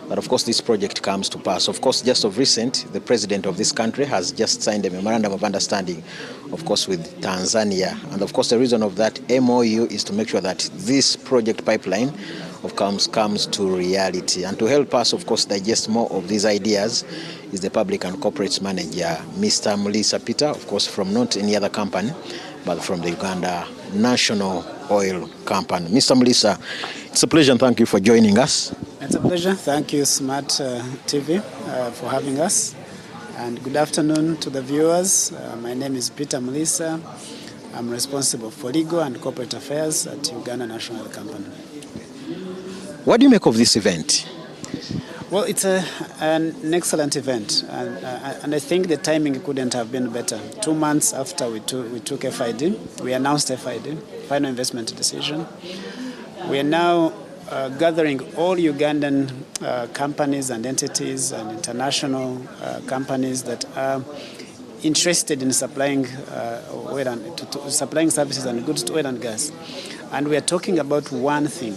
that of course this project comes to pass. Of course, just of recent, the president of this country has just signed a memorandum of understanding, of course, with Tanzania. And of course, the reason of that MOU is to make sure that this project pipeline comes to reality. And to help us, of course, digest more of these ideas is the Public and Corporates Manager, Mr. Mulisa Peter, of course, from not any other company, but from the Uganda National Oil Company. Mr. Mulisa, it's a pleasure and thank you for joining us. It's a pleasure. Thank you, Smart TV, for having us. And good afternoon to the viewers. My name is Peter Mulisa. I'm responsible for legal and corporate affairs at Uganda National Oil Company. What do you make of this event? Well, it's an excellent event, and I think the timing couldn't have been better. 2 months after we took FID, we announced FID, Final Investment Decision. We are now gathering all Ugandan companies and entities and international companies that are interested in supplying supplying services and goods to oil and gas. And we are talking about one thing: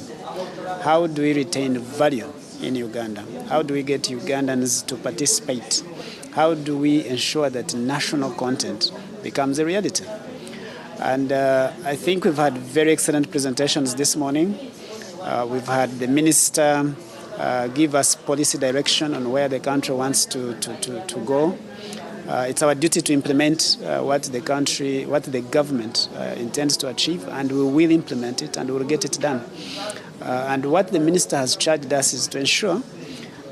how do we retain value in Uganda? How do we get Ugandans to participate? How do we ensure that national content becomes a reality? And I think we've had very excellent presentations this morning. We've had the minister give us policy direction on where the country wants to go. It's our duty to implement what the government intends to achieve, and we will implement it and we will get it done. And what the minister has charged us is to ensure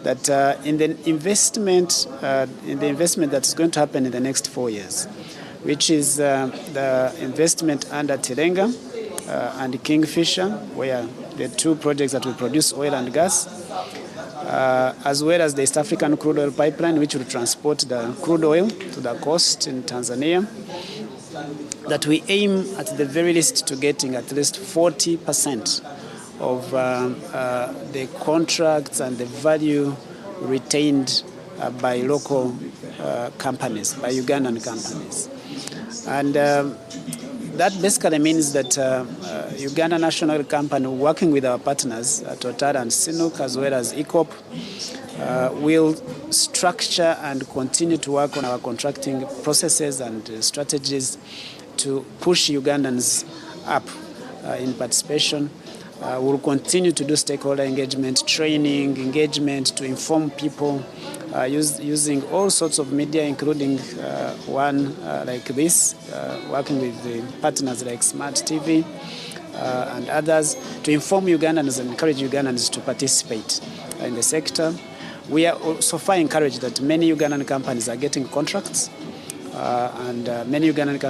that in the investment that is going to happen in the next 4 years, which is the investment under Tirenga and Kingfisher, where the 2 projects that will produce oil and gas, as well as the East African crude oil pipeline, which will transport the crude oil to the coast in Tanzania, that we aim at the very least to getting at least 40% of the contracts and the value retained by local companies, by Ugandan companies. And that basically means that Uganda National Company, working with our partners, Total and Sinuk, as well as ECOP, will structure and continue to work on our contracting processes and strategies to push Ugandans up in participation. We'll continue to do stakeholder engagement, training, engagement to inform people using all sorts of media, including one like this, working with the partners like Smart TV and others, to inform Ugandans and encourage Ugandans to participate in the sector. We are so far encouraged that many Ugandan companies are getting contracts, and many Ugandan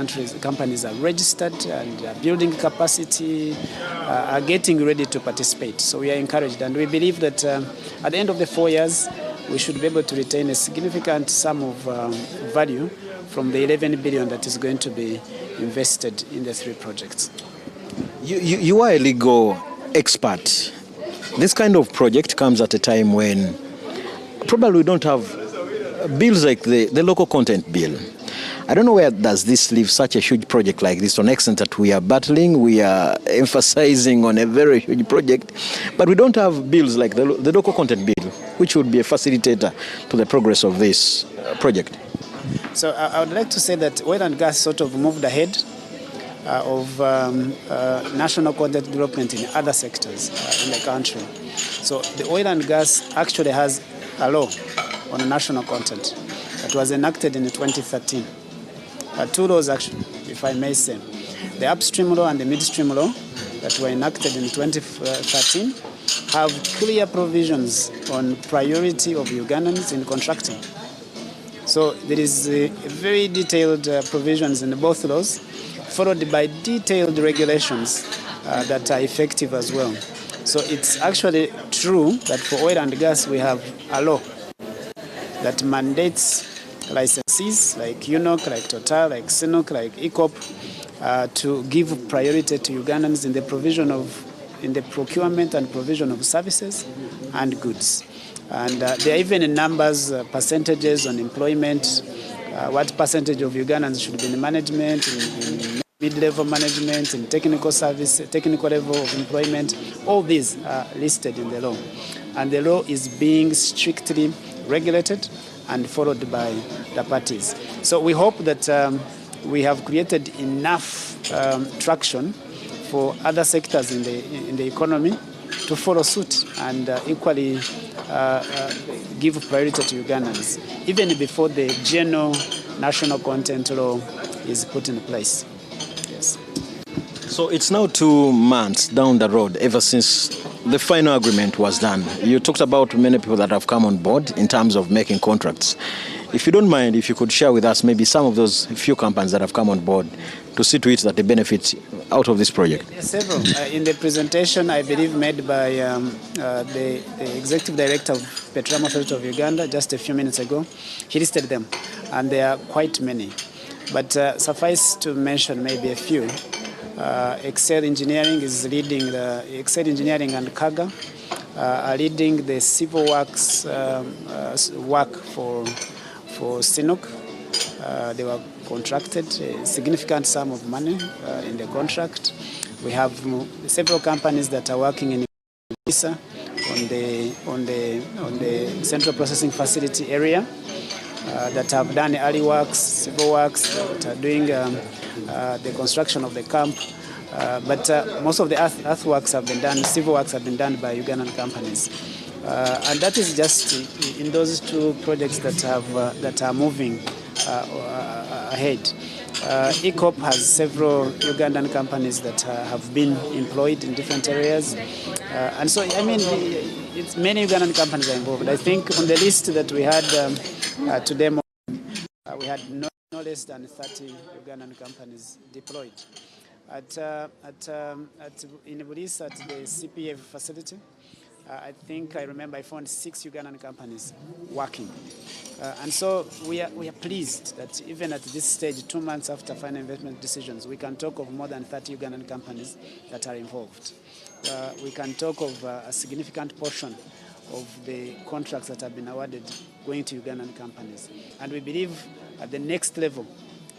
companies are registered and are building capacity, are getting ready to participate. So we are encouraged, and we believe that at the end of the 4 years, we should be able to retain a significant sum of value from the 11 billion that is going to be invested in the 3 projects. You are a legal expert. This kind of project comes at a time when probably we don't have bills like the local content bill. I don't know where does this leave such a huge project like this, on extent that we are battling, we are emphasizing on a very huge project, but we don't have bills like the local content bill, which would be a facilitator to the progress of this project. So I would like to say that oil and gas sort of moved ahead of national content development in other sectors in the country. So the oil and gas actually has a law on national content that was enacted in 2013. 2 laws actually, if I may say. The upstream law and the midstream law that were enacted in 2013 have clear provisions on priority of Ugandans in contracting. So there is a very detailed provisions in both laws, followed by detailed regulations that are effective as well. So it's actually true that for oil and gas we have a law that mandates licensees like UNOC, like Total, like Sinuk, like ECOP to give priority to Ugandans in the procurement and provision of services and goods. And there are even numbers, percentages on employment, what percentage of Ugandans should be in management, in mid-level management, in technical service, technical level of employment. All these are listed in the law. and the law is being strictly regulated and followed by the parties. So we hope that we have created enough traction for other sectors in the economy to follow suit and equally give priority to Ugandans, even before the general national content law is put in place. Yes. So it's now 2 months down the road ever since the final agreement was done. You talked about many people that have come on board in terms of making contracts. If you don't mind, if you could share with us maybe some of those few companies that have come on board to see to it that they benefit out of this project. There are several. In the presentation, I believe, made by the Executive Director of Petroleum Authority of Uganda just a few minutes ago, he listed them, and there are quite many. But suffice to mention maybe a few. Excel Engineering is leading Excel Engineering and Kaga are leading the civil works work for Sinuk. They were contracted a significant sum of money in the contract. We have several companies that are working in Visa on the central processing facility area that have done early works, civil works, that are doing the construction of the camp. But most of the earthworks have been done, civil works have been done by Ugandan companies. And that is just in those 2 projects that are moving ahead. ECOP has several Ugandan companies that have been employed in different areas. And so, I mean, it's many Ugandan companies are involved. I think on the list that we had today, we had no less than 30 Ugandan companies deployed. In Iblis at the CPF facility, I think I remember I found 6 Ugandan companies working. And so we are pleased that even at this stage, 2 months after final investment decisions, we can talk of more than 30 Ugandan companies that are involved. We can talk of a significant portion of the contracts that have been awarded going to Ugandan companies. And we believe at the next level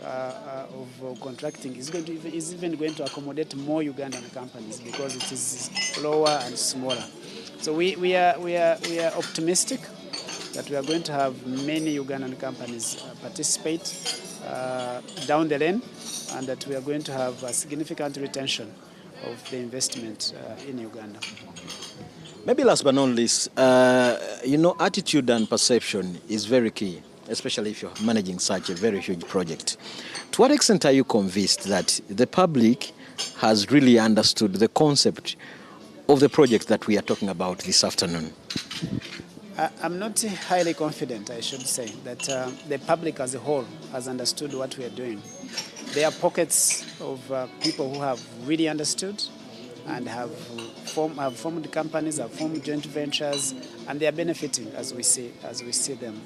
of contracting is even going to accommodate more Ugandan companies because it is lower and smaller. So we are optimistic that we are going to have many Ugandan companies participate down the lane, and that we are going to have a significant retention of the investment in Uganda. Maybe last but not least, attitude and perception is very key, especially if you're managing such a very huge project. To what extent are you convinced that the public has really understood the concept of the project that we are talking about this afternoon? I'm not highly confident, I should say, that the public as a whole has understood what we are doing. There are pockets of people who have really understood and have formed companies, have formed joint ventures, and they are benefiting as we see them.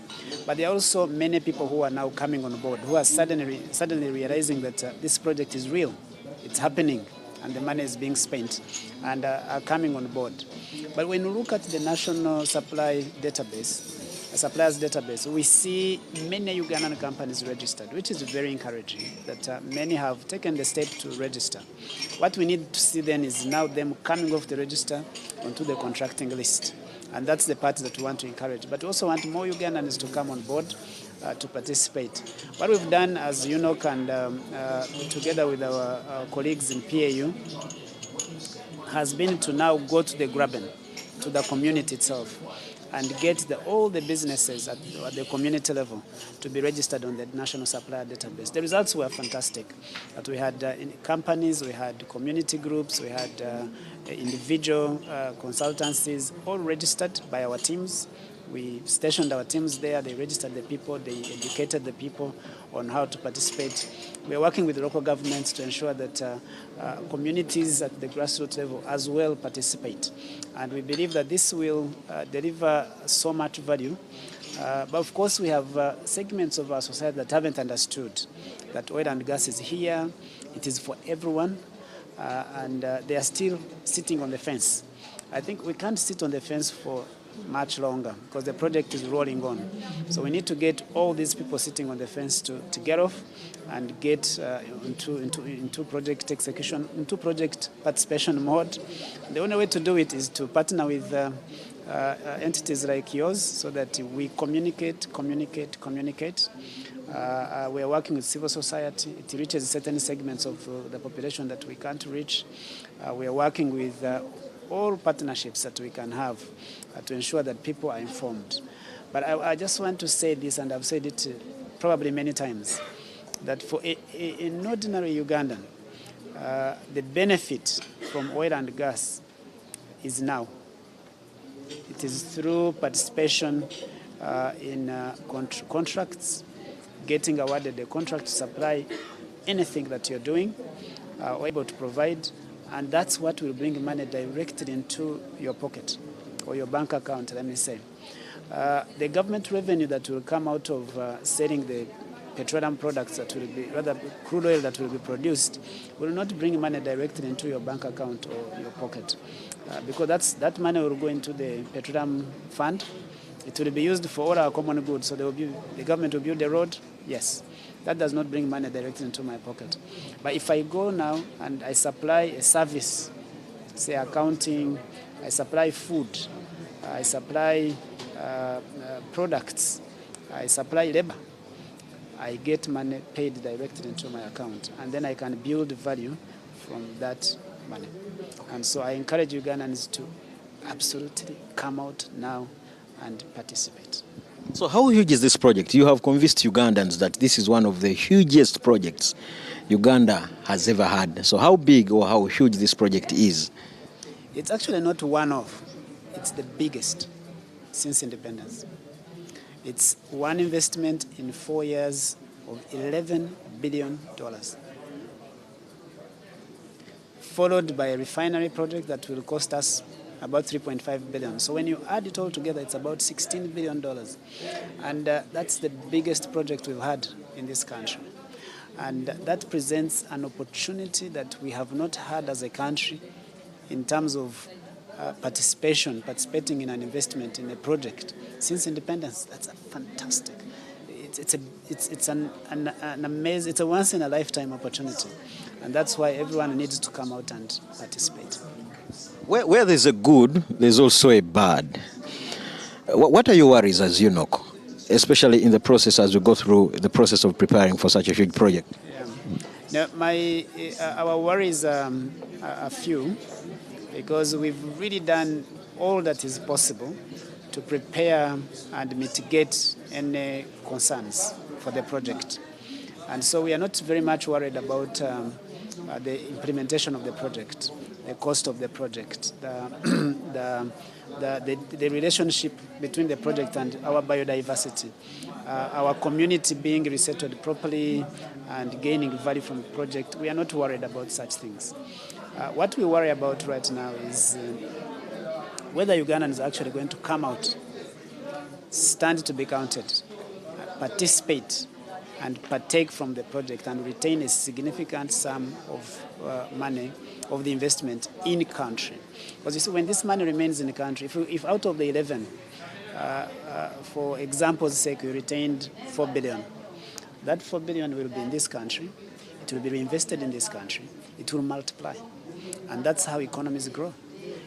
But there are also many people who are now coming on board, who are suddenly realizing that this project is real, it's happening, and the money is being spent, and are coming on board. But when we look at the national suppliers database, we see many Ugandan companies registered, which is very encouraging, that many have taken the step to register. What we need to see then is now them coming off the register onto the contracting list. And that's the part that we want to encourage. But we also want more Ugandans to come on board to participate. What we've done as UNOC and together with our colleagues in PAU has been to now go to the graben, to the community itself, and get all the businesses at the community level to be registered on the National Supplier Database. The results were fantastic. That we had companies, we had community groups, we had individual consultancies, all registered by our teams. We stationed our teams there, they registered the people, they educated the people on how to participate. We are working with the local governments to ensure that communities at the grassroots level as well participate. And we believe that this will deliver so much value. But of course we have segments of our society that haven't understood that oil and gas is here, it is for everyone, and they are still sitting on the fence. I think we can't sit on the fence for much longer because the project is rolling on. So we need to get all these people sitting on the fence to get off and get into project execution, into project participation mode. The only way to do it is to partner with entities like yours so that we communicate. We are working with civil society. It reaches certain segments of the population that we can't reach. We are working with all partnerships that we can have to ensure that people are informed. But I just want to say this, and I've said it probably many times, that for an ordinary Ugandan, the benefit from oil and gas is now. It is through participation in contracts, getting awarded a contract to supply anything that you're doing, or able to provide, and that's what will bring money directly into your pocket or your bank account, let me say. The government revenue that will come out of selling the petroleum products that will be, rather crude oil that will be produced, will not bring money directly into your bank account or your pocket. Because that money will go into the petroleum fund. It will be used for all our common goods. So the government will build a road, yes. That does not bring money directly into my pocket. But if I go now and I supply a service, say accounting, I supply food, I supply products, I supply labor, I get money paid directly into my account, and then I can build value from that money. And so I encourage Ugandans to absolutely come out now and participate. So how huge is this project? You have convinced Ugandans that this is one of the hugest projects Uganda has ever had. So how big or how huge this project is? It's actually not one of. It's the biggest since independence. It's one investment in 4 years of $11 billion, followed by a refinery project that will cost us about $3.5 billion. So when you add it all together, it's about $16 billion. And that's the biggest project we've had in this country. And that presents an opportunity that we have not had as a country in terms of participating in an investment in a project since independence. That's a fantastic. It's an amazing. It's a once in a lifetime opportunity, and that's why everyone needs to come out and participate. Where there's a good, there's also a bad. What are your worries as UNOC, especially in the process as we go through the process of preparing for such a huge project? Yeah. Now, our worries are few, because we've really done all that is possible to prepare and mitigate any concerns for the project. And so we are not very much worried about the implementation of the project, the cost of the project, the relationship between the project and our biodiversity, our community being resettled properly and gaining value from the project. We are not worried about such things. What we worry about right now is whether Ugandans are actually going to come out, stand to be counted, participate, and partake from the project and retain a significant sum of money of the investment in country. Because you see, when this money remains in the country, if out of the 11, for example's sake, we retained 4 billion, that 4 billion will be in this country, it will be reinvested in this country, it will multiply. And that's how economies grow.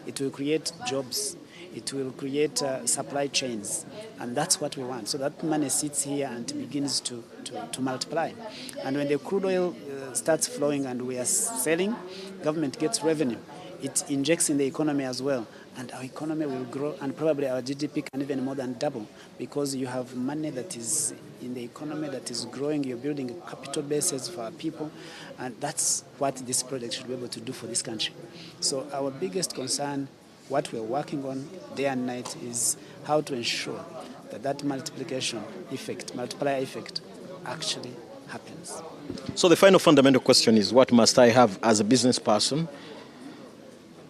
It will create jobs. It will create supply chains. And that's what we want. So that money sits here and begins to multiply. And when the crude oil starts flowing and we are selling, government gets revenue. It injects in the economy as well. And our economy will grow, and probably our GDP can even more than double, because you have money that is in the economy that is growing. You're building capital bases for our people, and that's what this project should be able to do for this country. So our biggest concern, what we're working on day and night, is how to ensure that multiplication effect, multiplier effect, actually happens. So the final fundamental question is, what must I have as a business person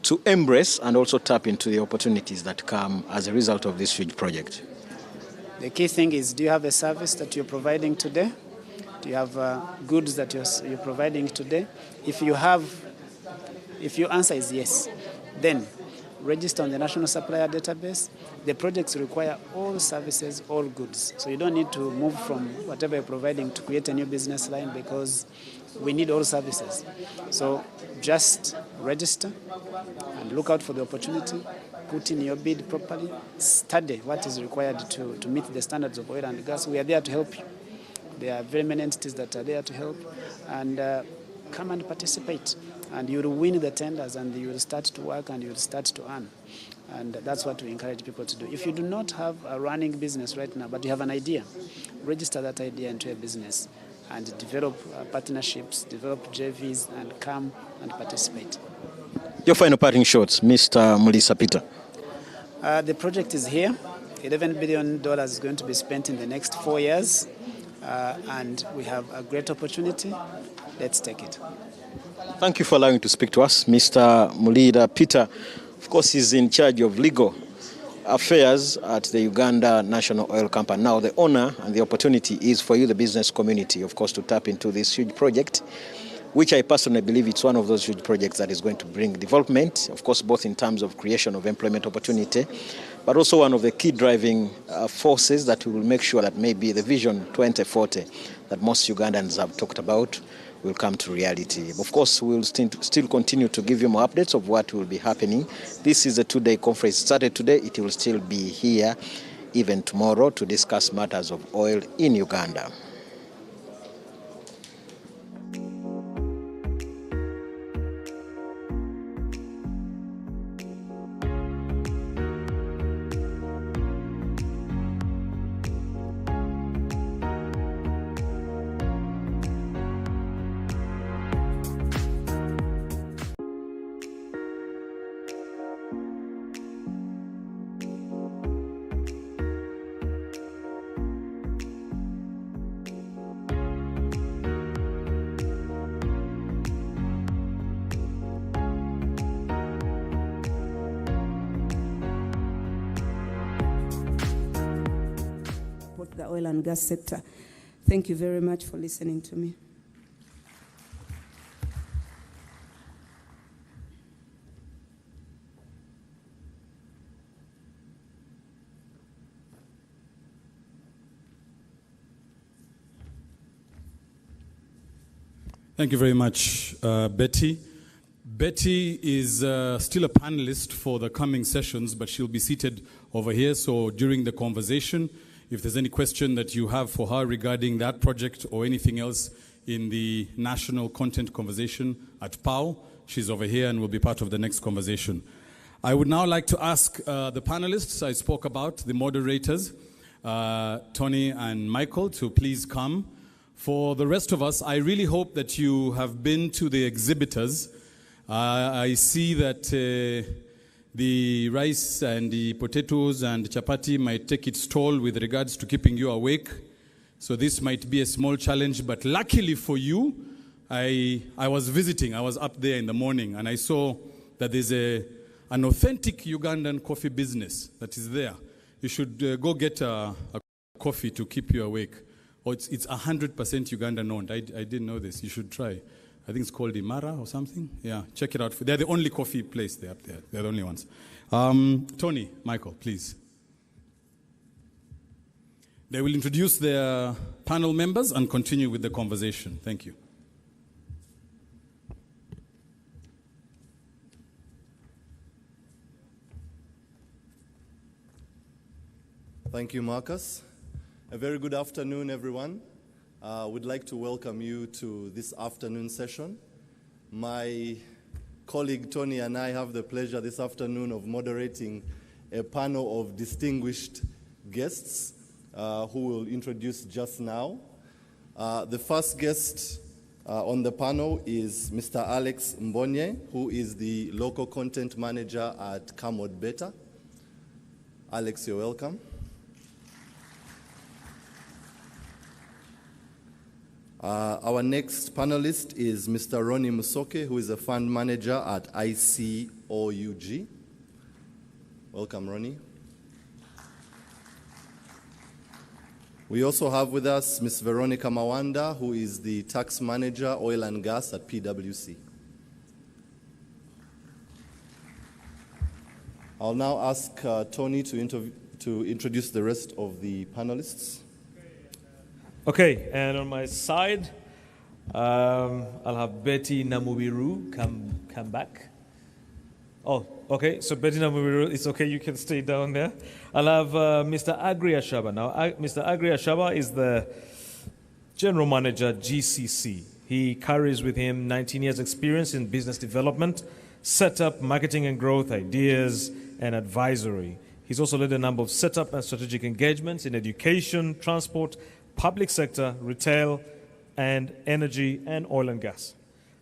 to embrace and also tap into the opportunities that come as a result of this huge project? The key thing is, do you have a service that you're providing today? Do you have goods that you're providing today? If your answer is yes, then register on the National Supplier Database. The projects require all services, all goods. So you don't need to move from whatever you're providing to create a new business line, because we need all services. So just register and look out for the opportunity, put in your bid properly, study what is required to meet the standards of oil and gas. We are there to help you. There are very many entities that are there to help, and come and participate. And you will win the tenders, and you will start to work, and you will start to earn. And that's what we encourage people to do. If you do not have a running business right now, but you have an idea, register that idea into a business and develop partnerships, develop JVs, and come and participate. Your final parting shots, Mr. Mulisa Peter. The project is here. $11 billion is going to be spent in the next 4 years, and we have a great opportunity. Let's take it. Thank you for allowing me to speak to us. Mr. Mulisa Peter, of course, he's in charge of legal affairs at the Uganda National Oil Company. Now, the honor and the opportunity is for you, the business community, of course, to tap into this huge project, which I personally believe it's one of those huge projects that is going to bring development, of course, both in terms of creation of employment opportunity, but also one of the key driving forces that will make sure that maybe the Vision 2040 that most Ugandans have talked about will come to reality. Of course, we will still continue to give you more updates of what will be happening. This is a two-day conference. It started today. It will still be here even tomorrow to discuss matters of oil in Uganda. The oil and gas sector. Thank you very much for listening to me. Thank you very much, Betty. Betty is still a panelist for the coming sessions, but she'll be seated over here. So during the conversation, if there's any question that you have for her regarding that project or anything else in the national content conversation at POW, she's over here and will be part of the next conversation. I would now like to ask the panelists I spoke about, the moderators, Tony and Michael, to please come. For the rest of us, I really hope that you have been to the exhibitors. I see that the rice and the potatoes and chapati might take its toll with regards to keeping you awake. So this might be a small challenge, but luckily for you, I was visiting. I was up there in the morning, and I saw that there's an authentic Ugandan coffee business that is there. You should go get a coffee to keep you awake. Oh, it's 100% Ugandan owned. I didn't know this. You should try. I think it's called Imara or something. Yeah, check it out. They're the only coffee place there up there. They're the only ones. Tony, Michael, please. They will introduce their panel members and continue with the conversation. Thank you. Thank you, Marcus. A very good afternoon, everyone. We'd like to welcome you to this afternoon session. My colleague Tony and I have the pleasure this afternoon of moderating a panel of distinguished guests who will introduce just now. The first guest on the panel is Mr. Alex Mbonye, who is the local content manager at Kamod Beta. Alex, you're welcome. Our next panelist is Mr. Ronnie Musoke, who is a fund manager at ICOUG. Welcome, Ronnie. We also have with us Ms. Veronica Mawanda, who is the tax manager, oil and gas at PwC. I'll now ask Tony to introduce the rest of the panelists. Okay, and on my side, I'll have Betty Namubiru come back. Oh, okay. So Bettina, it's okay. You can stay down there. I'll have Mr. Agri Ashaba. Now, Mr. Agri Ashaba is the General Manager, GCC. He carries with him 19 years experience in business development, setup, marketing and growth, ideas, and advisory. He's also led a number of setup and strategic engagements in education, transport, public sector, retail, and energy and oil and gas.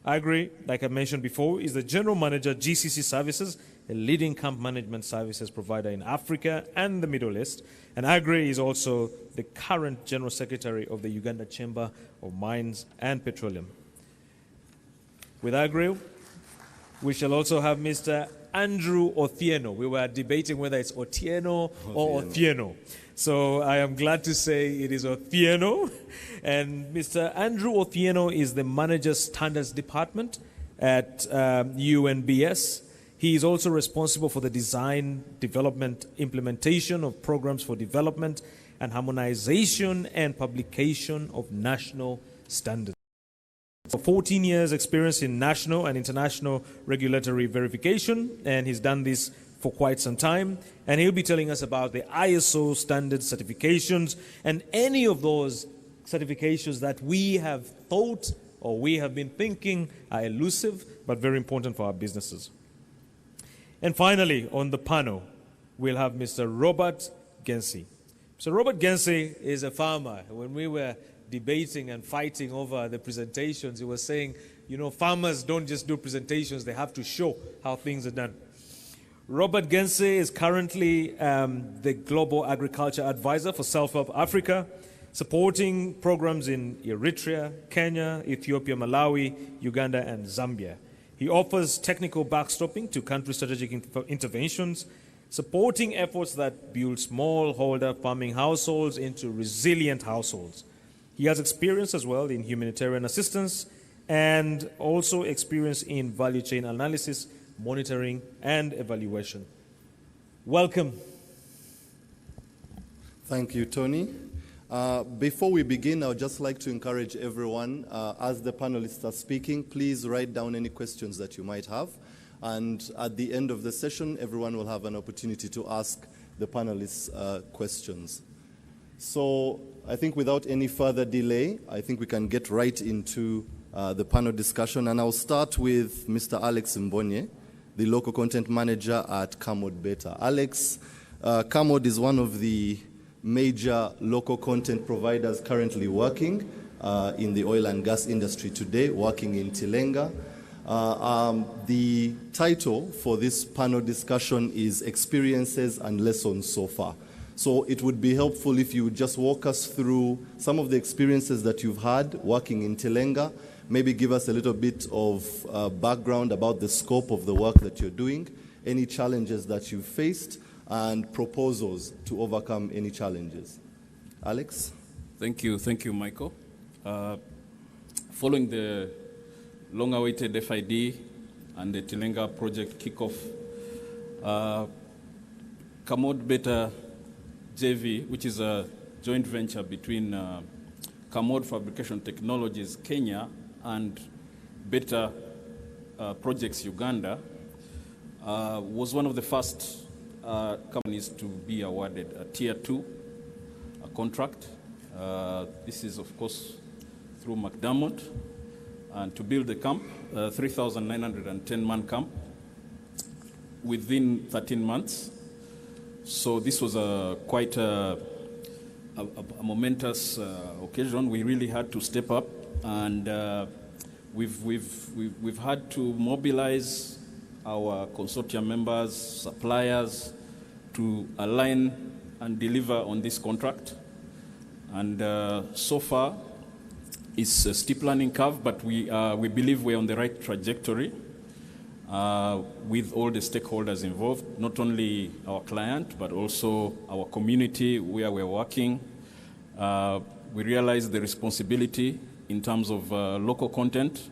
Agri, like I mentioned before, is the General Manager, GCC Services, a leading camp management services provider in Africa and the Middle East. And Agri is also the current General Secretary of the Uganda Chamber of Mines and Petroleum. With Agri, we shall also have Mr. Andrew Othieno. We were debating whether it's Otieno or Othieno. So I am glad to say it is Othieno. And Mr. Andrew Othieno is the Manager Standards Department at UNBS. He is also responsible for the design, development, implementation of programs for development and harmonization and publication of national standards. For 14 years experience in national and international regulatory verification, and he's done this for quite some time, and he'll be telling us about the ISO standard certifications and any of those certifications that we have thought or we have been thinking are elusive but very important for our businesses. And finally, on the panel, we'll have Mr. Robert Gensi. So Robert Gensi is a farmer. When we were debating and fighting over the presentations, he was saying, you know, farmers don't just do presentations, they have to show how things are done. Robert Gensi is currently the Global Agriculture Advisor for Self-Help Africa, supporting programs in Eritrea, Kenya, Ethiopia, Malawi, Uganda, and Zambia. He offers technical backstopping to country strategic interventions, supporting efforts that build smallholder farming households into resilient households. He has experience as well in humanitarian assistance and also experience in value chain analysis, monitoring, and evaluation. Welcome. Thank you, Tony. Before we begin, I would just like to encourage everyone, as the panelists are speaking, please write down any questions that you might have. And at the end of the session, everyone will have an opportunity to ask the panelists questions. So I think without any further delay, I think we can get right into the panel discussion. And I'll start with Mr. Alex Mbonye, the local content manager at Camod Beta. Alex, Camod is one of the major local content providers currently working in the oil and gas industry today, working in Tilenga. The title for this panel discussion is Experiences and Lessons So Far. So it would be helpful if you would just walk us through some of the experiences that you've had working in Tilenga, maybe give us a little bit of background about the scope of the work that you're doing, any challenges that you've faced, and proposals to overcome any challenges. Alex? Thank you, Michael. Following the long-awaited FID and the Tilenga project kickoff, Camod Beta JV, which is a joint venture between Camod Fabrication Technologies Kenya and Beta Projects Uganda, was one of the first companies to be awarded a Tier 2 contract. This is, of course, through McDermott, and to build the camp, 3,910-man camp, within 13 months. So this was quite a momentous occasion. We really had to step up, and we've had to mobilize our consortium members, suppliers, to align and deliver on this contract. And so far, it's a steep learning curve, but we believe we're on the right trajectory with all the stakeholders involved, not only our client, but also our community where we're working. We realize the responsibility in terms of local content,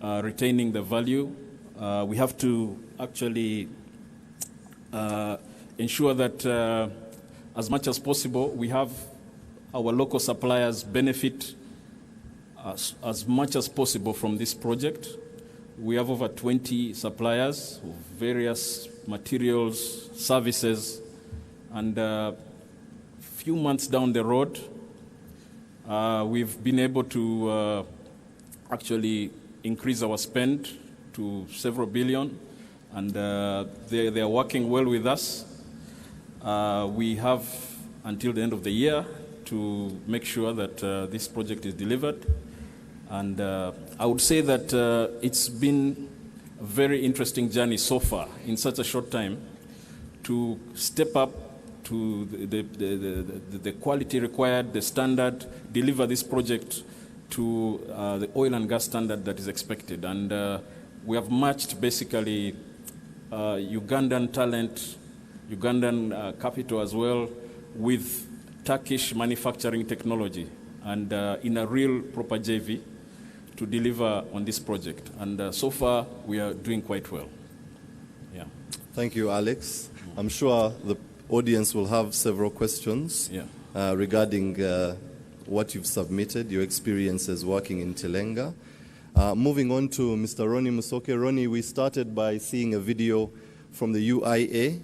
retaining the value. We have to actually ensure that as much as possible, we have our local suppliers benefit as much as possible from this project. We have over 20 suppliers of various materials, services, and a few months down the road, we've been able to actually increase our spend to several billion, and they are working well with us. We have until the end of the year to make sure that this project is delivered. And I would say that it's been a very interesting journey so far in such a short time to step up to the quality required, the standard, deliver this project to the oil and gas standard that is expected. And we have matched basically Ugandan talent, Ugandan capital as well, with Turkish manufacturing technology, and in a real proper JV to deliver on this project. And so far, we are doing quite well. Yeah. Thank you, Alex. I'm sure the audience will have several questions regarding what you've submitted, your experiences working in Telenga. Moving on to Mr. Ronnie Musoke. Ronnie, we started by seeing a video from the UIA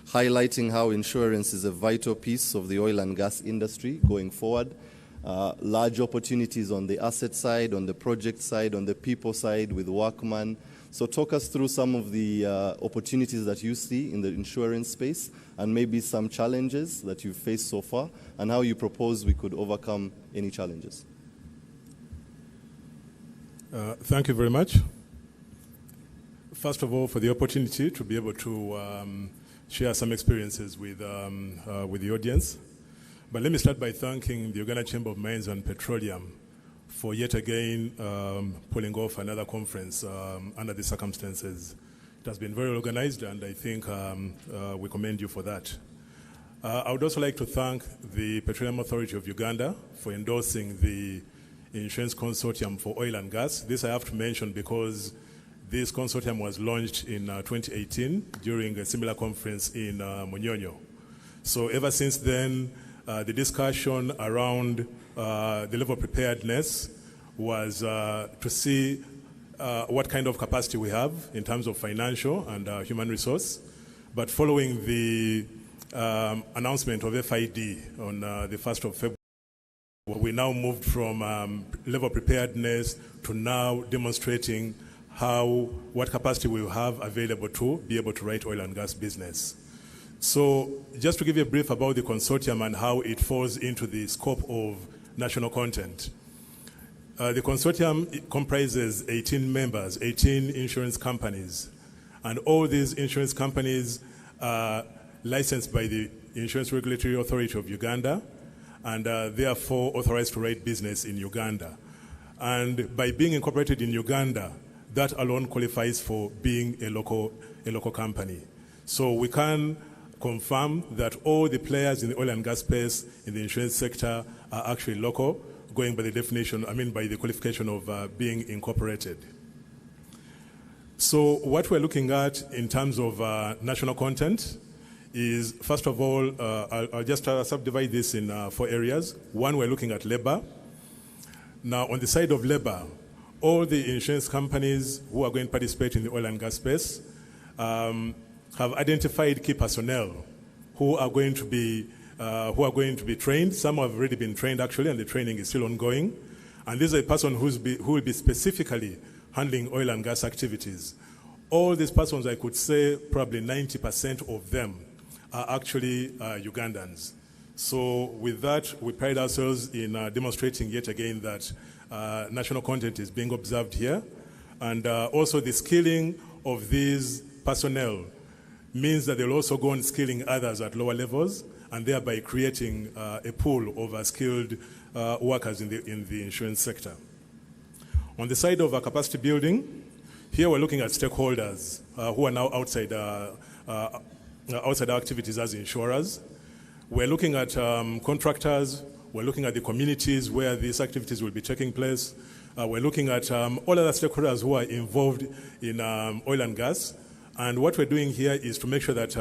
highlighting how insurance is a vital piece of the oil and gas industry going forward. Large opportunities on the asset side, on the project side, on the people side with Workman. So talk us through some of the opportunities that you see in the insurance space and maybe some challenges that you've faced so far and how you propose we could overcome any challenges. Thank you very much. First of all, for the opportunity to be able to share some experiences with the audience. But let me start by thanking the Uganda Chamber of Mines and Petroleum for yet again pulling off another conference under the circumstances. It has been very organized, and I think we commend you for that. I would also like to thank the Petroleum Authority of Uganda for endorsing the Insurance Consortium for Oil and Gas. This I have to mention because this consortium was launched in 2018 during a similar conference in Munyonyo. So ever since then, the discussion around the level of preparedness was to see what kind of capacity we have in terms of financial and human resource. But following the announcement of FID on the 1st of February, we now moved from level of preparedness to now demonstrating what capacity we will have available to be able to write oil and gas business. So just to give you a brief about the consortium and how it falls into the scope of national content. The consortium comprises 18 members, 18 insurance companies, and all these insurance companies are licensed by the Insurance Regulatory Authority of Uganda and therefore authorized to write business in Uganda. And by being incorporated in Uganda, that alone qualifies for being a local company. So we can confirm that all the players in the oil and gas space in the insurance sector are actually local, going by the definition, by the qualification of being incorporated. So what we're looking at in terms of national content is, first of all, I'll just subdivide this in 4 areas. One, we're looking at labor. Now, on the side of labor, all the insurance companies who are going to participate in the oil and gas space have identified key personnel who are going to be trained. Some have already been trained actually, and the training is still ongoing. And this is a person who will be specifically handling oil and gas activities. All these persons, I could say, probably 90% of them are actually Ugandans. So with that, we pride ourselves in demonstrating yet again that national content is being observed here. And also the skilling of these personnel means that they'll also go on skilling others at lower levels and thereby creating a pool of skilled workers in the insurance sector. On the side of capacity building, here we're looking at stakeholders who are now outside our activities as insurers. We're looking at contractors. We're looking at the communities where these activities will be taking place. We're looking at all other stakeholders who are involved in oil and gas. And what we're doing here is to make sure that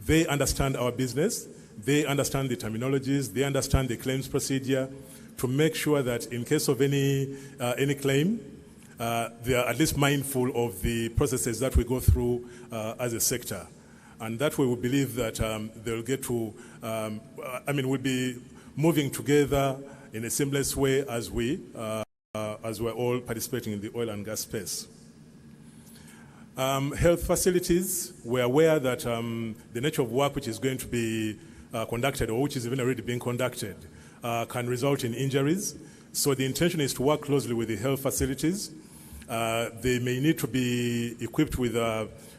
they understand our business, they understand the terminologies, they understand the claims procedure, to make sure that in case of any claim, they are at least mindful of the processes that we go through as a sector. And that way we believe that they'll get to, we'll be moving together in a seamless way as we're all participating in the oil and gas space. Health facilities, we're aware that the nature of work which is going to be conducted, or which is even already being conducted, can result in injuries. So the intention is to work closely with the health facilities. They may need to be equipped with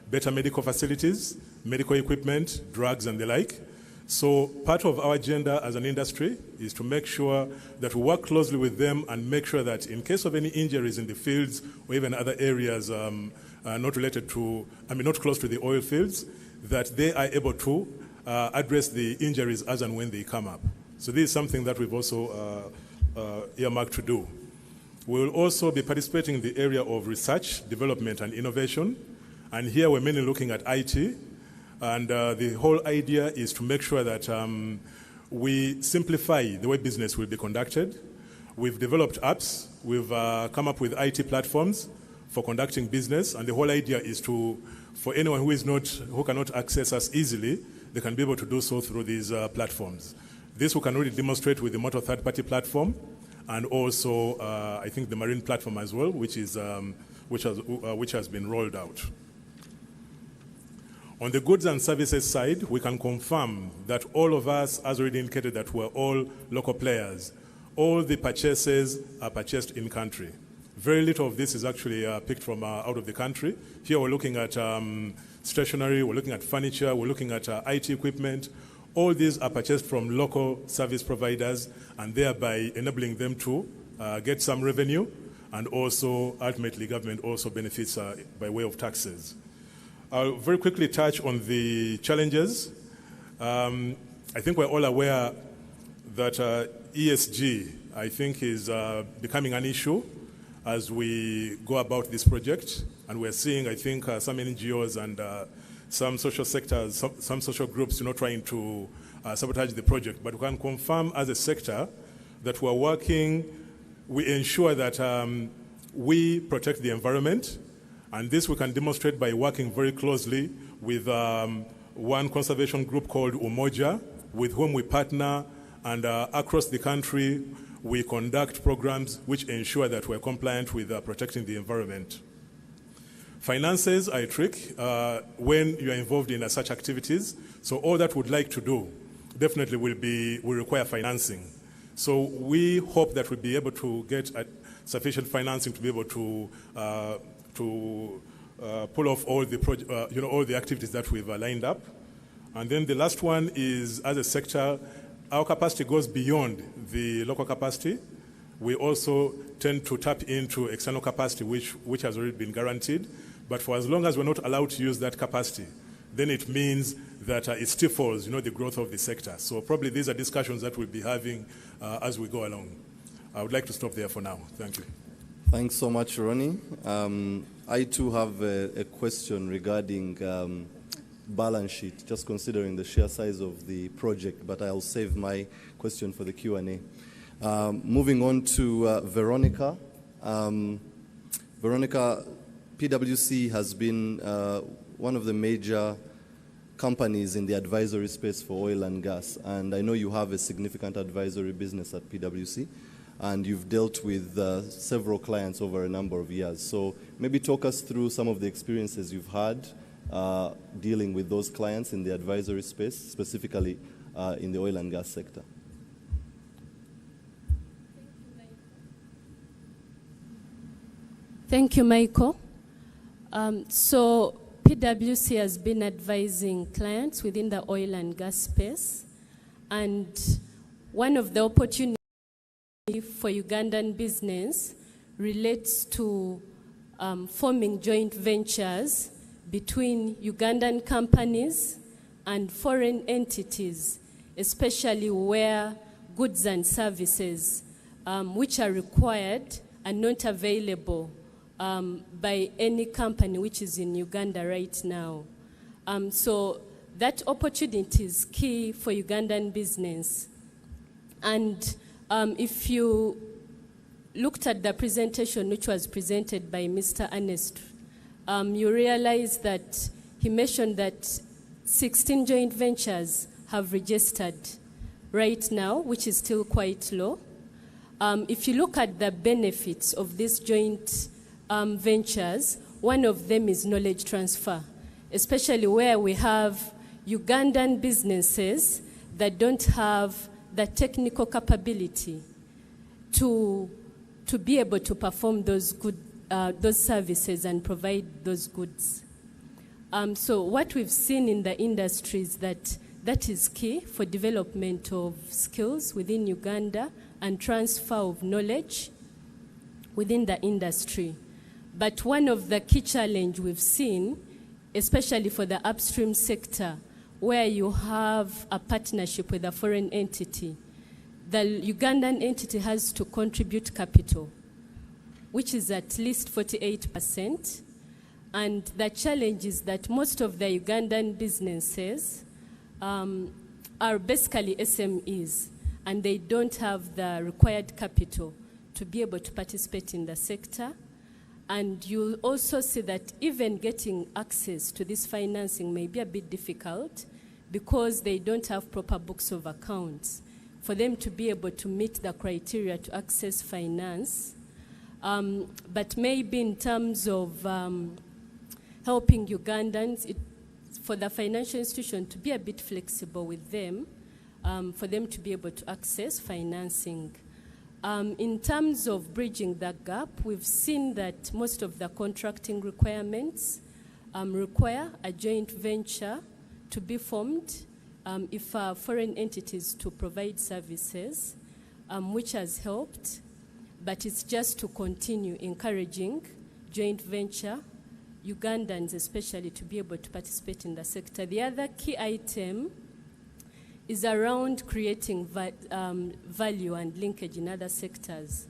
better medical facilities, medical equipment, drugs, and the like. So part of our agenda as an industry is to make sure that we work closely with them and make sure that in case of any injuries in the fields or even other areas not related to, not close to the oil fields, that they are able to address the injuries as and when they come up. So this is something that we've also earmarked to do. We will also be participating in the area of research, development, and innovation. And here we're mainly looking at IT. And the whole idea is to make sure that we simplify the way business will be conducted. We've developed apps. We've come up with IT platforms for conducting business. And the whole idea is for anyone who cannot access us easily, they can be able to do so through these platforms. This we can really demonstrate with the motor third-party platform, and also I think the marine platform as well, which has been rolled out. On the goods and services side, we can confirm that all of us, as already indicated, that we're all local players. All the purchases are purchased in country. Very little of this is actually picked from out of the country. Here we're looking at stationery, we're looking at furniture, we're looking at IT equipment. All these are purchased from local service providers, and thereby enabling them to get some revenue, and also ultimately government also benefits by way of taxes. I'll very quickly touch on the challenges. I think we're all aware that ESG, I think, is becoming an issue as we go about this project. And we're seeing, I think, some NGOs and some social sectors, some social groups, trying to sabotage the project. But we can confirm as a sector that we're working, we ensure that we protect the environment. And this we can demonstrate by working very closely with one conservation group called Umoja, with whom we partner, and across the country we conduct programs which ensure that we're compliant with protecting the environment. Finances are a trick when you're involved in such activities. So all that we'd like to do definitely will require financing. So we hope that we'll be able to get sufficient financing to be able to pull off all the all the activities that we've lined up. And then the last one is, as a sector, our capacity goes beyond the local capacity. We also tend to tap into external capacity, which has already been guaranteed. But for as long as we're not allowed to use that capacity, then it means that it stifles, the growth of the sector. So probably these are discussions that we'll be having as we go along. I would like to stop there for now. Thank you. Thanks so much, Ronnie. I too have a question regarding balance sheet, just considering the sheer size of the project, but I'll save my question for the Q&A. Moving on to Veronica. Veronica, PwC has been one of the major companies in the advisory space for oil and gas, and I know you have a significant advisory business at PwC, and you've dealt with several clients over a number of years. So maybe talk us through some of the experiences you've had dealing with those clients in the advisory space, specifically in the oil and gas sector. Thank you, Michael. So PwC has been advising clients within the oil and gas space, and one of the opportunities for Ugandan business relates to forming joint ventures between Ugandan companies and foreign entities, especially where goods and services which are required are not available by any company which is in Uganda right now. So that opportunity is key for Ugandan business. And if you looked at the presentation which was presented by Mr. Ernest, you realize that he mentioned that 16 joint ventures have registered right now, which is still quite low. If you look at the benefits of these joint ventures, one of them is knowledge transfer, especially where we have Ugandan businesses that don't have the technical capability to be able to perform those services and provide those goods. So what we've seen in the industry is that is key for development of skills within Uganda and transfer of knowledge within the industry. But one of the key challenges we've seen, especially for the upstream sector, where you have a partnership with a foreign entity, the Ugandan entity has to contribute capital, which is at least 48%. And the challenge is that most of the Ugandan businesses are basically SMEs, and they don't have the required capital to be able to participate in the sector. And you'll also see that even getting access to this financing may be a bit difficult because they don't have proper books of accounts for them to be able to meet the criteria to access finance. But maybe in terms of helping Ugandans, for the financial institution to be a bit flexible with them, for them to be able to access financing. In terms of bridging that gap, we've seen that most of the contracting requirements require a joint venture to be formed if foreign entities to provide services, which has helped, but it's just to continue encouraging joint venture, Ugandans especially, to be able to participate in the sector. The other key item is around creating value and linkage in other sectors.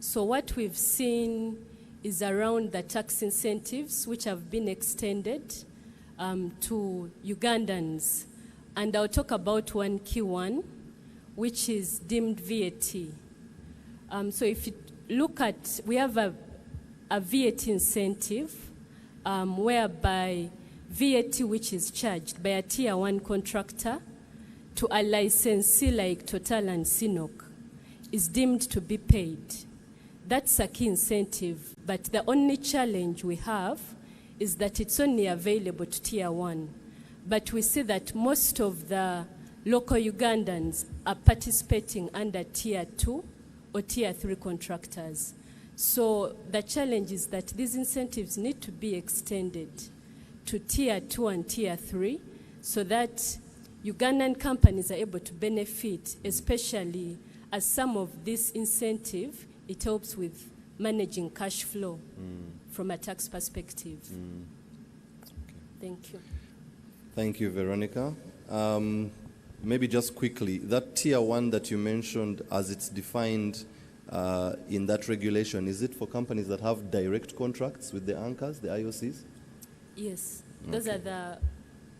So what we've seen is around the tax incentives, which have been extended to Ugandans. And I'll talk about one key one, which is deemed VAT. So if you look at, we have a VAT incentive whereby VAT, which is charged by a tier 1 contractor to a licensee like Total and Sinok, is deemed to be paid. That's a key incentive, but the only challenge we have is that it's only available to tier 1. But we see that most of the local Ugandans are participating under tier 2 or tier 3 contractors. So the challenge is that these incentives need to be extended to tier 2 and tier 3 so that Ugandan companies are able to benefit, especially as some of this incentive, it helps with managing cash flow from a tax perspective. Okay. Thank you. Thank you, Veronica. Maybe just quickly, that tier 1 that you mentioned as it's defined in that regulation, is it for companies that have direct contracts with the anchors, the IOCs? Yes, those are the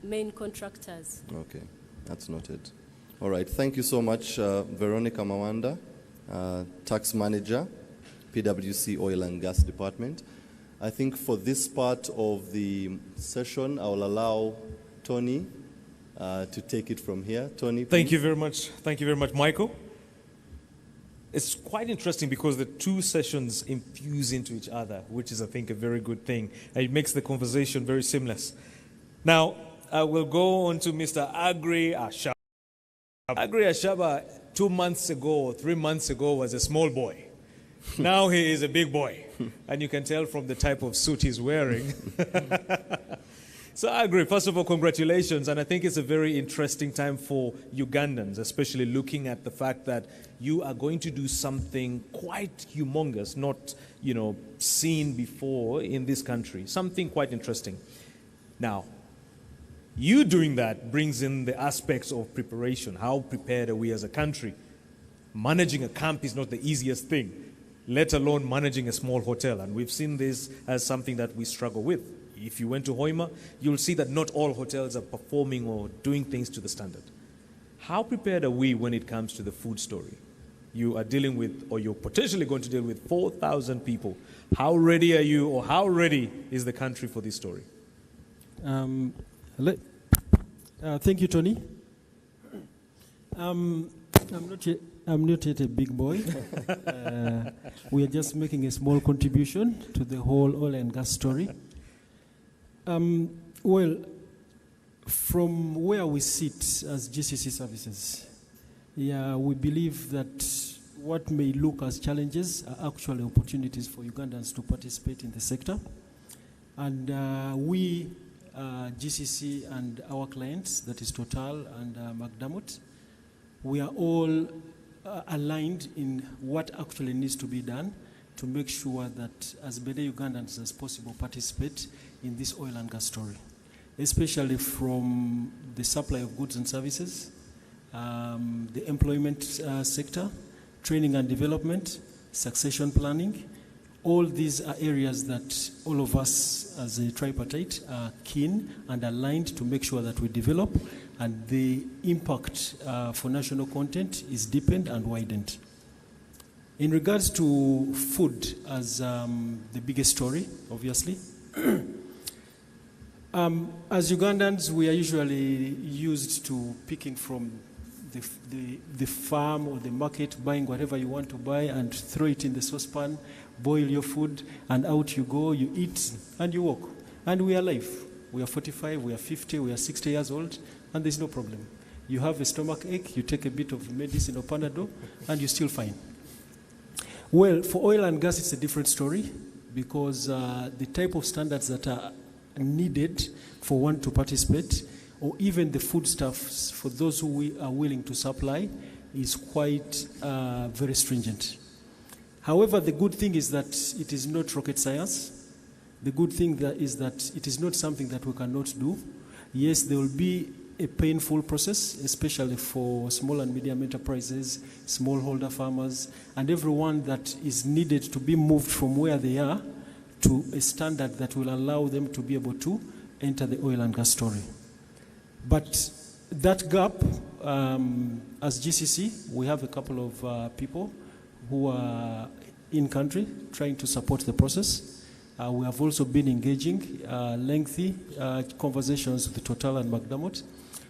main contractors. Okay, that's noted. All right, thank you so much, Veronica Mawanda, Tax Manager, PwC Oil and Gas Department. I think for this part of the session, I will allow Tony to take it from here. Tony, please. Thank you very much. Thank you very much, Michael. It's quite interesting because the two sessions infuse into each other, which is, I think, a very good thing. And it makes the conversation very seamless. Now, I will go on to Mr. Agri Ashaba. Agri Ashaba, 2 months ago or 3 months ago, was a small boy. Now he is a big boy. And you can tell from the type of suit he's wearing. So Agri, first of all, congratulations. And I think it's a very interesting time for Ugandans, especially looking at the fact that you are going to do something quite humongous, not, seen before in this country. Something quite interesting. Now, you doing that brings in the aspects of preparation. How prepared are we as a country? Managing a camp is not the easiest thing, let alone managing a small hotel. And we've seen this as something that we struggle with. If you went to Hoima, you'll see that not all hotels are performing or doing things to the standard. How prepared are we when it comes to the food story? You are dealing with, or you're potentially going to deal with 4,000 people. How ready are you, or how ready is the country for this story? Thank you, Tony. I'm not yet a big boy. We are just making a small contribution to the whole oil and gas story. Well, from where we sit as GCC services, we believe that what may look as challenges are actually opportunities for Ugandans to participate in the sector. And we, GCC and our clients, that is Total and McDermott, we are all aligned in what actually needs to be done to make sure that as many Ugandans as possible participate in this oil and gas story, especially from the supply of goods and services, the employment sector, training and development, succession planning. All these are areas that all of us as a tripartite are keen and aligned to make sure that we develop, and the impact for national content is deepened and widened. In regards to food as the biggest story, obviously, as Ugandans, we are usually used to picking from the farm or the market, buying whatever you want to buy and throw it in the saucepan, boil your food, and out you go, you eat, and you walk. And we are alive. We are 45, we are 50, we are 60 years old, and there's no problem. You have a stomach ache, you take a bit of medicine or Panadol, and you're still fine. Well, for oil and gas, it's a different story, because the type of standards that are needed for one to participate, or even the foodstuffs for those who we are willing to supply, is quite very stringent. However, the good thing is that it is not rocket science. The good thing is that it is not something that we cannot do. Yes, there will be a painful process, especially for small and medium enterprises, smallholder farmers, and everyone that is needed to be moved from where they are to a standard that will allow them to be able to enter the oil and gas story. But that gap, as GCC, we have a couple of people who are in country trying to support the process. We have also been engaging lengthy conversations with Total and McDermott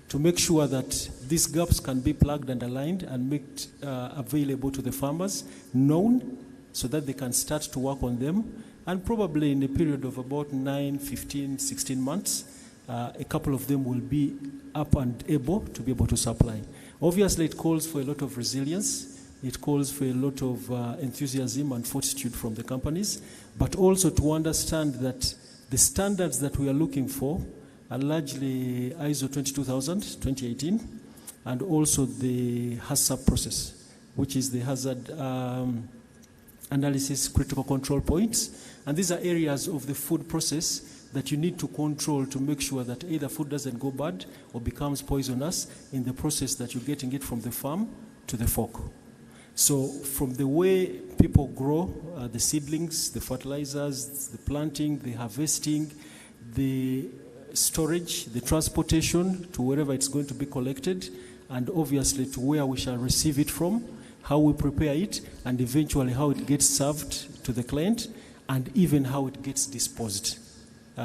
to make sure that these gaps can be plugged and aligned and made available to the farmers, known, so that they can start to work on them. And probably in a period of about 9, 15, 16 months, a couple of them will be up and able to be able to supply. Obviously, it calls for a lot of resilience. It calls for a lot of enthusiasm and fortitude from the companies, but also to understand that the standards that we are looking for are largely ISO 22000, 2018, and also the HACCP process, which is the hazard analysis critical control points. And these are areas of the food process that you need to control to make sure that either food doesn't go bad or becomes poisonous in the process that you're getting it from the farm to the fork. So from the way people grow the seedlings, the fertilizers, the planting, the harvesting, the storage, the transportation to wherever it's going to be collected, and obviously to where we shall receive it from, how we prepare it, and eventually how it gets served to the client, and even how it gets disposed.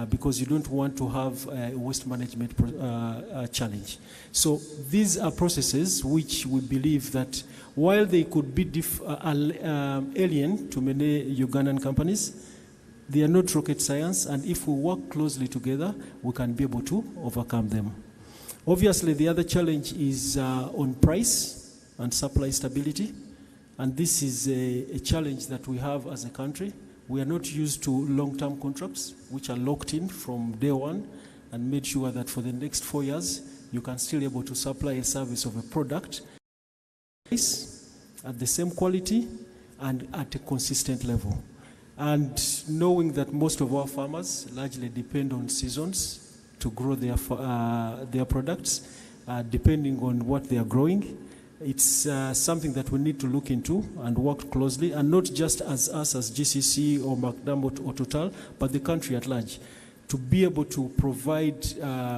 Because you don't want to have a waste management challenge. So these are processes which we believe that while they could be alien to many Ugandan companies, they are not rocket science, and if we work closely together, we can be able to overcome them. Obviously, the other challenge is on price and supply stability, and this is a challenge that we have as a country. We are not used to long-term contracts, which are locked in from day one and made sure that for the next 4 years, you can still be able to supply a service of a product at the same quality and at a consistent level. And knowing that most of our farmers largely depend on seasons to grow their products, depending on what they are growing, it's something that we need to look into and work closely, and not just as us as GCC or McDermott or Total, but the country at large, to be able to provide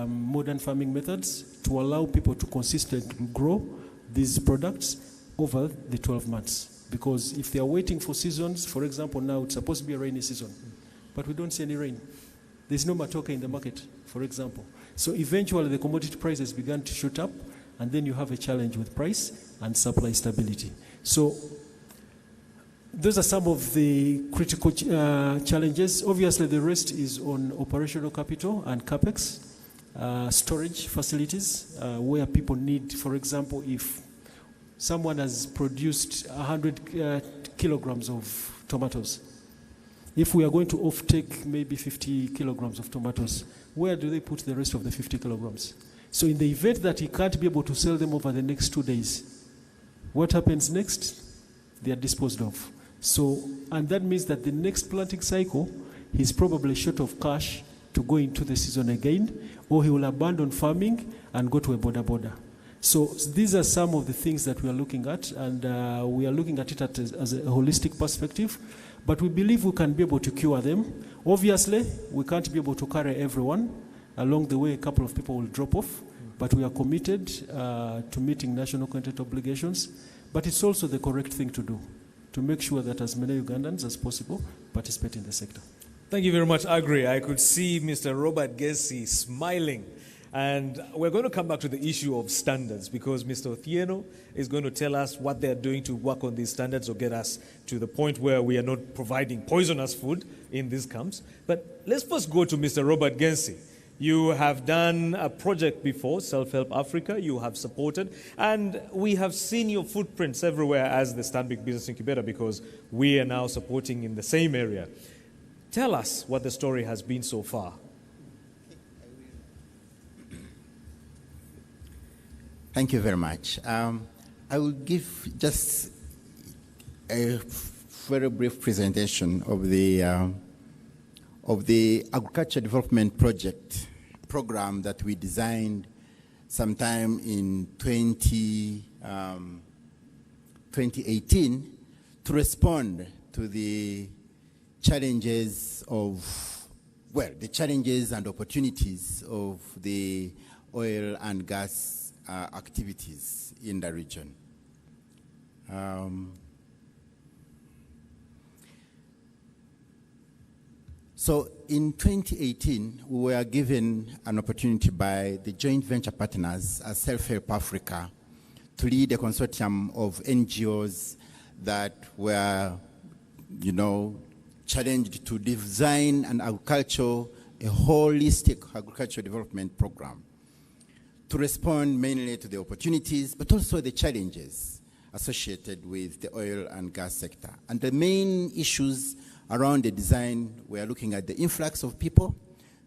modern farming methods to allow people to consistently grow these products over the 12 months. Because if they are waiting for seasons, for example, now it's supposed to be a rainy season, but we don't see any rain. There's no matoke in the market, for example. So eventually the commodity prices began to shoot up, and then you have a challenge with price and supply stability. So those are some of the critical challenges. Obviously, the rest is on operational capital and capex, storage facilities, where people need, for example, if someone has produced 100 kilograms of tomatoes, if we are going to off-take maybe 50 kilograms of tomatoes, where do they put the rest of the 50 kilograms? So in the event that he can't be able to sell them over the next 2 days, what happens next? They are disposed of. So, and that means that the next planting cycle, he's probably short of cash to go into the season again, or he will abandon farming and go to a border. So these are some of the things that we are looking at, and we are looking at it as a holistic perspective. But we believe we can be able to cure them. Obviously, we can't be able to carry everyone. Along the way, a couple of people will drop off, but we are committed to meeting national content obligations. But it's also the correct thing to do, to make sure that as many Ugandans as possible participate in the sector. Thank you very much, Agri. I could see Mr. Robert Gessi smiling. And we're going to come back to the issue of standards, because Mr. Othieno is going to tell us what they're doing to work on these standards or get us to the point where we are not providing poisonous food in these camps. But let's first go to Mr. Robert Gessi. You have done a project before, Self-Help Africa, you have supported, and we have seen your footprints everywhere as the Stanbic Business Incubator, because we are now supporting in the same area. Tell us what the story has been so far. Thank you very much. I will give just a very brief presentation of the Agriculture Development Project program that we designed sometime in 2018 to respond to the challenges the challenges and opportunities of the oil and gas activities in the region. So in 2018, we were given an opportunity by the joint venture partners at Self-Help Africa to lead a consortium of NGOs that were, challenged to design a holistic agricultural development program to respond mainly to the opportunities, but also the challenges associated with the oil and gas sector. And the main issues around the design, we are looking at the influx of people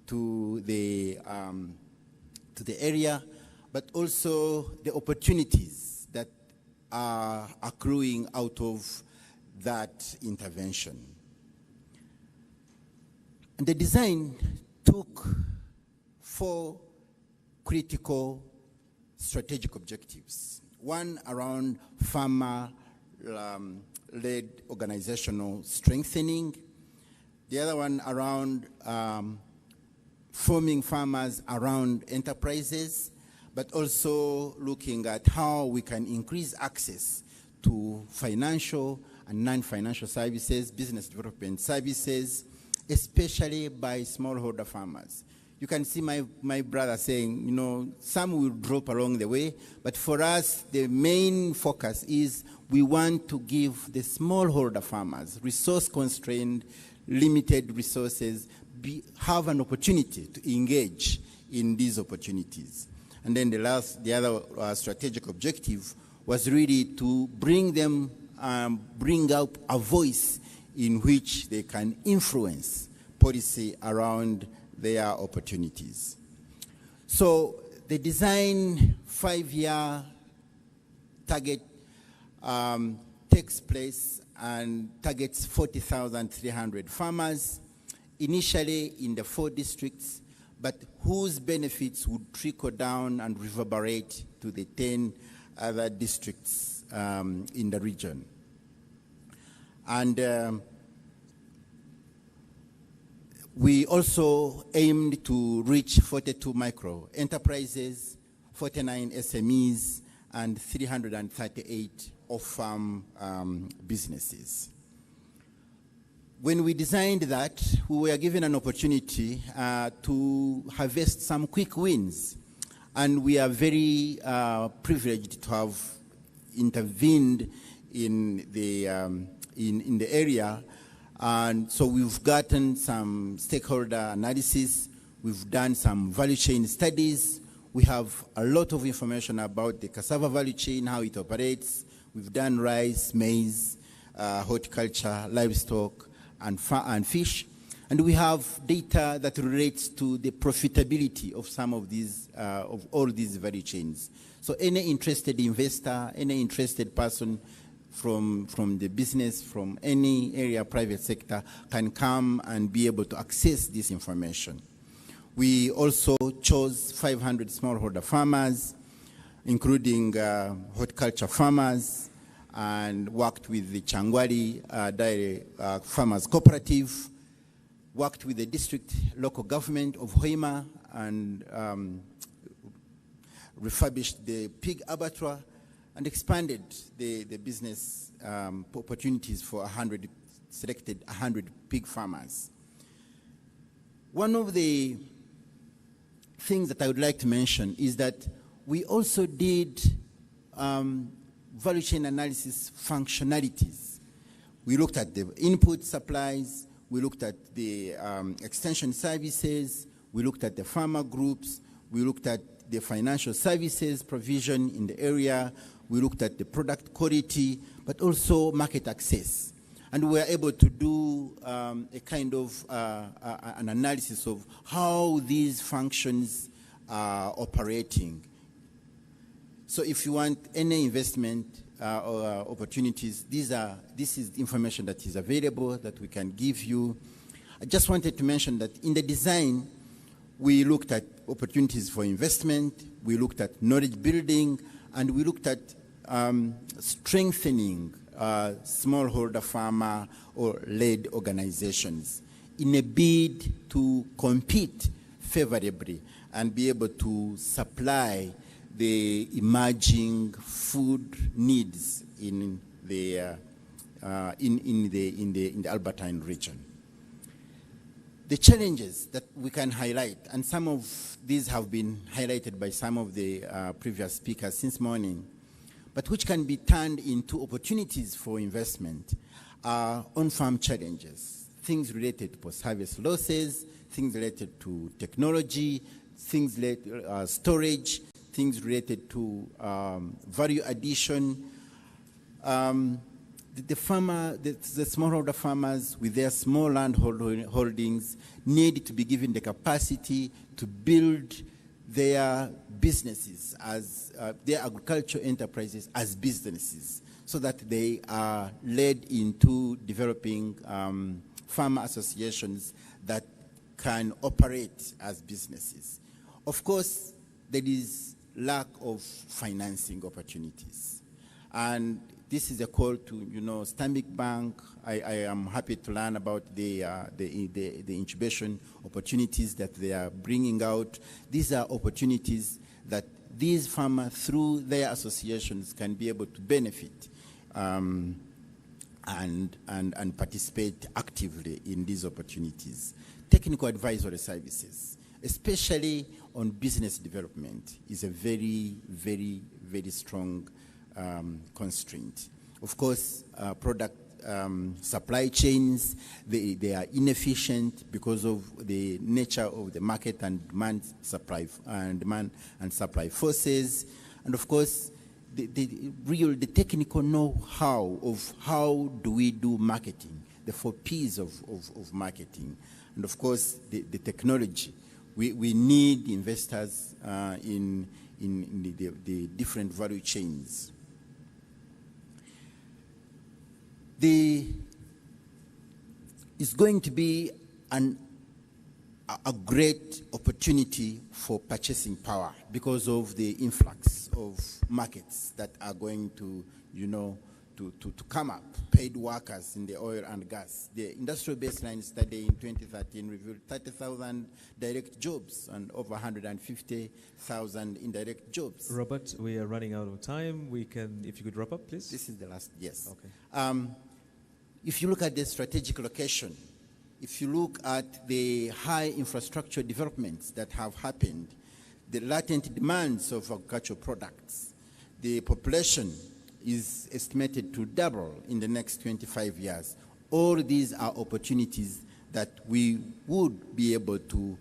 to the area, but also the opportunities that are accruing out of that intervention. And the design took 4 critical strategic objectives. One around farmer-led organizational strengthening. The other one around forming farmers around enterprises, but also looking at how we can increase access to financial and non-financial services, business development services, especially by smallholder farmers. You can see my brother saying, some will drop along the way, but for us, the main focus is we want to give the smallholder farmers, resource-constrained, limited resources, have an opportunity to engage in these opportunities. And then the other strategic objective was really to bring them, bring out a voice in which they can influence policy around their opportunities. So the design 5-year target takes place and targets 40,300 farmers, initially in the 4 districts, but whose benefits would trickle down and reverberate to the 10 other districts in the region. And we also aimed to reach 42 micro enterprises, 49 SMEs, and 338 farm businesses. When we designed that, we were given an opportunity to harvest some quick wins. And we are very privileged to have intervened in the area. And so we've gotten some stakeholder analysis. We've done some value chain studies. We have a lot of information about the cassava value chain, how it operates. We've done rice, maize, horticulture, livestock, and fish. And we have data that relates to the profitability of some of these, of all these value chains. So any interested investor, any interested person from the business, from any area, private sector, can come and be able to access this information. We also chose 500 smallholder farmers, including horticulture farmers, and worked with the Changwari Dairy Farmers Cooperative, worked with the district local government of Hoima, and refurbished the pig abattoir, and expanded the business opportunities for selected 100 pig farmers. One of the things that I would like to mention is that we also did value chain analysis functionalities. We looked at the input supplies, we looked at the extension services, we looked at the farmer groups, we looked at the financial services provision in the area, we looked at the product quality, but also market access. And we were able to do a kind of an analysis of how these functions are operating. So if you want any investment or opportunities, this is information that is available that we can give you. I just wanted to mention that in the design, we looked at opportunities for investment, we looked at knowledge building, and we looked at strengthening smallholder farmer or led organizations in a bid to compete favorably and be able to supply the emerging food needs in the Albertine region. The challenges that we can highlight, and some of these have been highlighted by some of the previous speakers since morning, but which can be turned into opportunities for investment, are on-farm challenges, things related to post-harvest losses, things related to technology, things related to storage, things related to value addition. The smallholder farmers with their small land holdings need to be given the capacity to build their businesses as their agricultural enterprises as businesses, so that they are led into developing farmer associations that can operate as businesses. Of course, there is lack of financing opportunities. And this is a call to, Stanbic Bank. I am happy to learn about the incubation opportunities that they are bringing out. These are opportunities that these farmers, through their associations, can be able to benefit and participate actively in these opportunities. Technical advisory services, especially on business development, is a very, very, very strong constraint. Of course, product supply chains, they are inefficient because of the nature of the market and demand and supply forces. And of course, the technical know-how of how do we do marketing, the 4 Ps of marketing. And of course, the technology. We need investors in the different value chains. It's going to be a great opportunity for purchasing power because of the influx of markets that are going to, come up, paid workers in the oil and gas. The industrial baseline study in 2013 revealed 30,000 direct jobs and over 150,000 indirect jobs. Robert, we are running out of time. We can, if you could wrap up, please. This is the last, yes. Okay. If you look at the strategic location, if you look at the high infrastructure developments that have happened, the latent demands of agricultural products, the population is estimated to double in the next 25 years. All these are opportunities that we would be able to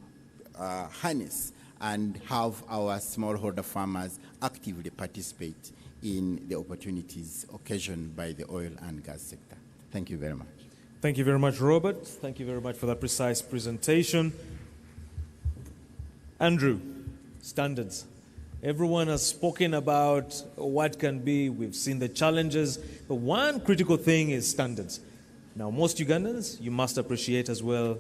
harness and have our smallholder farmers actively participate in the opportunities occasioned by the oil and gas sector. Thank you very much. Thank you very much, Robert. Thank you very much for that precise presentation. Andrew, standards. Everyone has spoken about what can be. We've seen the challenges. But one critical thing is standards. Now, most Ugandans, you must appreciate as well,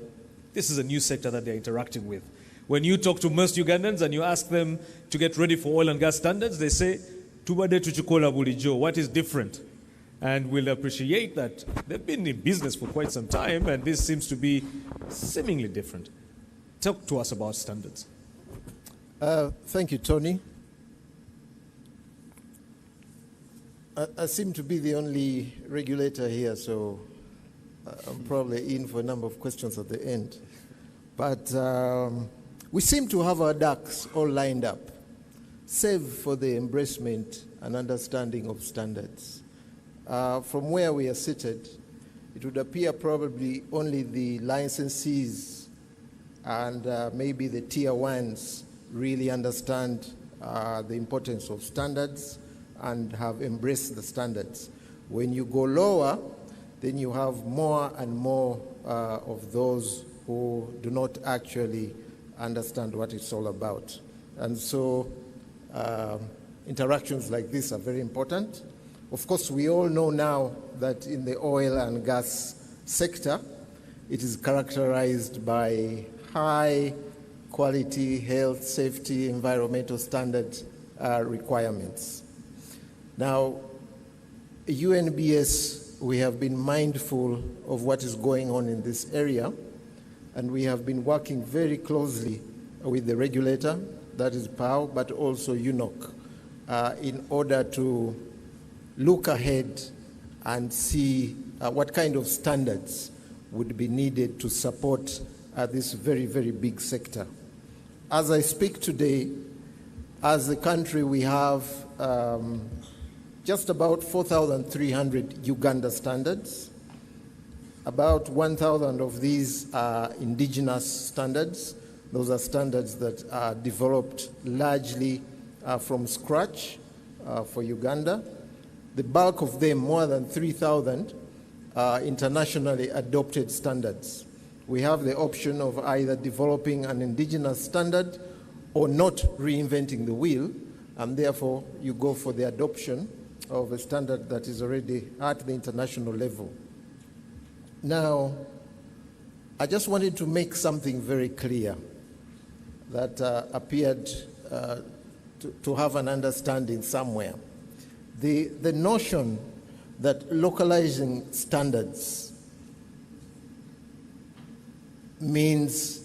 this is a new sector that they're interacting with. When you talk to most Ugandans and you ask them to get ready for oil and gas standards, they say, "Tubade tuchikola bulijo." What is different? And we'll appreciate that they've been in business for quite some time, and this seems to be seemingly different. Talk to us about standards. Thank you, Tony. I seem to be the only regulator here, so I'm probably in for a number of questions at the end. But we seem to have our ducks all lined up, save for the embracement and understanding of standards. From where we are seated, it would appear probably only the licensees and maybe the tier ones really understand the importance of standards and have embraced the standards. When you go lower, then you have more and more of those who do not actually understand what it's all about. And so interactions like this are very important. Of course, we all know now that in the oil and gas sector, it is characterized by high quality, health, safety, environmental standard requirements. Now, UNBS, we have been mindful of what is going on in this area, and we have been working very closely with the regulator, that is PAO, but also UNOC, in order to look ahead and see what kind of standards would be needed to support this very, very big sector. As I speak today, as a country, we have just about 4,300 Uganda standards. About 1,000 of these are indigenous standards. Those are standards that are developed largely from scratch for Uganda. The bulk of them, more than 3,000, are internationally adopted standards. We have the option of either developing an indigenous standard or not reinventing the wheel, and therefore you go for the adoption of a standard that is already at the international level. Now, I just wanted to make something very clear that appeared to have an understanding somewhere. The notion that localizing standards means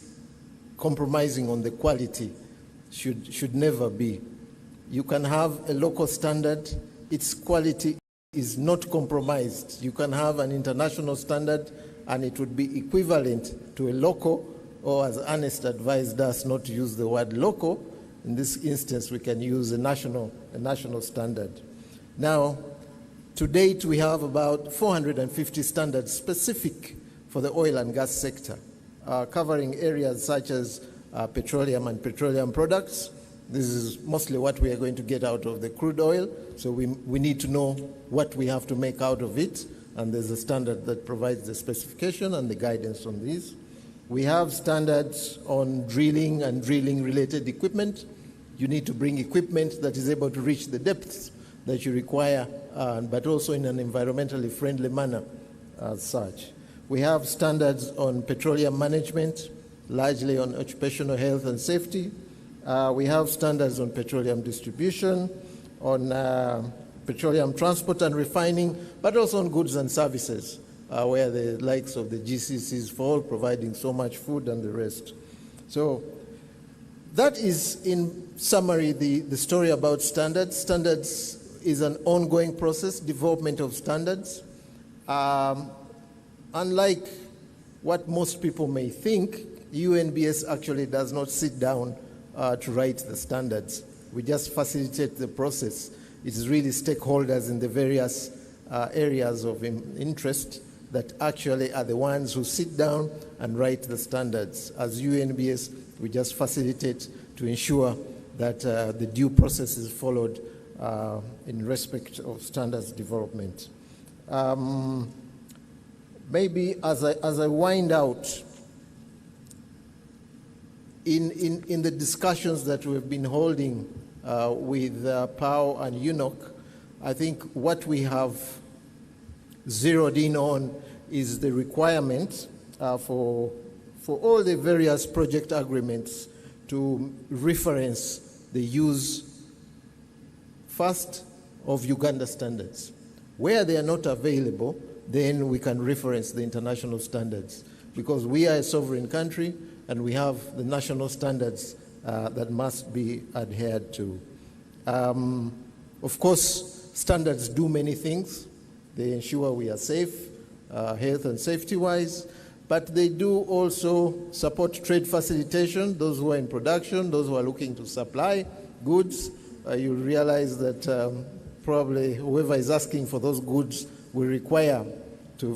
compromising on the quality should never be. You can have a local standard, its quality is not compromised. You can have an international standard and it would be equivalent to a local, or as Ernest advised us not to use the word local. In this instance, we can use a national standard. Now, to date, we have about 450 standards specific for the oil and gas sector, covering areas such as petroleum and petroleum products. This is mostly what we are going to get out of the crude oil, so we need to know what we have to make out of it, and there's a standard that provides the specification and the guidance on these. We have standards on drilling and drilling-related equipment. You need to bring equipment that is able to reach the depths that you require, but also in an environmentally friendly manner as such. We have standards on petroleum management, largely on occupational health and safety. We have standards on petroleum distribution, on petroleum transport and refining, but also on goods and services, where the likes of the GCCs fall, providing so much food and the rest. So that is, in summary, the story about standards. Standards is an ongoing process, development of standards. Unlike what most people may think, UNBS actually does not sit down to write the standards. We just facilitate the process. It's really stakeholders in the various areas of interest that actually are the ones who sit down and write the standards. As UNBS, we just facilitate to ensure that the due process is followed in respect of standards development. Maybe as I wind out, in the discussions that we've been holding with PAO and UNOC, I think what we have zeroed in on is the requirement for all the various project agreements to reference the use first of Uganda standards. Where they are not available, then we can reference the international standards, because we are a sovereign country and we have the national standards that must be adhered to. Of course, standards do many things. They ensure we are safe, health and safety-wise, but they do also support trade facilitation, those who are in production, those who are looking to supply goods. You realize that probably whoever is asking for those goods will require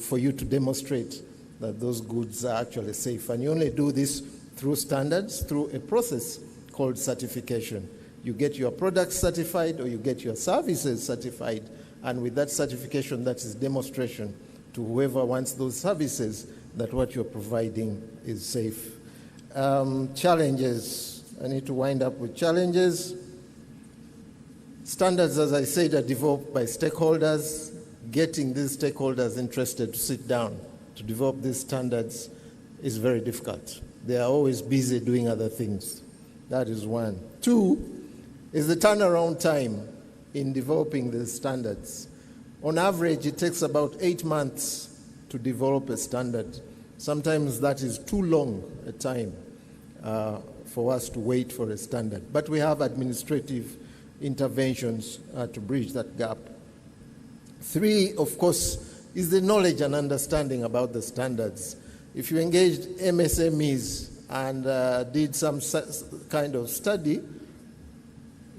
for you to demonstrate that those goods are actually safe. And you only do this through standards, through a process called certification. You get your products certified or you get your services certified, and with that certification, that is demonstration to whoever wants those services that what you're providing is safe. Challenges. I need to wind up with challenges. Standards, as I said, are developed by stakeholders. Getting these stakeholders interested to sit down to develop these standards is very difficult. They are always busy doing other things. That is one. Two is the turnaround time in developing these standards. On average, it takes about 8 months to develop a standard. Sometimes that is too long a time for us to wait for a standard. But we have administrative interventions to bridge that gap. Three, of course, is the knowledge and understanding about the standards. If you engaged MSMEs and did some kind of study,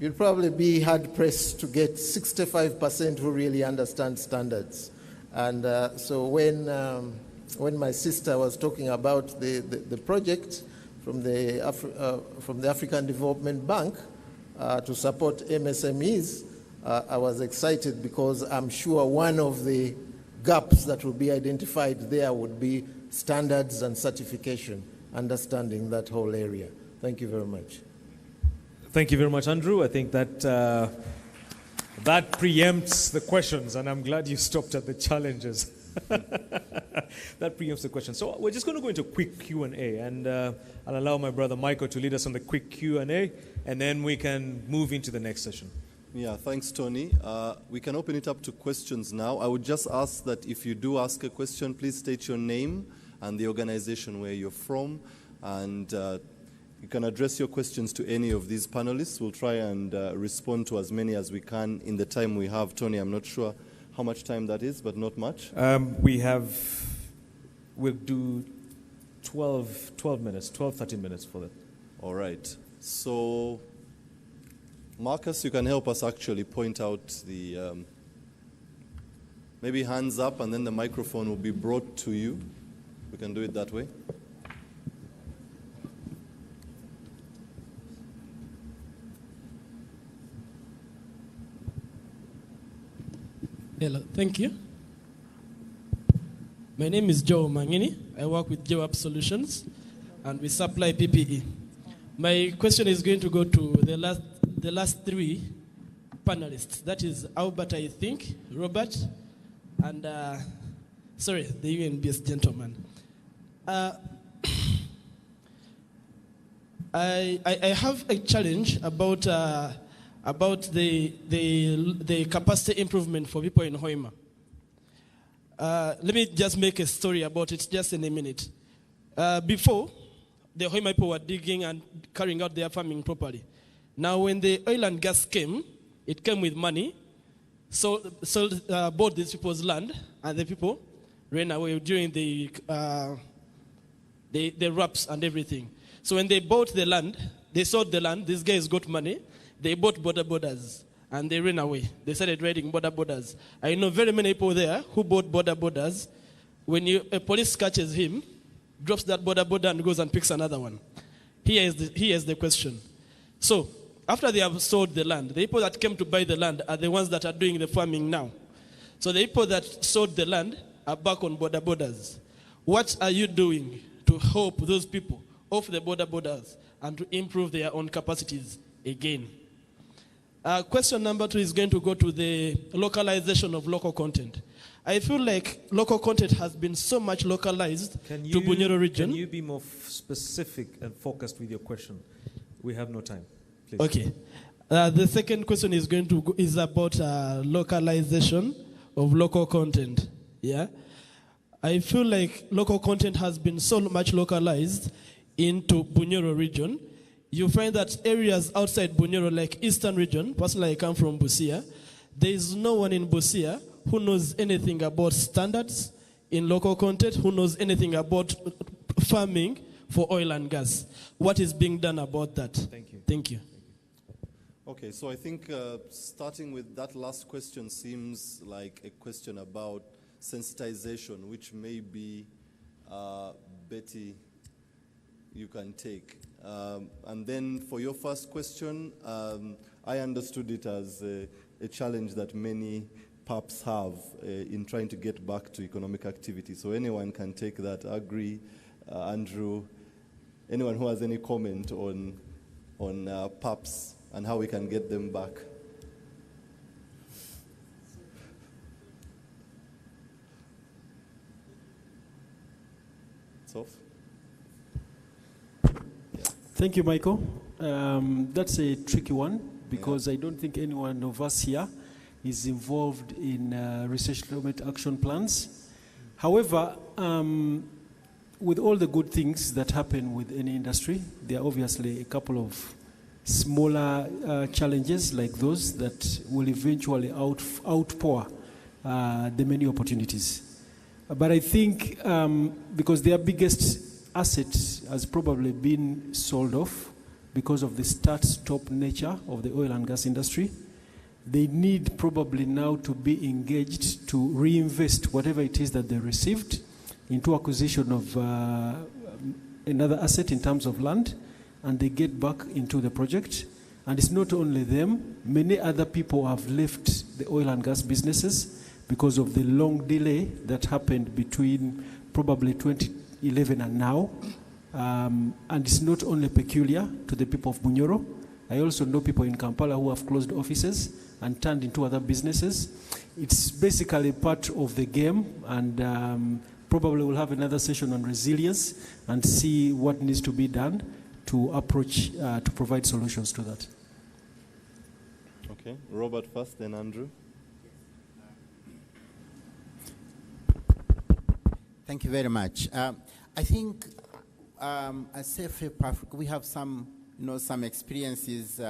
you'd probably be hard-pressed to get 65% who really understand standards. And so when my sister was talking about the project from the African Development Bank to support MSMEs, I was excited because I'm sure one of the gaps that will be identified there would be standards and certification, understanding that whole area. Thank you very much. Thank you very much, Andrew. I think that that preempts the questions, and I'm glad you stopped at the challenges. That preempts the question. So we're just going to go into a quick Q&A, and I'll allow my brother Michael to lead us on the quick Q&A, and then we can move into the next session. Yeah, thanks, Tony. We can open it up to questions now. I would just ask that if you do ask a question, please state your name and the organization where you're from, and you can address your questions to any of these panelists. We'll try and respond to as many as we can in the time we have. Tony, I'm not sure how much time that is, but not much. We'll do 12 minutes, 13 minutes for that. All right. So, Marcus, you can help us actually point out the, maybe hands up, and then the microphone will be brought to you. We can do it that way. Hello, thank you. My name is Joe Mangini. I work with Joe Up Solutions, and we supply PPE. My question is going to go to the last three panelists. That is Albert, I think, Robert, and the UNBS gentleman. I have a challenge about about the capacity improvement for people in Hoima. Let me just make a story about it just in a minute. Before, the Hoima people were digging and carrying out their farming properly. Now, when the oil and gas came, it came with money, bought these people's land, and the people ran away during the raps and everything. So when they bought the land, they sold the land, these guys got money, they bought borders, and they ran away. They started raiding borders. I know very many people there who bought borders. When a police catches him, drops that border and goes and picks another one. Here is the question. So, after they have sold the land, the people that came to buy the land are the ones that are doing the farming now. So the people that sold the land are back on borders. What are you doing to help those people off the borders and to improve their own capacities again? Question number 2 is going to go to the localization of local content. I feel like local content has been so much localized to Bunyoro region. Can you be more specific and focused with your question? We have no time, please. Okay. The second question is about localization of local content. Yeah. I feel like local content has been so much localized into Bunyoro region. You find that areas outside Bunyoro, like Eastern region, personally I come from Busia, there is no one in Busia who knows anything about standards in local content, who knows anything about farming for oil and gas. What is being done about that? Thank you. Thank you. Okay, so I think starting with that last question seems like a question about sensitization, which maybe Betty, you can take. And then for your first question, I understood it as a challenge that many PAPs have in trying to get back to economic activity. So anyone can take that. Agri, Andrew, anyone who has any comment on PAPs and how we can get them back. Sof? Thank you, Michael. That's a tricky one because I don't think anyone of us here is involved in resettlement action plans. However, with all the good things that happen with any industry, there are obviously a couple of smaller challenges like those that will eventually outpour the many opportunities. But I think because their biggest asset has probably been sold off because of the start-stop nature of the oil and gas industry, they need probably now to be engaged to reinvest whatever it is that they received into acquisition of another asset in terms of land, and they get back into the project. And it's not only them, many other people have left the oil and gas businesses because of the long delay that happened between probably 2011 and now. And it's not only peculiar to the people of Bunyoro. I also know people in Kampala who have closed offices and turned into other businesses. It's basically part of the game, and probably we'll have another session on resilience and see what needs to be done to approach, to provide solutions to that. Okay, Robert first, then Andrew. Thank you very much. I think at Safe Africa, we have some experiences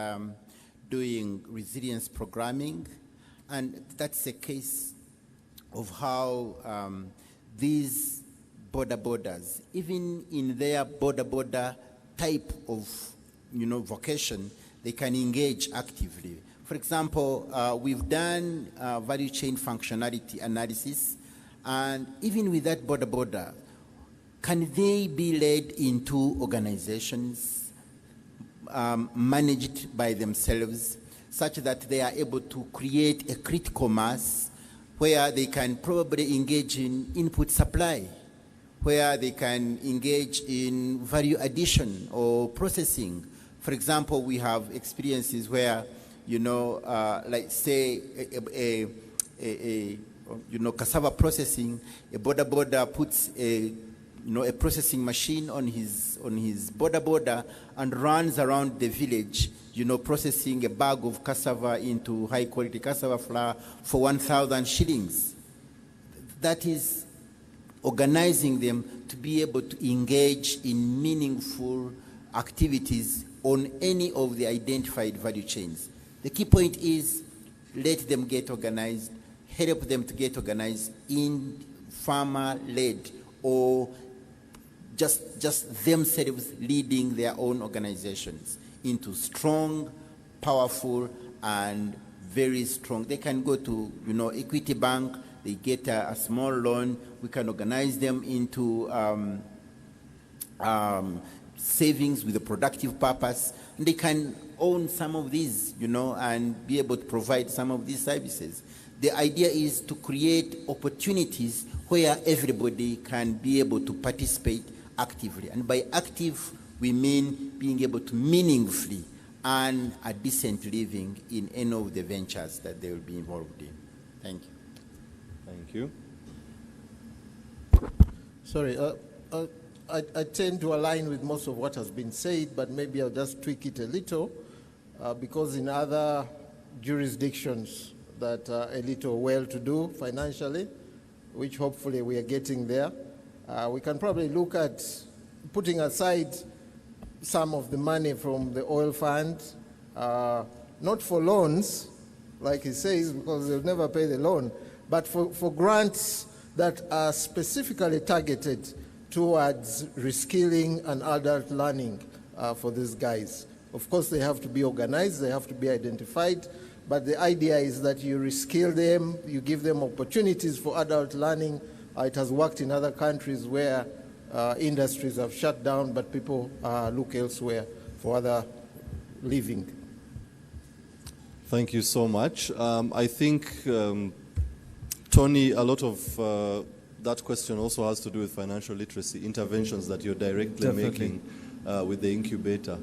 doing resilience programming, and that's a case of how these borders, even in their border type of vocation, they can engage actively. For example, we've done value chain functionality analysis, and even with that border, can they be led into organizations managed by themselves such that they are able to create a critical mass where they can probably engage in input supply, where they can engage in value addition or processing. For example, we have experiences where, like say cassava processing, a border puts a a processing machine on his border and runs around the village, processing a bag of cassava into high quality cassava flour for 1,000 shillings. That is organizing them to be able to engage in meaningful activities on any of the identified value chains. The key point is let them get organized, help them to get organized in farmer-led or just themselves leading their own organizations into strong, powerful, and very strong. They can go to, Equity Bank, they get a small loan. We can organize them into savings with a productive purpose, and they can own some of these, and be able to provide some of these services. The idea is to create opportunities where everybody can be able to participate actively. And by active, we mean being able to meaningfully earn a decent living in any of the ventures that they will be involved in. Thank you. Thank you. Sorry, I tend to align with most of what has been said, but maybe I'll just tweak it a little, because in other jurisdictions that are a little well-to-do financially, which hopefully we are getting there, we can probably look at putting aside some of the money from the oil fund, not for loans, like he says, because they'll never pay the loan, but for grants that are specifically targeted towards reskilling and adult learning for these guys. Of course, they have to be organized, they have to be identified, but the idea is that you reskill them, you give them opportunities for adult learning. It has worked in other countries where industries have shut down, but people look elsewhere for other living. Thank you so much. I think, Tony, a lot of that question also has to do with financial literacy, interventions that you're directly making with the incubator.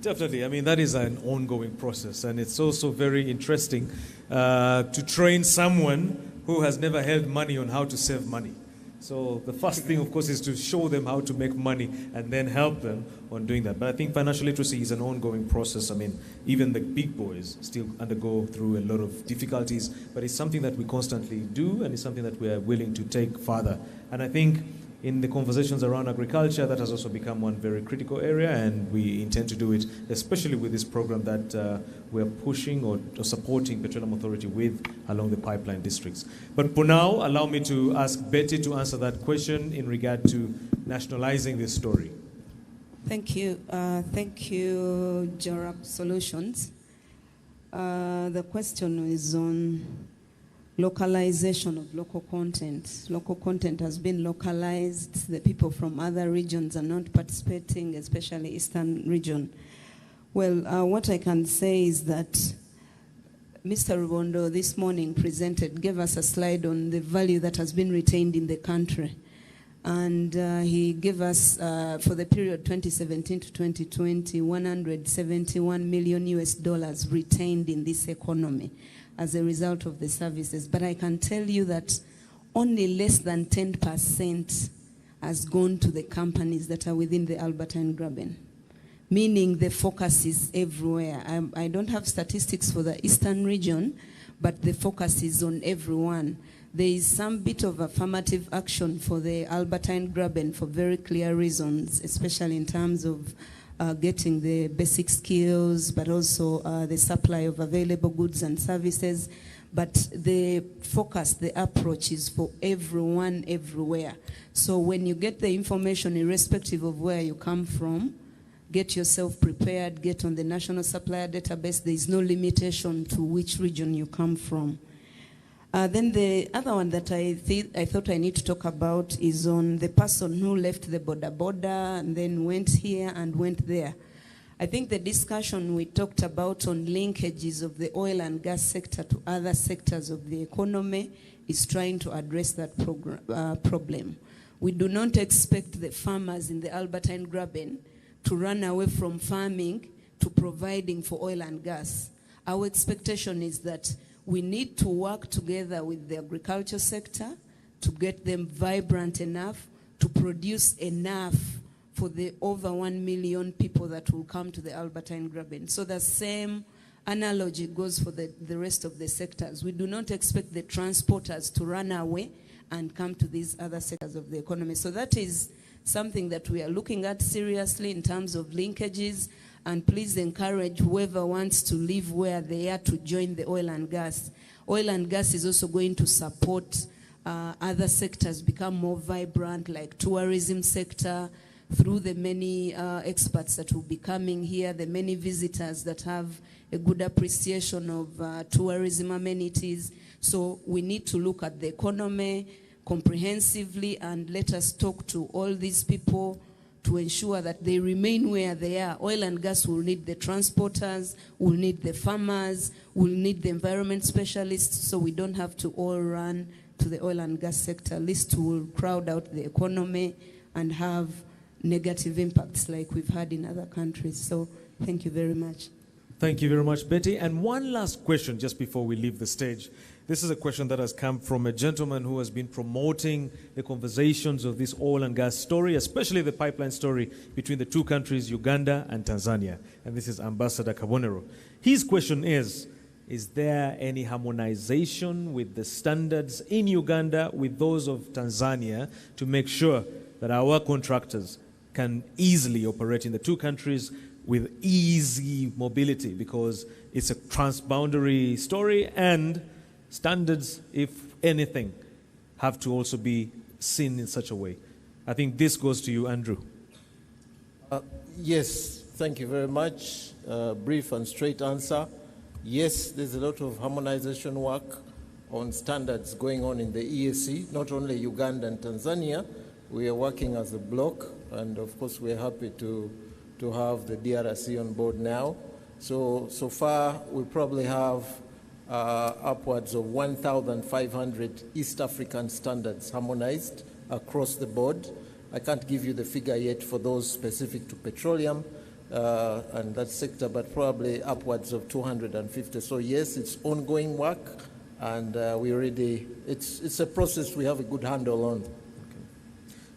Definitely. I mean, that is an ongoing process, and it's also very interesting to train someone who has never held money on how to save money. So the first thing, of course, is to show them how to make money and then help them on doing that. But I think financial literacy is an ongoing process. I mean, even the big boys still undergo through a lot of difficulties, but it's something that we constantly do, and it's something that we are willing to take further. And I think in the conversations around agriculture, that has also become one very critical area, and we intend to do it, especially with this program that we're pushing or supporting Petroleum Authority with along the pipeline districts. But for now, allow me to ask Betty to answer that question in regard to nationalizing this story. Thank you. Thank you, Job Solutions. The question is on localization of local content. Local content has been localized. The people from other regions are not participating, especially Eastern region. Well, what I can say is that Mr. Rubondo this morning gave us a slide on the value that has been retained in the country. And he gave us, for the period 2017 to 2020, $171 million US retained in this economy as a result of the services. But I can tell you that only less than 10% has gone to the companies that are within the Albertine Graben, meaning the focus is everywhere. I don't have statistics for the Eastern region, but the focus is on everyone. There is some bit of affirmative action for the Albertine Graben for very clear reasons, especially in terms of getting the basic skills, but also the supply of available goods and services. But the focus, the approach is for everyone, everywhere. So when you get the information, irrespective of where you come from, get yourself prepared, get on the national supplier database. There is no limitation to which region you come from. Then the other one that I thought I need to talk about is on the person who left the border and then went here and went there. I think the discussion we talked about on linkages of the oil and gas sector to other sectors of the economy is trying to address that problem. We do not expect the farmers in the Albertine Graben to run away from farming to providing for oil and gas. Our expectation is that we need to work together with the agriculture sector to get them vibrant enough to produce enough for the over 1 million people that will come to the Albertine Graben. So the same analogy goes for the rest of the sectors. We do not expect the transporters to run away and come to these other sectors of the economy. So that is something that we are looking at seriously in terms of linkages, and please encourage whoever wants to live where they are to join the oil and gas. Oil and gas is also going to support other sectors become more vibrant, like tourism sector, through the many experts that will be coming here, the many visitors that have a good appreciation of tourism amenities. So we need to look at the economy comprehensively, and let us talk to all these people to ensure that they remain where they are. Oil and gas will need the transporters, will need the farmers, will need the environment specialists, so we don't have to all run to the oil and gas sector. At least will crowd out the economy and have negative impacts like we've had in other countries. So thank you very much. Thank you very much, Betty. And one last question just before we leave the stage. This is a question that has come from a gentleman who has been promoting the conversations of this oil and gas story, especially the pipeline story between the two countries, Uganda and Tanzania. And this is Ambassador Kabonero. His question is there any harmonization with the standards in Uganda with those of Tanzania to make sure that our contractors can easily operate in the two countries with easy mobility, because it's a transboundary story, and standards, if anything, have to also be seen in such a way? I think this goes to you, Andrew. Yes, thank you very much. Brief and straight answer. Yes, there's a lot of harmonization work on standards going on in the EAC, not only Uganda and Tanzania. We are working as a bloc, and of course we're happy to have the DRC on board now. So far we probably have upwards of 1,500 East African standards harmonized across the board. I can't give you the figure yet for those specific to petroleum and that sector, but probably upwards of 250. So yes, it's ongoing work, and it's a process we have a good handle on.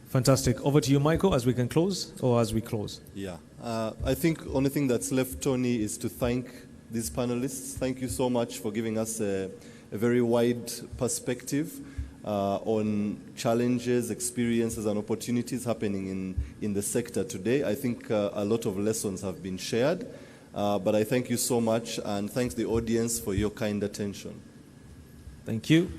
Fantastic. Over to you, Michael, as we can close, or as we close. Yeah. I think only thing that's left, Tony, is to thank these panelists. Thank you so much for giving us a very wide perspective on challenges, experiences, and opportunities happening in the sector today. I think a lot of lessons have been shared, but I thank you so much, and thanks the audience for your kind attention. Thank you.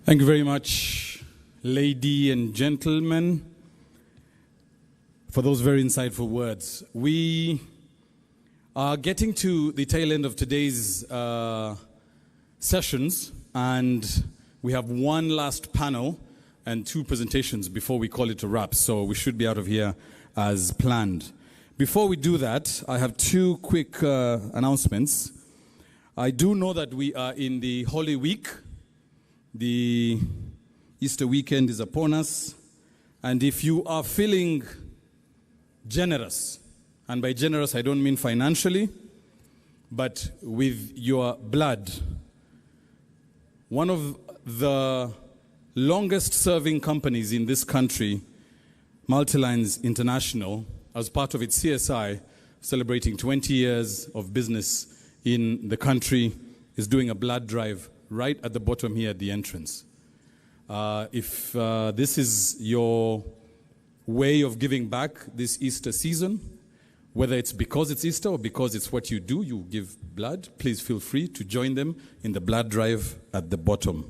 Thank you very much, ladies and gentlemen, for those very insightful words. We are getting to the tail end of today's sessions, and we have one last panel and two presentations before we call it a wrap, so we should be out of here as planned. Before we do that, I have two quick announcements. I do know that we are in the Holy Week. The Easter weekend is upon us, and if you are feeling generous, and by generous I don't mean financially, but with your blood, one of the longest serving companies in this country, Multilines International, as part of its CSI, celebrating 20 years of business in the country, is doing a blood drive right at the bottom here at the entrance. If this is your way of giving back this Easter season, whether it's because it's Easter or because it's what you do, you give blood, please feel free to join them in the blood drive at the bottom.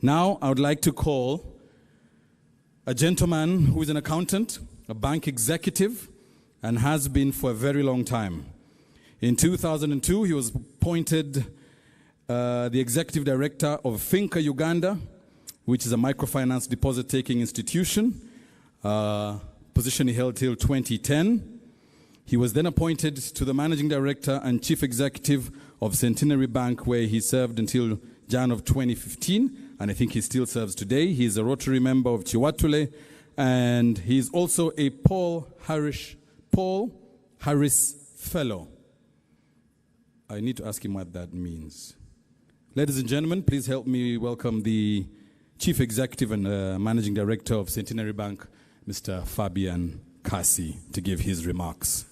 Now, I would like to call a gentleman who is an accountant, a bank executive, and has been for a very long time. In 2002, he was appointed the executive director of Finca Uganda, which is a microfinance deposit-taking institution, position he held till 2010. He was then appointed to the Managing Director and Chief Executive of Centenary Bank, where he served until Jan of 2015, and I think he still serves today. He is a Rotary member of Chiwatule, and he is also a Paul Harris Fellow. I need to ask him what that means. Ladies and gentlemen, please help me welcome the Chief Executive and Managing Director of Centenary Bank, Mr. Fabian Kasi, to give his remarks.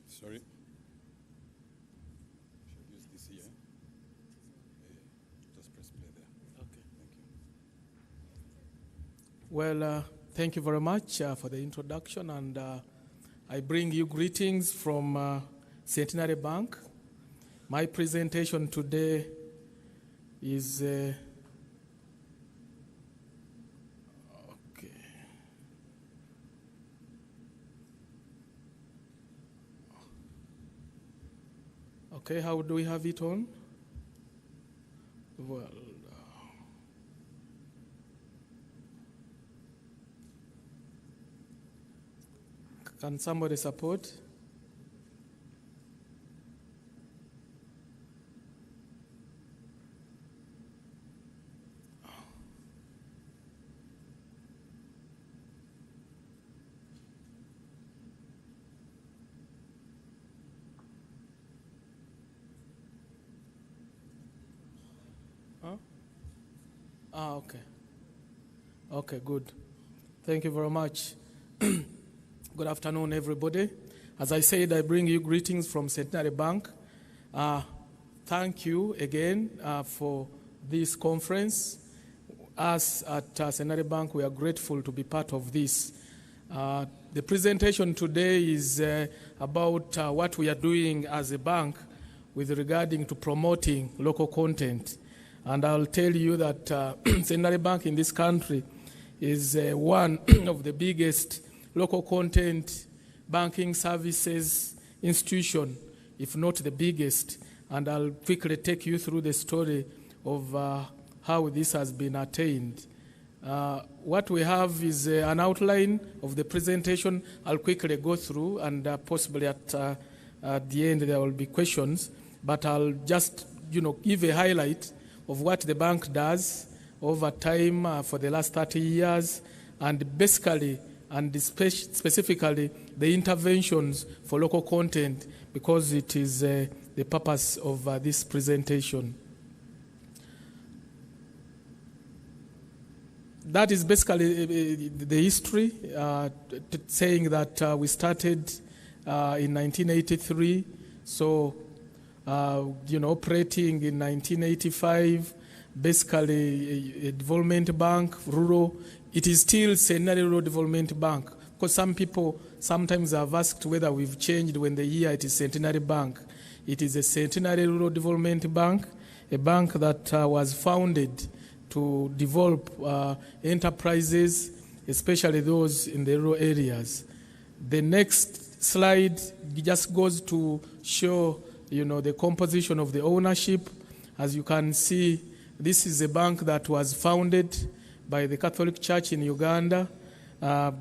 Sorry. Should use this here. Just press play there. Okay. Thank you. Well, thank you very much for the introduction, and I bring you greetings from Centenary Bank. My presentation today is okay, how do we have it on? Well, can somebody support? Okay. Okay, good. Thank you very much. Good afternoon, everybody. As I said, I bring you greetings from Centenary Bank. Thank you again for this conference. Us at Centenary Bank, we are grateful to be part of this. The presentation today is about what we are doing as a bank with regarding to promoting local content. And I'll tell you that Centenary Bank in this country is one of the biggest local content banking services institution, if not the biggest. And I'll quickly take you through the story of how this has been attained. What we have is an outline of the presentation. I'll quickly go through, and possibly at the end there will be questions. But I'll just, give a highlight of what the bank does over time for the last 30 years, and basically and specifically the interventions for local content, because it is the purpose of this presentation. That is basically the history, saying that we started in 1983, so operating in 1985, basically a development bank, rural. It is still Centenary Rural Development Bank, because some people sometimes have asked whether we've changed when they hear it is Centenary Bank. It is a Centenary Rural Development Bank, a bank that was founded to develop enterprises, especially those in the rural areas. The next slide just goes to show the composition of the ownership. As you can see, this is a bank that was founded by the Catholic Church in Uganda,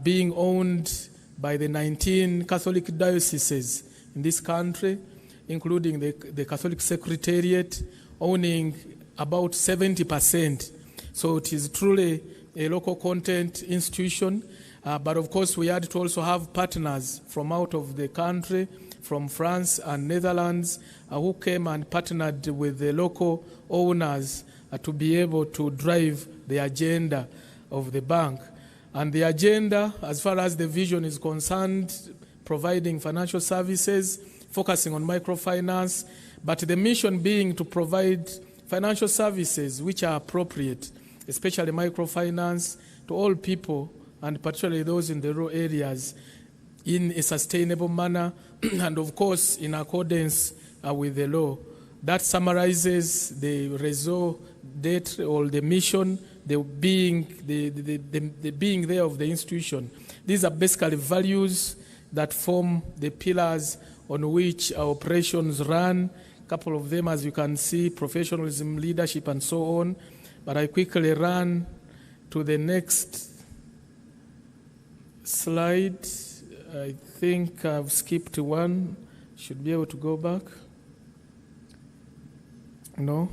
being owned by the 19 Catholic dioceses in this country, including the Catholic Secretariat, owning about 70%. So it is truly a local content institution. But of course, we had to also have partners from out of the country, from France and Netherlands, who came and partnered with the local owners to be able to drive the agenda of the bank. And the agenda, as far as the vision is concerned, providing financial services, focusing on microfinance, but the mission being to provide financial services which are appropriate, especially microfinance, to all people, and particularly those in the rural areas, in a sustainable manner, and of course in accordance with the law. That summarizes the raison d'etre, or the mission, the being there of the institution. These are basically values that form the pillars on which our operations run. A couple of them, as you can see, professionalism, leadership, and so on. But I quickly run to the next slide. I think I've skipped one. Should be able to go back. No.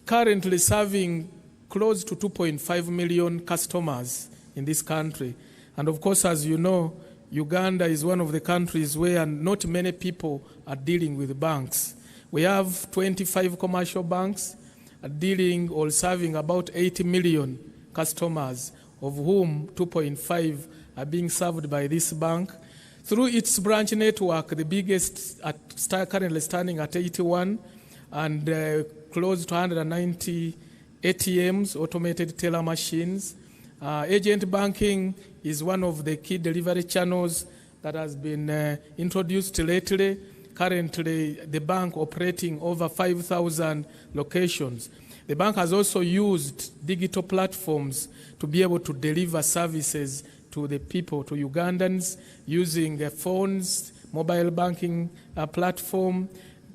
Currently serving close to 2.5 million customers in this country. And of course, as you know, Uganda is one of the countries where not many people are dealing with banks. We have 25 commercial banks dealing or serving about 80 million customers, of whom 2.5 are being served by this bank. Through its branch network, the biggest currently standing at 81, and close to 190 ATMs, automated teller machines. Agent banking is one of the key delivery channels that has been introduced lately. Currently, the bank operating over 5,000 locations. The bank has also used digital platforms to be able to deliver services to the people, to Ugandans, using phones, mobile banking platform,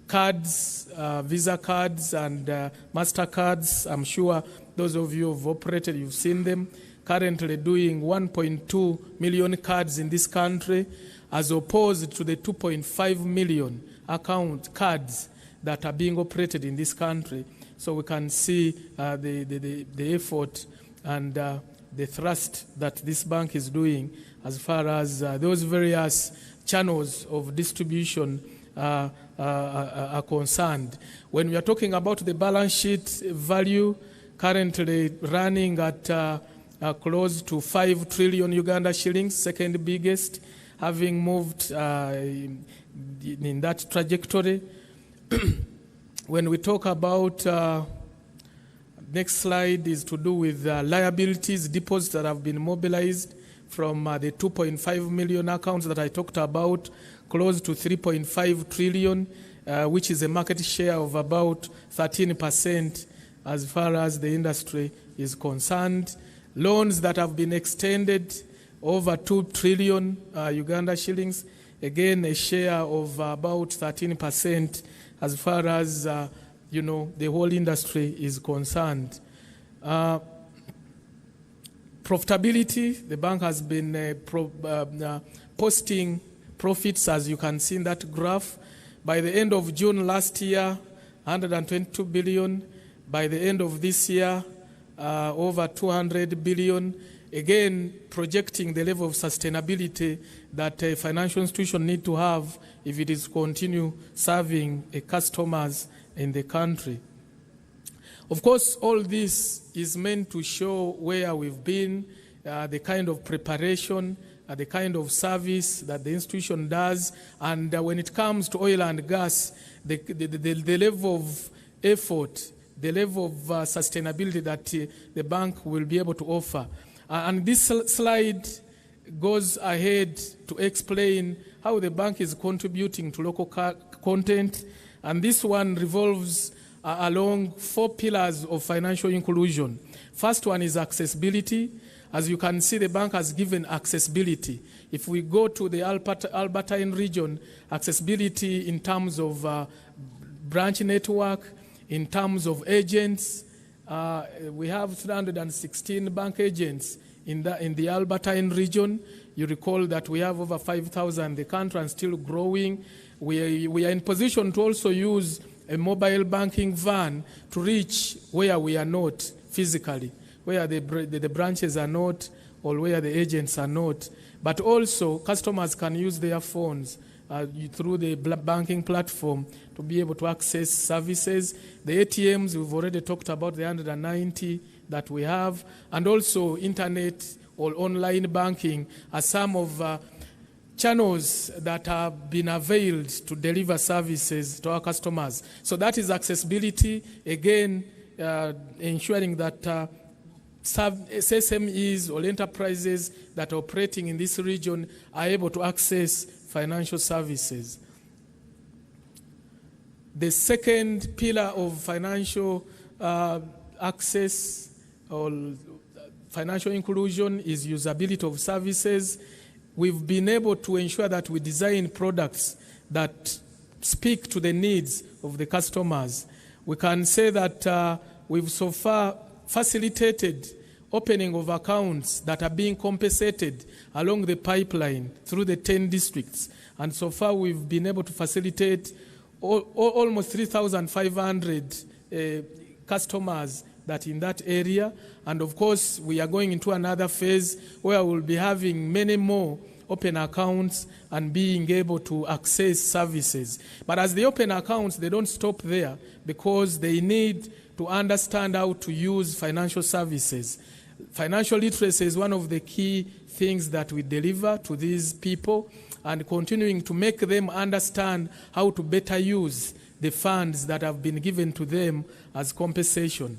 cards, Visa cards, and MasterCards. I'm sure those of you who have operated, you've seen them. Currently doing 1.2 million cards in this country, as opposed to the 2.5 million account cards that are being operated in this country. So we can see the effort and the thrust that this bank is doing as far as those various channels of distribution are concerned. When we are talking about the balance sheet value, currently running at close to 5 trillion Uganda shillings, second biggest, having moved in that trajectory. When we talk about, next slide is to do with liabilities, deposits that have been mobilized from the 2.5 million accounts that I talked about, close to 3.5 trillion, which is a market share of about 13% as far as the industry is concerned. Loans that have been extended over 2 trillion Uganda shillings, again a share of about 13% as far as the whole industry is concerned. Profitability, the bank has been posting profits, as you can see in that graph. By the end of June last year, 122 billion. By the end of this year, over 200 billion. Again, projecting the level of sustainability that a financial institution need to have if it is to continue serving customers in the country. Of course, all this is meant to show where we've been, the kind of preparation, the kind of service that the institution does, and when it comes to oil and gas, the level of effort, the level of sustainability that the bank will be able to offer. And this slide goes ahead to explain how the bank is contributing to local content. And this one revolves along 4 pillars of financial inclusion. First one is accessibility. As you can see, the bank has given accessibility. If we go to the Albertine region, accessibility in terms of branch network, in terms of agents, we have 316 bank agents in the Albertine region. You recall that we have over 5,000 in the country and still growing. We are in position to also use a mobile banking van to reach where we are not physically, where the branches are not or where the agents are not. But also, customers can use their phones through the banking platform to be able to access services. The ATMs, we've already talked about the 190 that we have, and also internet or online banking are some of channels that have been availed to deliver services to our customers. So that is accessibility, again, ensuring that SMEs or enterprises that are operating in this region are able to access financial services. The second pillar of financial access or financial inclusion is usability of services. we've been able to ensure that we design products that speak to the needs of the customers. We can say that we've so far facilitated opening of accounts that are being compensated along the pipeline through the 10 districts. And so far we've been able to facilitate almost 3,500 customers that in that area. And of course, we are going into another phase where we'll be having many more open accounts and being able to access services. But as they open accounts, they don't stop there because they need to understand how to use financial services. Financial literacy is one of the key things that we deliver to these people, and continuing to make them understand how to better use the funds that have been given to them as compensation.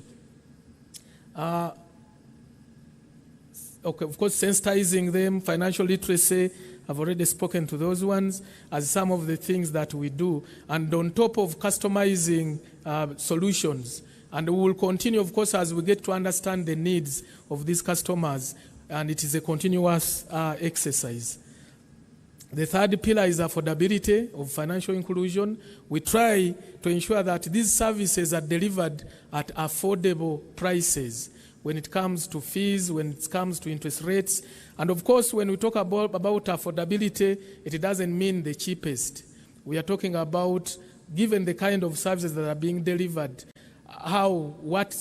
Okay, of course, sensitizing them, financial literacy, I've already spoken to those ones as some of the things that we do. And on top of customizing solutions, and we will continue, of course, as we get to understand the needs of these customers, and it is a continuous exercise. The third pillar is affordability of financial inclusion. We try to ensure that these services are delivered at affordable prices when it comes to fees, when it comes to interest rates. And of course, when we talk about affordability, it doesn't mean the cheapest. We are talking about, given the kind of services that are being delivered, what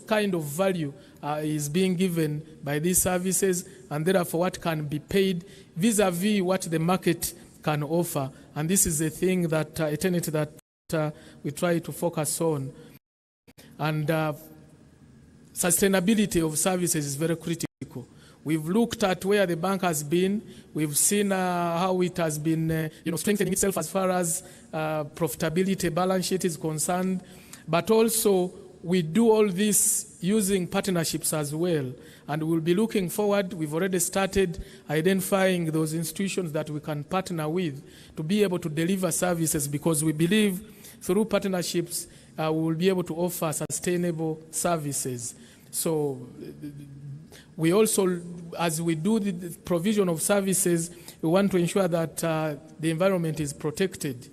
kind of value is being given by these services, and therefore what can be paid vis-a-vis what the market can offer. And this is a thing that, a tenet that we try to focus on. And sustainability of services is very critical. We've looked at where the bank has been. We've seen how it has been strengthening itself as far as profitability, balance sheet is concerned. But also, we do all this using partnerships as well. And we'll be looking forward. We've already started identifying those institutions that we can partner with to be able to deliver services, because we believe through partnerships, we will be able to offer sustainable services. So we also, as we do the provision of services, we want to ensure that the environment is protected.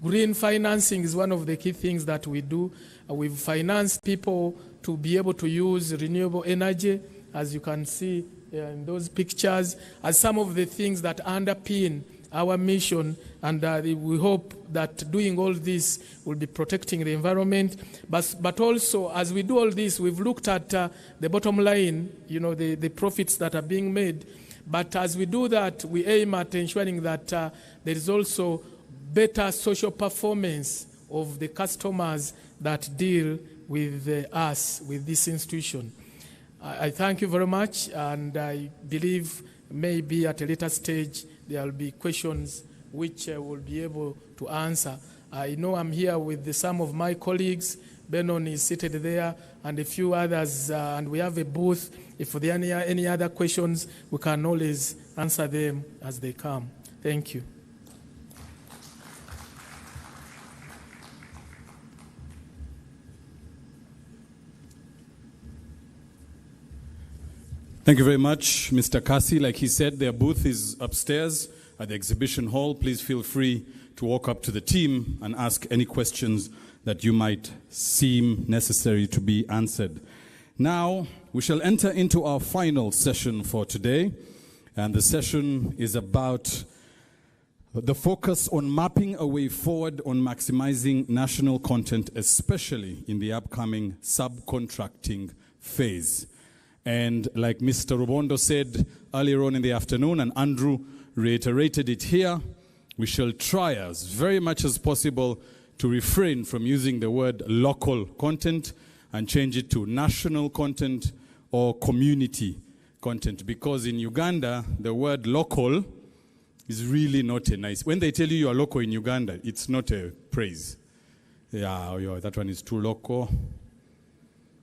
Green financing is one of the key things that we do. We've financed people to be able to use renewable energy, as you can see in those pictures, as some of the things that underpin our mission, and we hope that doing all this will be protecting the environment. But also, as we do all this, we've looked at the bottom line, the profits that are being made. But as we do that, we aim at ensuring that there is also better social performance of the customers that deal with us, with this institution. I thank you very much, and I believe maybe at a later stage there will be questions which we'll be able to answer. I know I'm here with some of my colleagues. Benon is seated there, and a few others, and we have a booth. If there are any other questions, we can always answer them as they come. Thank you. Thank you very much, Mr. Kasi. Like he said, their booth is upstairs at the exhibition hall. Please feel free to walk up to the team and ask any questions that you might seem necessary to be answered. Now, we shall enter into our final session for today. And the session is about the focus on mapping a way forward on maximizing national content, especially in the upcoming subcontracting phase. And like Mr. Rubondo said earlier on in the afternoon, and Andrew reiterated it here, we shall try as very much as possible to refrain from using the word local content and change it to national content or community content. Because in Uganda, the word local is really not a nice... When they tell you are local in Uganda, it's not a praise. Yeah, that one is too local.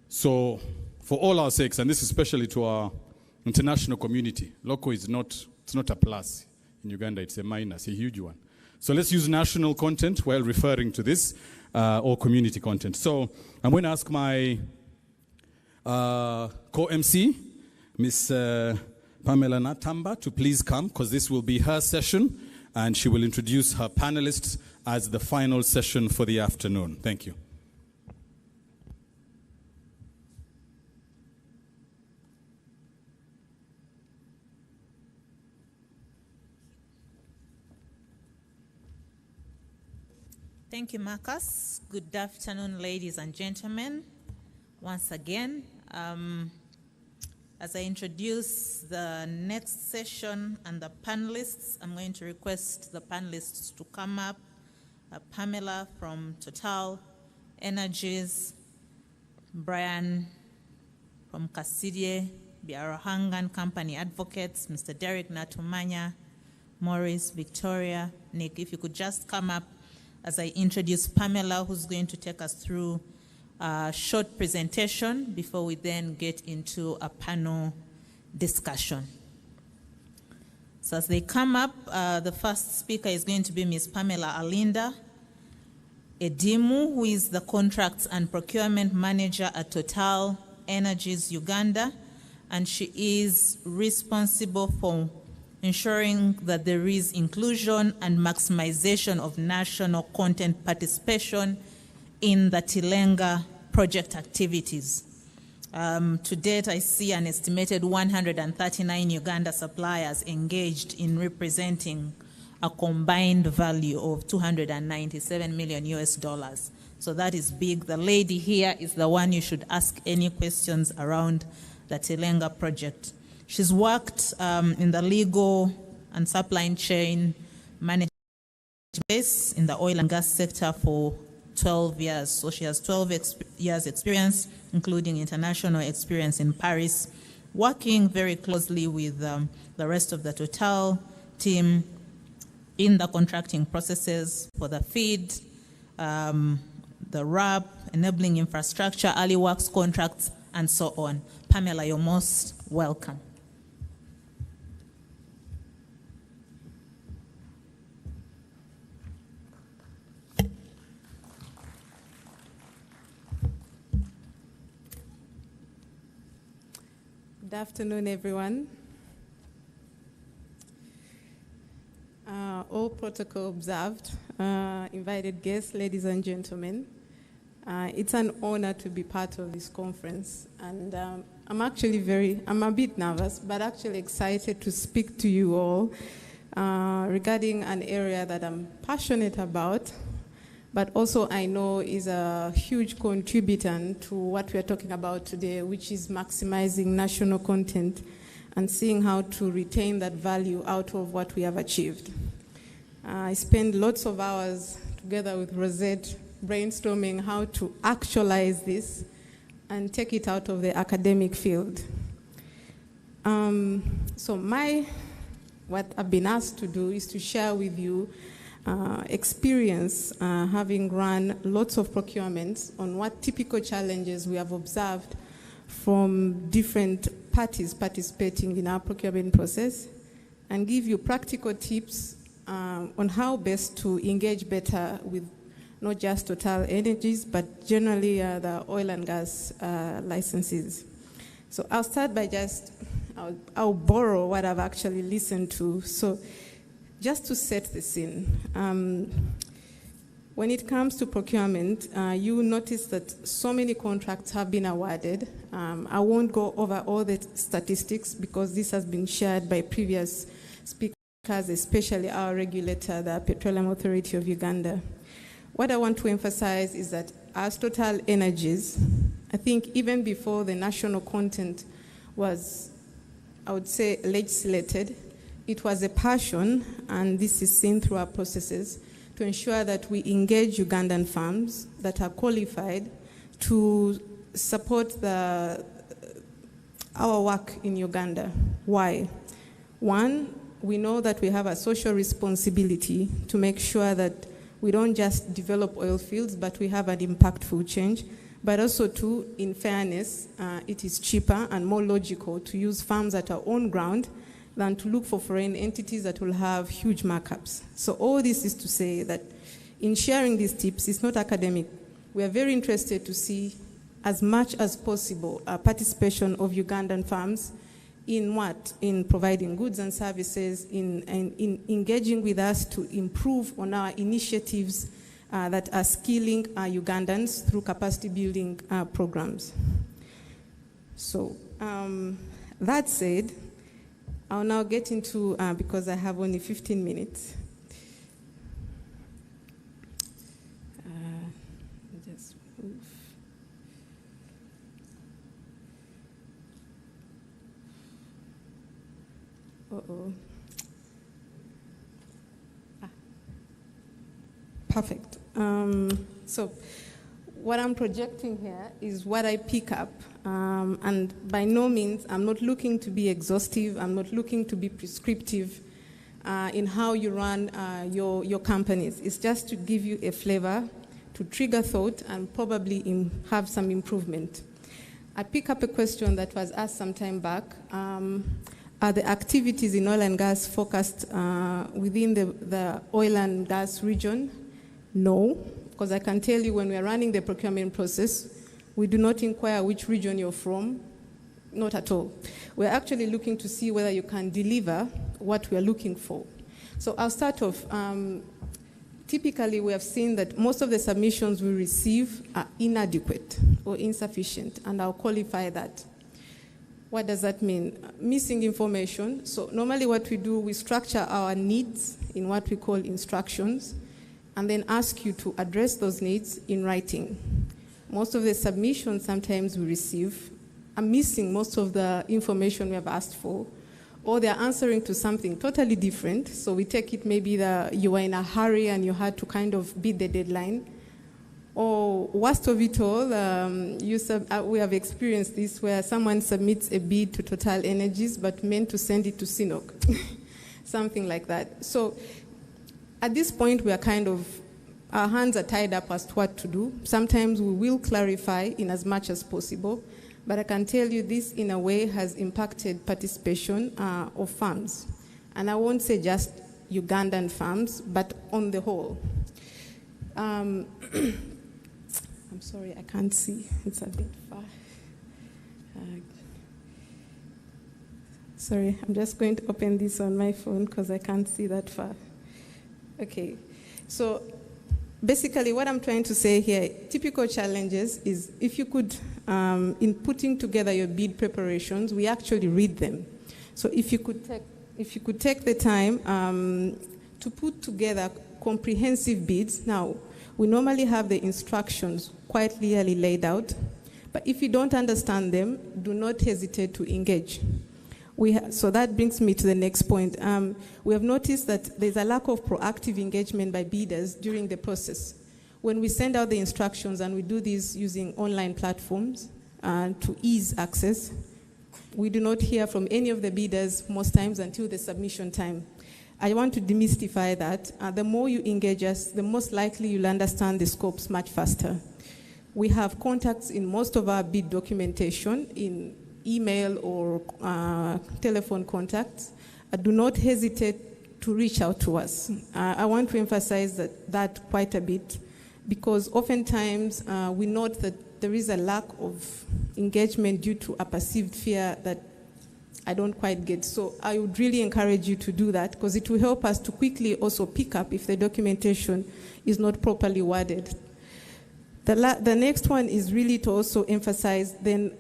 So, for all our sakes, and this is especially to our international community, local is not, it's not a plus. In Uganda, it's a minus, a huge one. So let's use national content while referring to this, or community content. So I'm going to ask my co-MC, Ms. Pamela Natamba to please come, because this will be her session, and she will introduce her panelists as the final session for the afternoon. Thank you. Thank you, Marcus. Good afternoon, ladies and gentlemen. Once again, as I introduce the next session and the panelists, I'm going to request the panelists to come up. Pamela from Total Energies, Brian from Kasidie, Biarohangan Company Advocates, Mr. Derek Natumanya, Maurice, Victoria, Nick, if you could just come up as I introduce Pamela, who's going to take us through a short presentation before we then get into a panel discussion. So as they come up, the first speaker is going to be Ms. Pamela Alinda Edimu, who is the Contracts and Procurement Manager at Total Energies Uganda, and she is responsible for ensuring that there is inclusion and maximization of national content participation in the Tilenga project activities. To date, I see an estimated 139 Uganda suppliers engaged in representing a combined value of $297 million US. So that is big. The lady here is the one you should ask any questions around the Tilenga project. She's worked in the legal and supply chain management space in the oil and gas sector for 12 years. So she has 12 years experience, including international experience in Paris, working very closely with the rest of the Total team in the contracting processes for the FEED, the RAP, enabling infrastructure, early works contracts, and so on. Pamela, you're most welcome. Good afternoon, everyone. All protocol observed. Invited guests, ladies and gentlemen. It's an honor to be part of this conference. And I'm a bit nervous, but actually excited to speak to you all regarding an area that I'm passionate about, but also I know is a huge contributor to what we are talking about today, which is maximizing national content and seeing how to retain that value out of what we have achieved. I spend lots of hours together with Rosette brainstorming how to actualize this and take it out of the academic field. What I've been asked to do is to share with you experience having run lots of procurements on what typical challenges we have observed from different parties participating in our procurement process, and give you practical tips on how best to engage better with not just Total Energies, but generally the oil and gas licenses. So I'll start by I'll borrow what I've actually listened to. So just to set the scene, when it comes to procurement, you notice that so many contracts have been awarded. I won't go over all the statistics because this has been shared by previous speakers, especially our regulator, the Petroleum Authority of Uganda. What I want to emphasize is that as Total Energies, I think even before the national content was, I would say, legislated, it was a passion, and this is seen through our processes, to ensure that we engage Ugandan firms that are qualified to support our work in Uganda. Why? One, we know that we have a social responsibility to make sure that we don't just develop oil fields, but we have an impactful change. But also, too, in fairness, it is cheaper and more logical to use farms at our own ground than to look for foreign entities that will have huge markups. So all this is to say that in sharing these tips, it's not academic. We are very interested to see as much as possible participation of Ugandan farms in what? In providing goods and services, in engaging with us to improve on our initiatives that are skilling Ugandans through capacity building programs. So that said, I'll now get into, because I have only 15 minutes. Just move. Uh-oh. Perfect. So what I'm projecting here is what I pick up. And by no means, I'm not looking to be exhaustive. I'm not looking to be prescriptive in how you run your companies. It's just to give you a flavor, to trigger thought, and probably have some improvement. I pick up a question that was asked some time back. Are the activities in oil and gas focused within the oil and gas region? No, because I can tell you when we are running the procurement process, we do not inquire which region you're from, not at all. We're actually looking to see whether you can deliver what we are looking for. So I'll start off. Typically, we have seen that most of the submissions we receive are inadequate or insufficient, and I'll qualify that. What does that mean? Missing information. So normally what we do, we structure our needs in what we call instructions, and then ask you to address those needs in writing. Most of the submissions sometimes we receive are missing most of the information we have asked for, or they're answering to something totally different. So we take it maybe that you were in a hurry and you had to kind of beat the deadline. Or worst of it all, we have experienced this where someone submits a bid to Total Energies but meant to send it to CNOC, something like that. So at this point, we are our hands are tied up as to what to do. Sometimes we will clarify in as much as possible, but I can tell you this in a way has impacted participation of farms. And I won't say just Ugandan farms, but on the whole. I'm sorry, I can't see. It's a bit far. Sorry, I'm just going to open this on my phone because I can't see that far. Okay, so basically what I'm trying to say here, typical challenges is if you could, in putting together your bid preparations, we actually read them. So if you could take the time to put together comprehensive bids. Now, we normally have the instructions quite clearly laid out, but if you don't understand them, do not hesitate to engage. So that brings me to the next point. We have noticed that there's a lack of proactive engagement by bidders during the process. When we send out the instructions, and we do this using online platforms to ease access, we do not hear from any of the bidders most times until the submission time. I want to demystify that. The more you engage us, the most likely you'll understand the scopes much faster. We have contacts in most of our bid documentation in email or telephone contacts. Do not hesitate to reach out to us. I want to emphasize that quite a bit, because oftentimes we note that there is a lack of engagement due to a perceived fear that I don't quite get. So I would really encourage you to do that, because it will help us to quickly also pick up if the documentation is not properly worded. The next one is really to also emphasize then,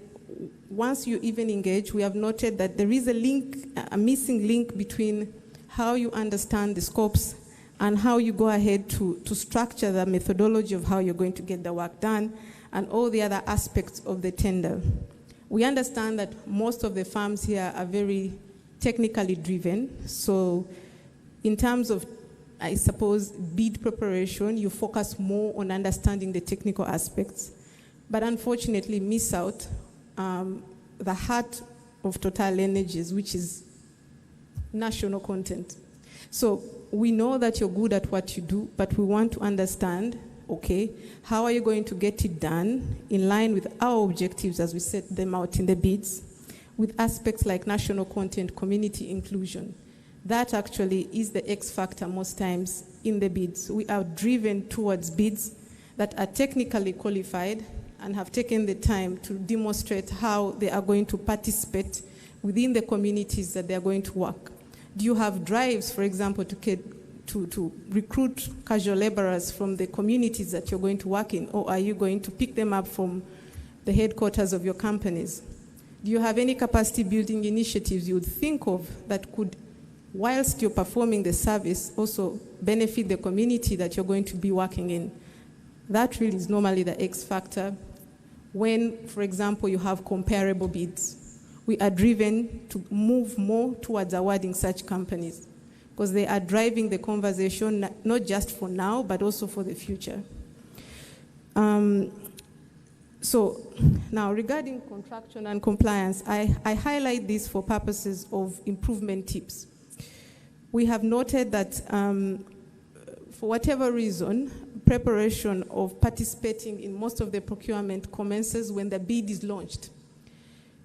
once you even engage, we have noted that there is a missing link between how you understand the scopes and how you go ahead to structure the methodology of how you're going to get the work done and all the other aspects of the tender. We understand that most of the farms here are very technically driven. So in terms of, I suppose, bid preparation, you focus more on understanding the technical aspects, but unfortunately miss out the heart of Total Energies, which is national content. So we know that you're good at what you do, but we want to understand, okay, how are you going to get it done in line with our objectives as we set them out in the bids, with aspects like national content, community inclusion. That actually is the X factor most times in the bids. We are driven towards bids that are technically qualified and have taken the time to demonstrate how they are going to participate within the communities that they're going to work? Do you have drives, for example, to recruit casual laborers from the communities that you're going to work in, or are you going to pick them up from the headquarters of your companies? Do you have any capacity building initiatives you would think of that could, whilst you're performing the service, also benefit the community that you're going to be working in? That really is normally the X factor. When, for example, you have comparable bids, we are driven to move more towards awarding such companies because they are driving the conversation not just for now, but also for the future. So now regarding contraction and compliance, I highlight this for purposes of improvement tips. We have noted that for whatever reason, preparation of participating in most of the procurement commences when the bid is launched.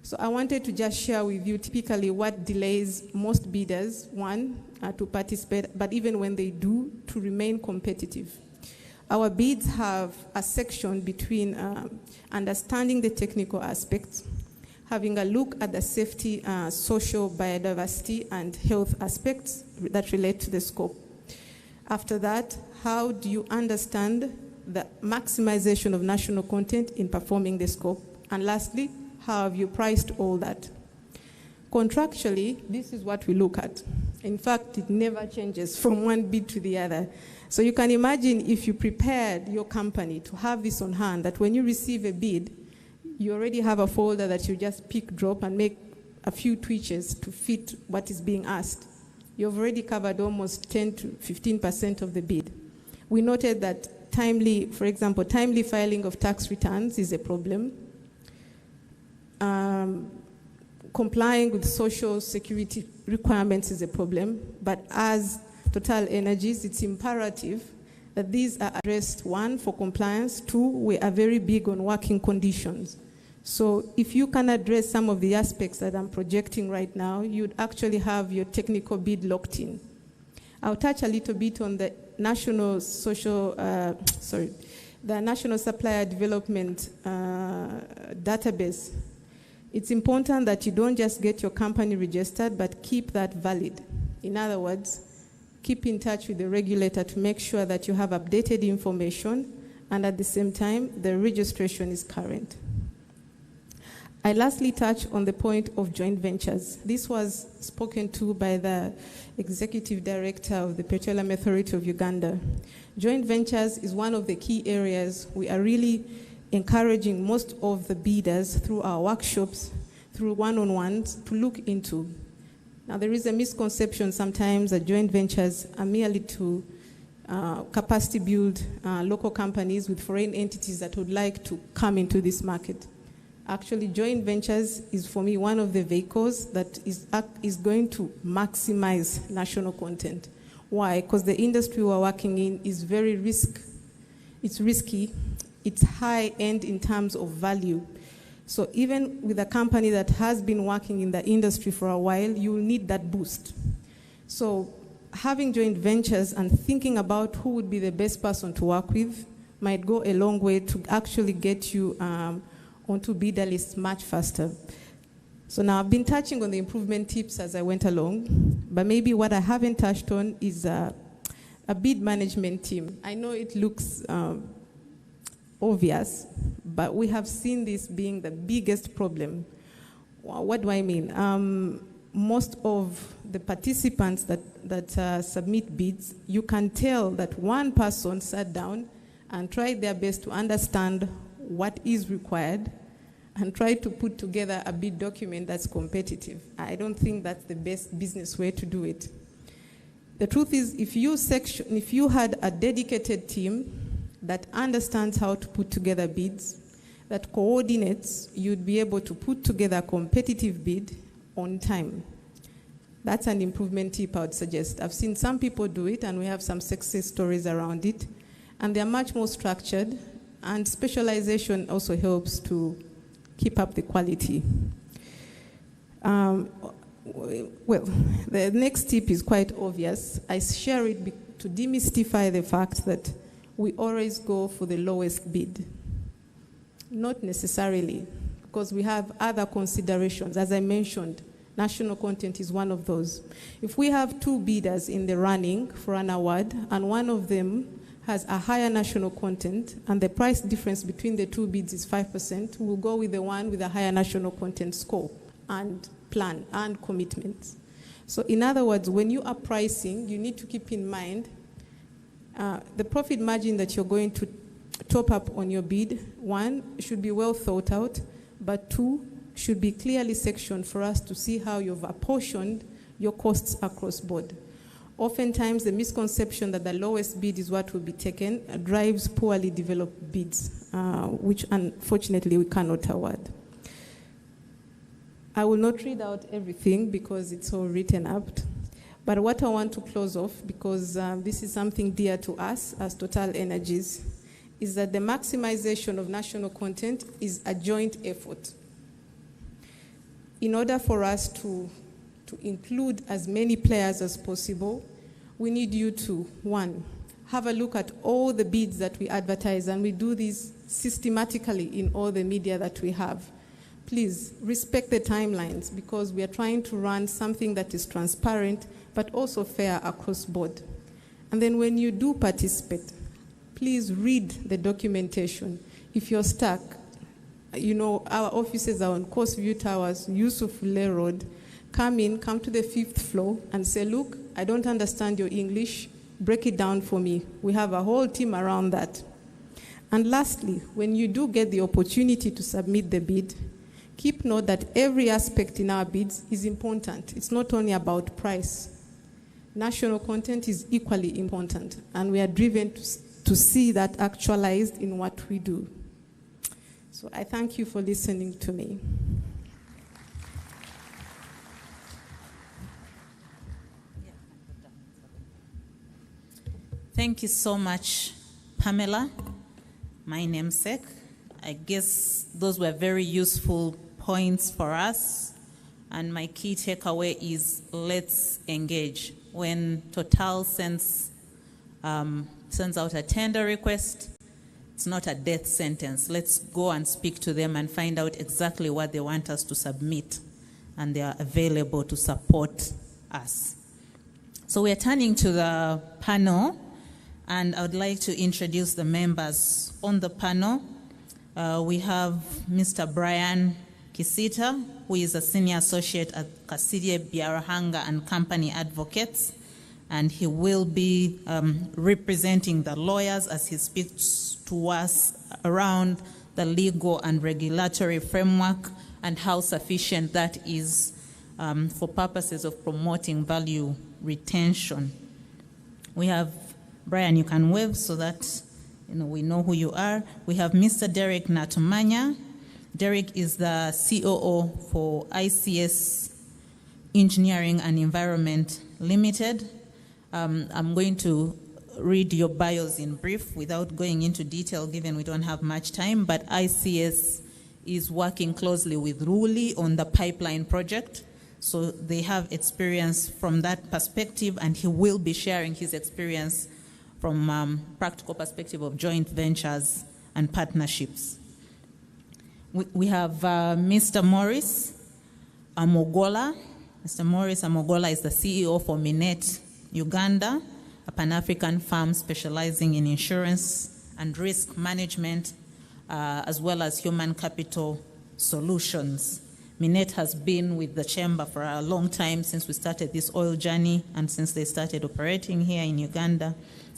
So I wanted to just share with you typically what delays most bidders, one, to participate, but even when they do, to remain competitive. Our bids have a section between understanding the technical aspects, having a look at the safety, social, biodiversity, and health aspects that relate to the scope. After that, how do you understand the maximization of national content in performing the scope? And lastly, how have you priced all that? Contractually, this is what we look at. In fact, it never changes from one bid to the other. So you can imagine if you prepared your company to have this on hand, that when you receive a bid, you already have a folder that you just pick, drop, and make a few tweaks to fit what is being asked. You've already covered almost 10 to 15% of the bid. We noted that timely, for example, timely filing of tax returns is a problem. Complying with social security requirements is a problem, but as Total Energies, it's imperative that these are addressed, one, for compliance, two, we are very big on working conditions. So if you can address some of the aspects that I'm projecting right now, you'd actually have your technical bid locked in. I'll touch a little bit on the National the National Supplier Development Database. It's important that you don't just get your company registered, but keep that valid. In other words, keep in touch with the regulator to make sure that you have updated information, and at the same time, the registration is current. I lastly touch on the point of joint ventures. This was spoken to by the Executive Director of the Petroleum Authority of Uganda. Joint ventures is one of the key areas we are really encouraging most of the bidders through our workshops, through one-on-ones, to look into. Now, there is a misconception sometimes that joint ventures are merely to capacity build local companies with foreign entities that would like to come into this market. Actually, joint ventures is, for me, one of the vehicles that is going to maximize national content. Why? Because the industry we're working in is very risky, it's high-end in terms of value. So even with a company that has been working in the industry for a while, you will need that boost. So having joint ventures and thinking about who would be the best person to work with might go a long way to actually get you onto bidder lists much faster. So now I've been touching on the improvement tips as I went along, but maybe what I haven't touched on is a bid management team. I know it looks obvious, but we have seen this being the biggest problem. What do I mean? Most of the participants that submit bids, you can tell that one person sat down and tried their best to understand what is required and try to put together a bid document that's competitive. I don't think that's the best business way to do it. The truth is, if you had a dedicated team that understands how to put together bids, that coordinates, you'd be able to put together a competitive bid on time. That's an improvement tip I would suggest. I've seen some people do it, and we have some success stories around it, and they're much more structured, and specialization also helps to keep up the quality. Well, the next tip is quite obvious. I share it to demystify the fact that we always go for the lowest bid. Not necessarily, because we have other considerations. As I mentioned, National content is one of those. If we have 2 bidders in the running for an award and one of them has a higher national content and the price difference between the 2 bids is 5%, we'll go with the one with a higher national content score and plan and commitments. So in other words, when you are pricing, you need to keep in mind the profit margin that you're going to top up on your bid. 1, should be well thought out, but 2, should be clearly sectioned for us to see how you've apportioned your costs across board. Oftentimes, the misconception that the lowest bid is what will be taken drives poorly developed bids, which unfortunately we cannot award. I will not read out everything because it's all written out, but what I want to close off, because this is something dear to us as Total Energies, is that the maximization of national content is a joint effort. In order for us to include as many players as possible, we need you to, 1, have a look at all the bids that we advertise, and we do this systematically in all the media that we have. Please respect the timelines, because we are trying to run something that is transparent but also fair across board. And then when you do participate, please read the documentation. If you're stuck, you know, our offices are on Coast View Towers, Yusuf Le Road. Come to the 5th floor and say, look, I don't understand your English, break it down for me. We have a whole team around that. And lastly, when you do get the opportunity to submit the bid, keep note that every aspect in our bids is important. It's not only about price. National content is equally important, and we are driven to see that actualized in what we do. So I thank you for listening to me. Thank you so much, Pamela, my namesake. I guess those were very useful points for us. And my key takeaway is let's engage. When Total sends out a tender request, it's not a death sentence. Let's go and speak to them and find out exactly what they want us to submit, and they are available to support us. So we are turning to the panel, and I would like to introduce the members on the panel. We have Mr. Brian Kisita, who is a senior associate at Kasidie Biarahanga and Company Advocates, and he will be representing the lawyers as he speaks to us around the legal and regulatory framework and how sufficient that is for purposes of promoting value retention. We have, Brian, you can wave so that we know who you are. We have Mr. Derek Natumanya. Derek is the COO for ICS Engineering and Environment Limited. I'm going to read your bios in brief without going into detail, given we don't have much time, but ICS is working closely with Ruli on the pipeline project. So they have experience from that perspective, and he will be sharing his experience from practical perspective of joint ventures and partnerships. We have Mr. Morris Amogola. Mr. Morris Amogola is the CEO for Minet Uganda, a Pan-African firm specializing in insurance and risk management, as well as human capital solutions. Minet has been with the chamber for a long time, since we started this oil journey and since they started operating here in Uganda,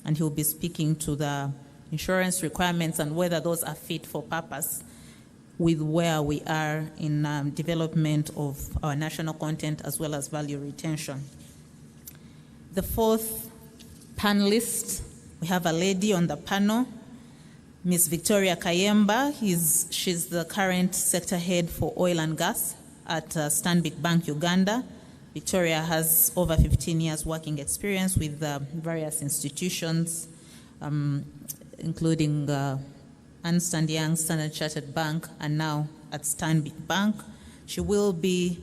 and he'll be speaking to the insurance requirements and whether those are fit for purpose with where we are in development of our national content as well as value retention. The fourth panelist, we have a lady on the panel, Ms. Victoria Kayemba. She's the current sector head for oil and gas at Stanbic Bank Uganda. Victoria has over 15 years working experience with various institutions, including Ernst & Young, Standard Chartered Bank, and now at Stanbic Bank. She will be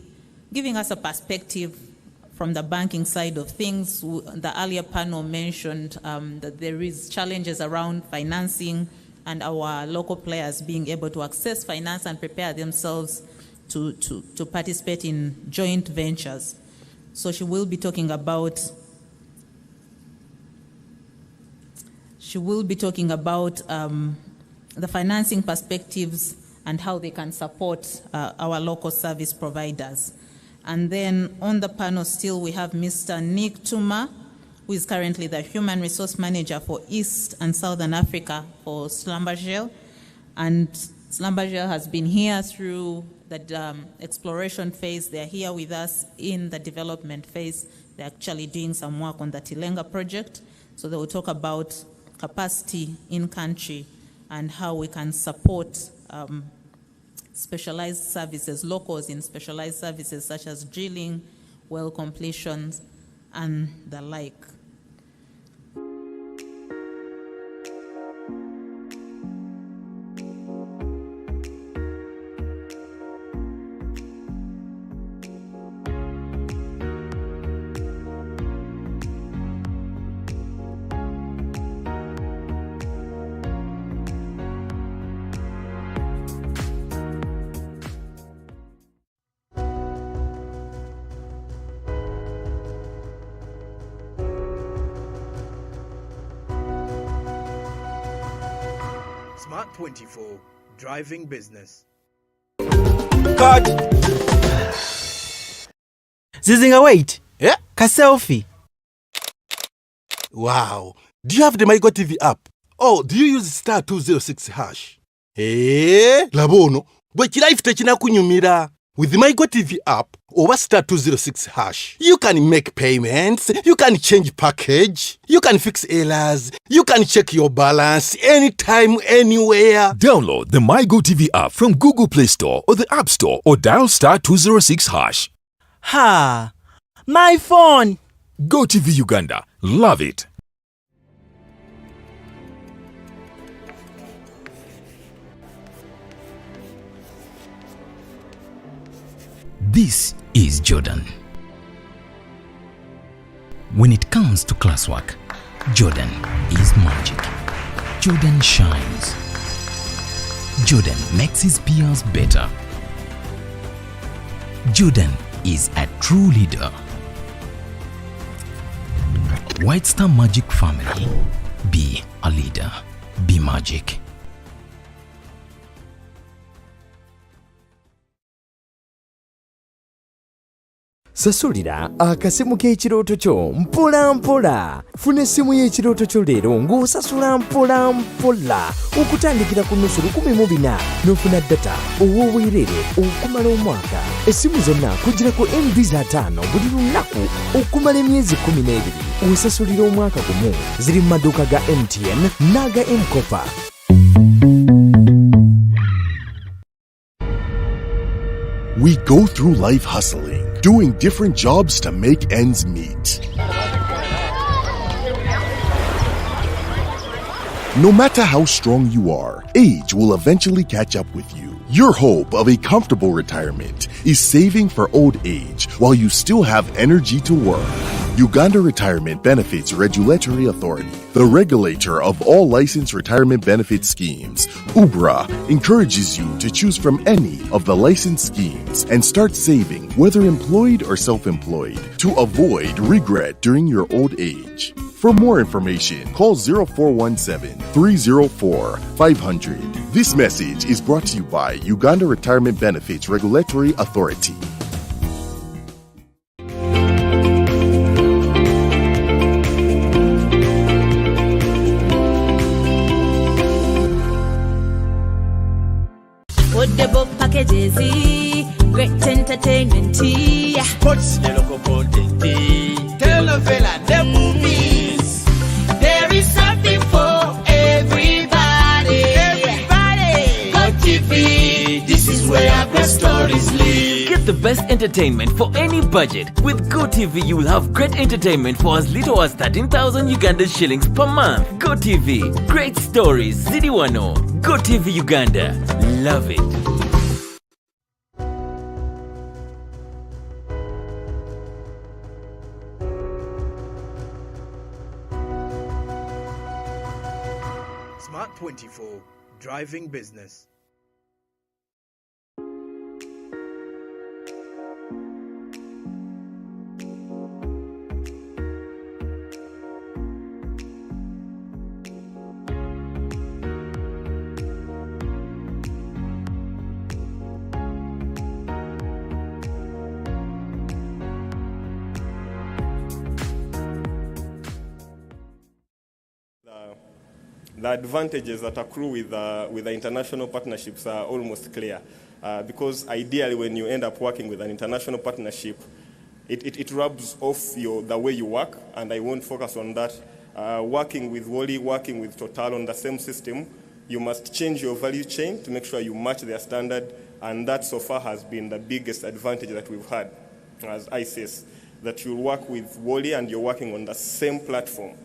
giving us a perspective from the banking side of things. The earlier panel mentioned that there is challenges around financing and our local players being able to access finance and prepare themselves to participate in joint ventures. So she will be talking about the financing perspectives and how they can support our local service providers. And then on the panel still we have Mr. Nick Tuma, who is currently the Human Resource Manager for East and Southern Africa for Schlumberger. And Schlumberger has been here through the exploration phase. They're here with us in the development phase. They're actually doing some work on the Tilenga project. So they will talk about capacity in country and how we can support specialized services, locals in specialized services such as drilling, well completions, and the like. Smart 24, driving business. God. Zizinga, wait. Yeah? Ka selfie. Wow. Do you have the MyGo TV app? Oh, do you use star 206 hash? Eh, labono. Bwe life techina kunyumira. With the MyGo TV app or star 206 hash, you can make payments, you can change package, you can fix errors, you can check your balance anytime, anywhere. Download the MyGo TV app from Google Play Store or the App Store or dial star 206 hash. Ha! My phone! Go TV Uganda. Love it. This is Jordan. When it comes to classwork, Jordan is magic. Jordan shines. Jordan makes his peers better. Jordan is a true leader. White Star Magic family. Be a leader. Be magic. Sasulira akasimu k'ekirooto kyo mpola mpola. Funa essimu y'ekirooto kyo leero ng'osasula mpola mpola okutandikira ku nnusu 14 n'ofuna data ow'obwereere okumala omwaka. Essimu zonna kugirako MB 5 buli lunaku okumala emyezi 12. Osasulira omwaka gumu. Ziri mu maduuka ga MTN n'aga M-Kopa. We go through life hustling, doing different jobs to make ends meet. No matter how strong you are, age will eventually catch up with you. Your hope of a comfortable retirement is saving for old age while you still have energy to work. Uganda Retirement Benefits Regulatory Authority, the regulator of all licensed retirement benefit schemes, UBRA, encourages you to choose from any of the licensed schemes and start saving, whether employed or self-employed, to avoid regret during your old age. For more information, call 0417-304-500. This message is brought to you by Uganda Retirement Benefits Regulatory Authority. Affordable packages, great entertainment, What's the local content? Telenovela, the movies. There is something for everybody. Go TV, this is where our best stories live. Get the best entertainment for any budget. With GoTV, you will have great entertainment for as little as 13,000 Uganda shillings per month. GoTV, great stories, Zidiwano. GoTV Uganda, love it. Smart 24, driving business. the advantages that accrue with the international partnerships are almost clear. Because ideally, when you end up working with an international partnership, it rubs off the way you work, and I won't focus on that. Working with Wally, working with Total on the same system, you must change your value chain to make sure you match their standard, and that so far has been the biggest advantage that we've had as ICS, that you work with Wally and you're working on the same platform.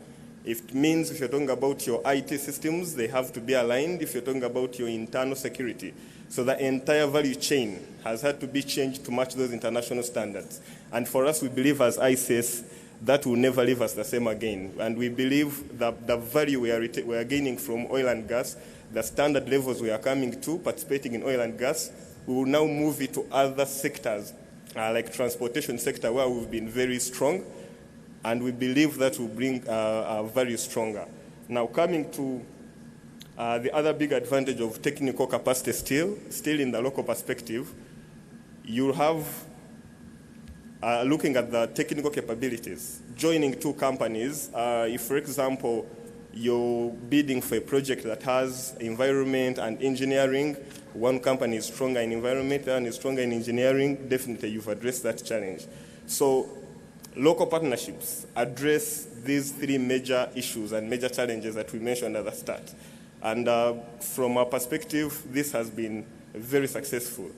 It means if you're talking about your IT systems, they have to be aligned. If you're talking about your internal security, so the entire value chain has had to be changed to match those international standards. And for us, we believe as ICS, that will never leave us the same again. And we believe that the value we are gaining from oil and gas, the standard levels we are coming to, participating in oil and gas, we will now move it to other sectors, like transportation sector, where we've been very strong, and we believe that will bring our value stronger. Now, coming to the other big advantage of technical capacity still in the local perspective, you have, looking at the technical capabilities, joining two companies, if, for example, you're bidding for a project that has environment and engineering, one company is stronger in environment and is stronger in engineering, definitely you've addressed that challenge. So local partnerships address these three major issues and major challenges that we mentioned at the start. And from our perspective, this has been very successful.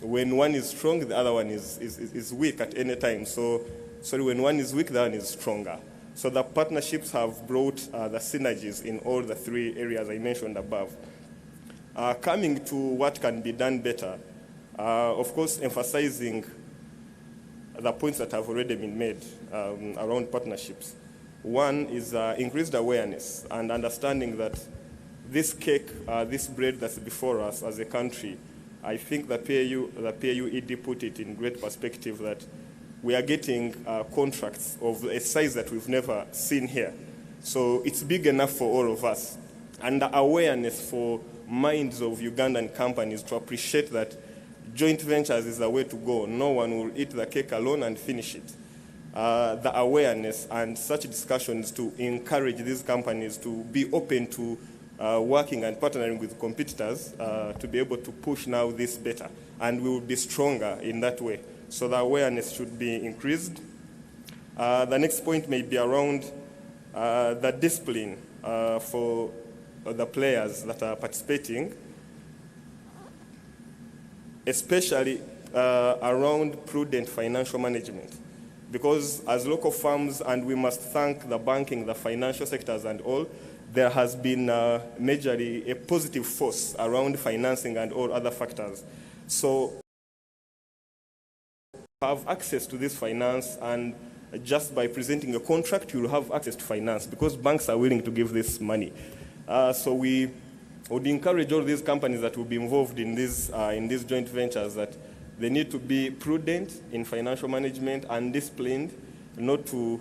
When one is strong, the other one is weak at any time. So when one is weak, the other one is stronger. So the partnerships have brought the synergies in all the three areas I mentioned above. Coming to what can be done better, of course, emphasizing the points that have already been made around partnerships. One is increased awareness and understanding that this cake, this bread that's before us as a country, I think the PAU ED put it in great perspective that we are getting contracts of a size that we've never seen here. So it's big enough for all of us. And the awareness for minds of Ugandan companies to appreciate that joint ventures is the way to go. No one will eat the cake alone and finish it. The awareness and such discussions to encourage these companies to be open to working and partnering with competitors to be able to push now this better. And we will be stronger in that way. So the awareness should be increased. The next point may be around the discipline for the players that are participating, especially around prudent financial management. Because as local firms, and we must thank the banking, the financial sectors and all, there has been majorly a positive force around financing and all other factors. So have access to this finance, and just by presenting a contract, you'll have access to finance because banks are willing to give this money. So we would encourage all these companies that will be involved in these joint ventures that they need to be prudent in financial management and disciplined, not to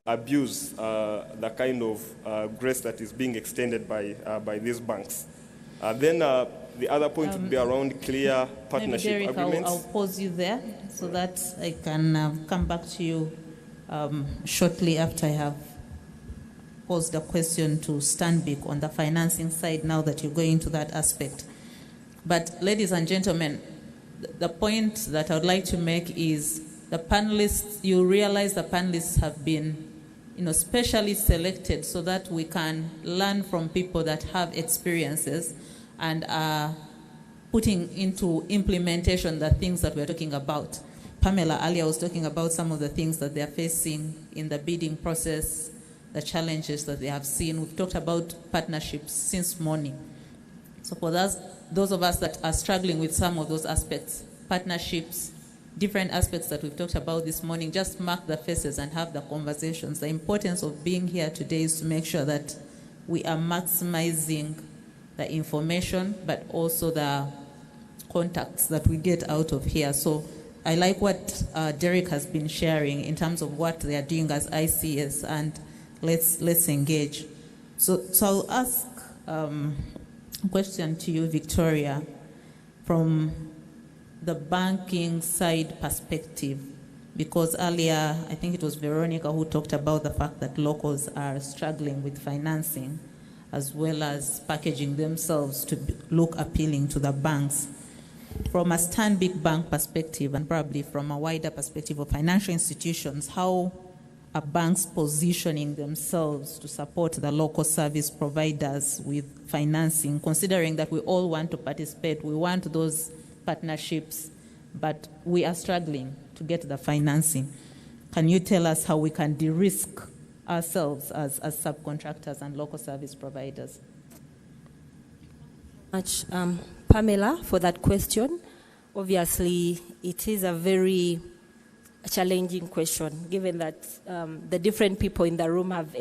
abuse the kind of grace that is being extended by these banks. Then the other point would be around clear partnership maybe Derek, agreements. I'll pause you there so that I can come back to you shortly after I have posed a question to Stanbic on the financing side now that you're going to that aspect. But ladies and gentlemen, the point that I would like to make is the panelists, you realize the panelists have been specially selected so that we can learn from people that have experiences and are putting into implementation the things that we're talking about. Pamela earlier was talking about some of the things that they're facing in the bidding process, the challenges that they have seen. We've talked about partnerships since morning. So for those of us that are struggling with some of those aspects, partnerships, different aspects that we've talked about this morning, just mark the faces and have the conversations. The importance of being here today is to make sure that we are maximizing the information, but also the contacts that we get out of here. So I like what Derek has been sharing in terms of what they are doing as ICS, and let's engage. So I'll ask a question to you, Victoria, from the banking side perspective. because earlier, I think it was Veronica who talked about the fact that locals are struggling with financing as well as packaging themselves to look appealing to the banks. From a Stanbic Bank perspective, and probably from a wider perspective of financial institutions, how are banks positioning themselves to support the local service providers with financing, considering that we all want to participate, we want those partnerships, but we are struggling to get the financing? Can you tell us how we can de-risk ourselves as subcontractors and local service providers? Much, Pamela, for that question. Obviously, it is a very challenging question, given that the different people in the room have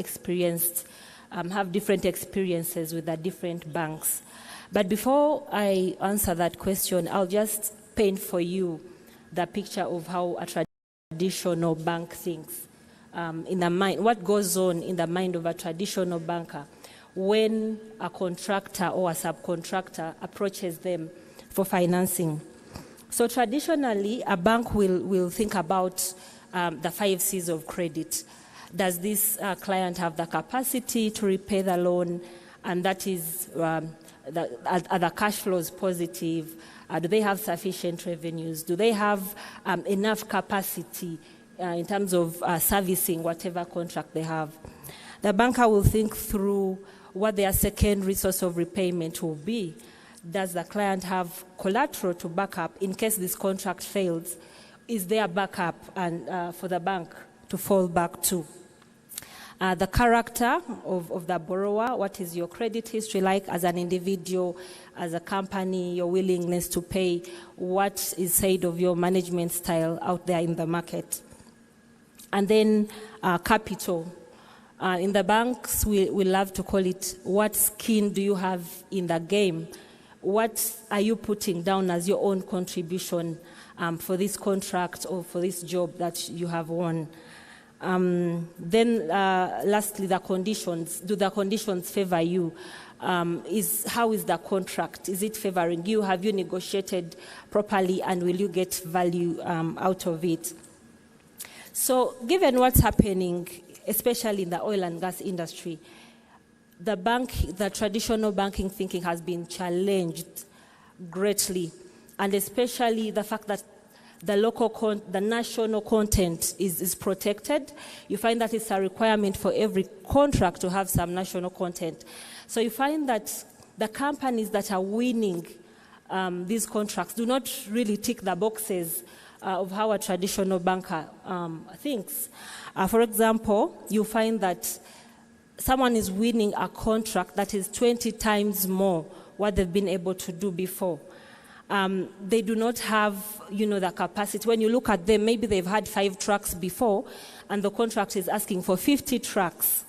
different experiences with the different banks. But before I answer that question, I'll just paint for you the picture of how a traditional bank thinks. In the mind, what goes on in the mind of a traditional banker when a contractor or a subcontractor approaches them for financing. So traditionally, a bank will think about the 5 C's of credit. Does this client have the capacity to repay the loan? And that is, are the cash flows positive? Do they have sufficient revenues? Do they have enough capacity in terms of servicing whatever contract they have? The banker will think through what their secondary source of repayment will be. Does the client have collateral to back up in case this contract fails? Is there a backup and for the bank to fall back to? The character of the borrower, what is your credit history like as an individual, as a company, your willingness to pay, what is said of your management style out there in the market? And then capital. In the banks, we love to call it, what skin do you have in the game? What are you putting down as your own contribution for this contract or for this job that you have won? Then lastly, the conditions. Do the conditions favor you? How is the contract? Is it favoring you? Have you negotiated properly, and will you get value out of it? So given what's happening, especially in the oil and gas industry, the traditional banking thinking has been challenged greatly, and especially the fact that the national content is protected. You find that it's a requirement for every contract to have some national content. So you find that the companies that are winning these contracts do not really tick the boxes of how a traditional banker thinks. For example, you find that someone is winning a contract that is 20 times more what they've been able to do before. They do not have, the capacity. When you look at them, maybe they've had 5 trucks before, and the contract is asking for 50 trucks.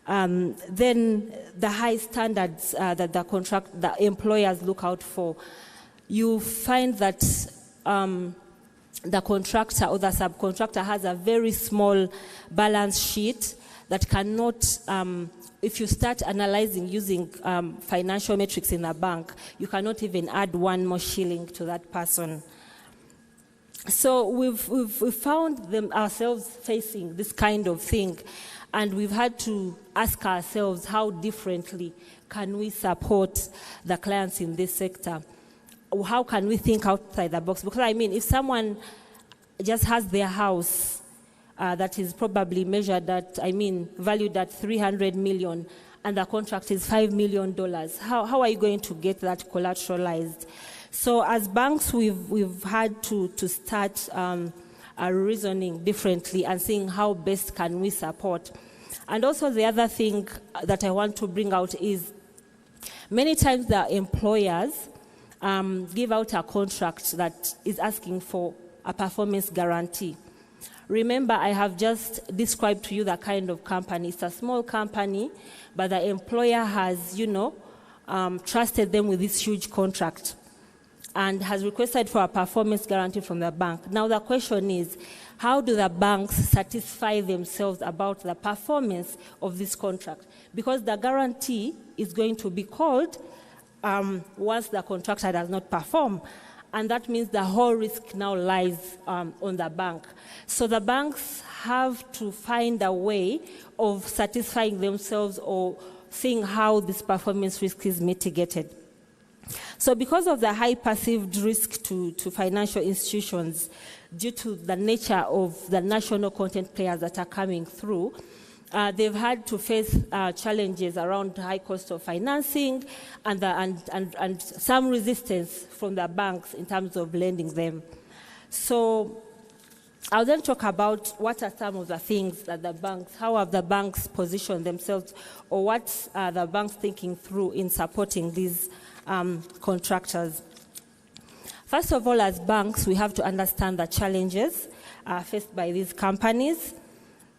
Then the high standards that the employers look out for, you find that the contractor or the subcontractor has a very small balance sheet that cannot, if you start analyzing using financial metrics in a bank, you cannot even add 1 more shilling to that person. So we've found ourselves facing this kind of thing, and we've had to ask ourselves, how differently can we support the clients in this sector? How can we think outside the box? Because if someone just has their house that is probably valued at 300 million, and the contract is $5 million, how are you going to get that collateralized? So as banks, we've had to start reasoning differently and seeing how best can we support. And also the other thing that I want to bring out is many times the employers give out a contract that is asking for a performance guarantee. Remember, I have just described to you the kind of company. It's a small company, but the employer has, trusted them with this huge contract and has requested for a performance guarantee from the bank. Now the question is, how do the banks satisfy themselves about the performance of this contract? Because the guarantee is going to be called once the contractor does not perform. and that means the whole risk now lies on the bank. So the banks have to find a way of satisfying themselves or seeing how this performance risk is mitigated. So because of the high perceived risk to financial institutions due to the nature of the national content players that are coming through, they've had to face challenges around high cost of financing and some resistance from the banks in terms of lending them. So I'll then talk about what are some of the things that the banks, how have the banks positioned themselves, or what are the banks thinking through in supporting these contractors. First of all, as banks, we have to understand the challenges faced by these companies,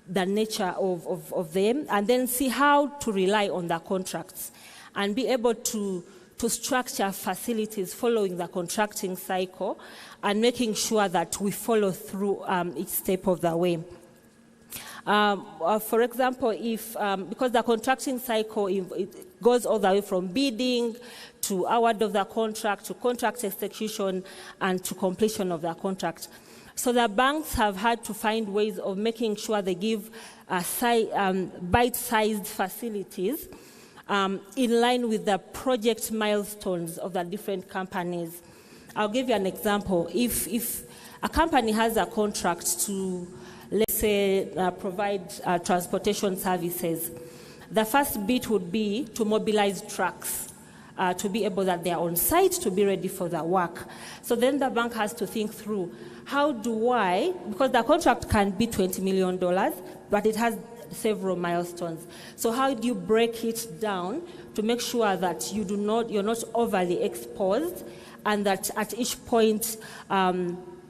the nature of them, and then see how to rely on the contracts and be able to structure facilities following the contracting cycle and making sure that we follow through each step of the way. For example, if because the contracting cycle it goes all the way from bidding to award of the contract, to contract execution, and to completion of the contract. So the banks have had to find ways of making sure they give bite-sized facilities in line with the project milestones of the different companies. I'll give you an example. If a company has a contract to, let's say, provide transportation services, the first bit would be to mobilize trucks to be able that they are on site to be ready for the work. So then the bank has to think through, how do I, because the contract can be $20 million, but it has several milestones. So how do you break it down to make sure that you're not overly exposed, and that at each point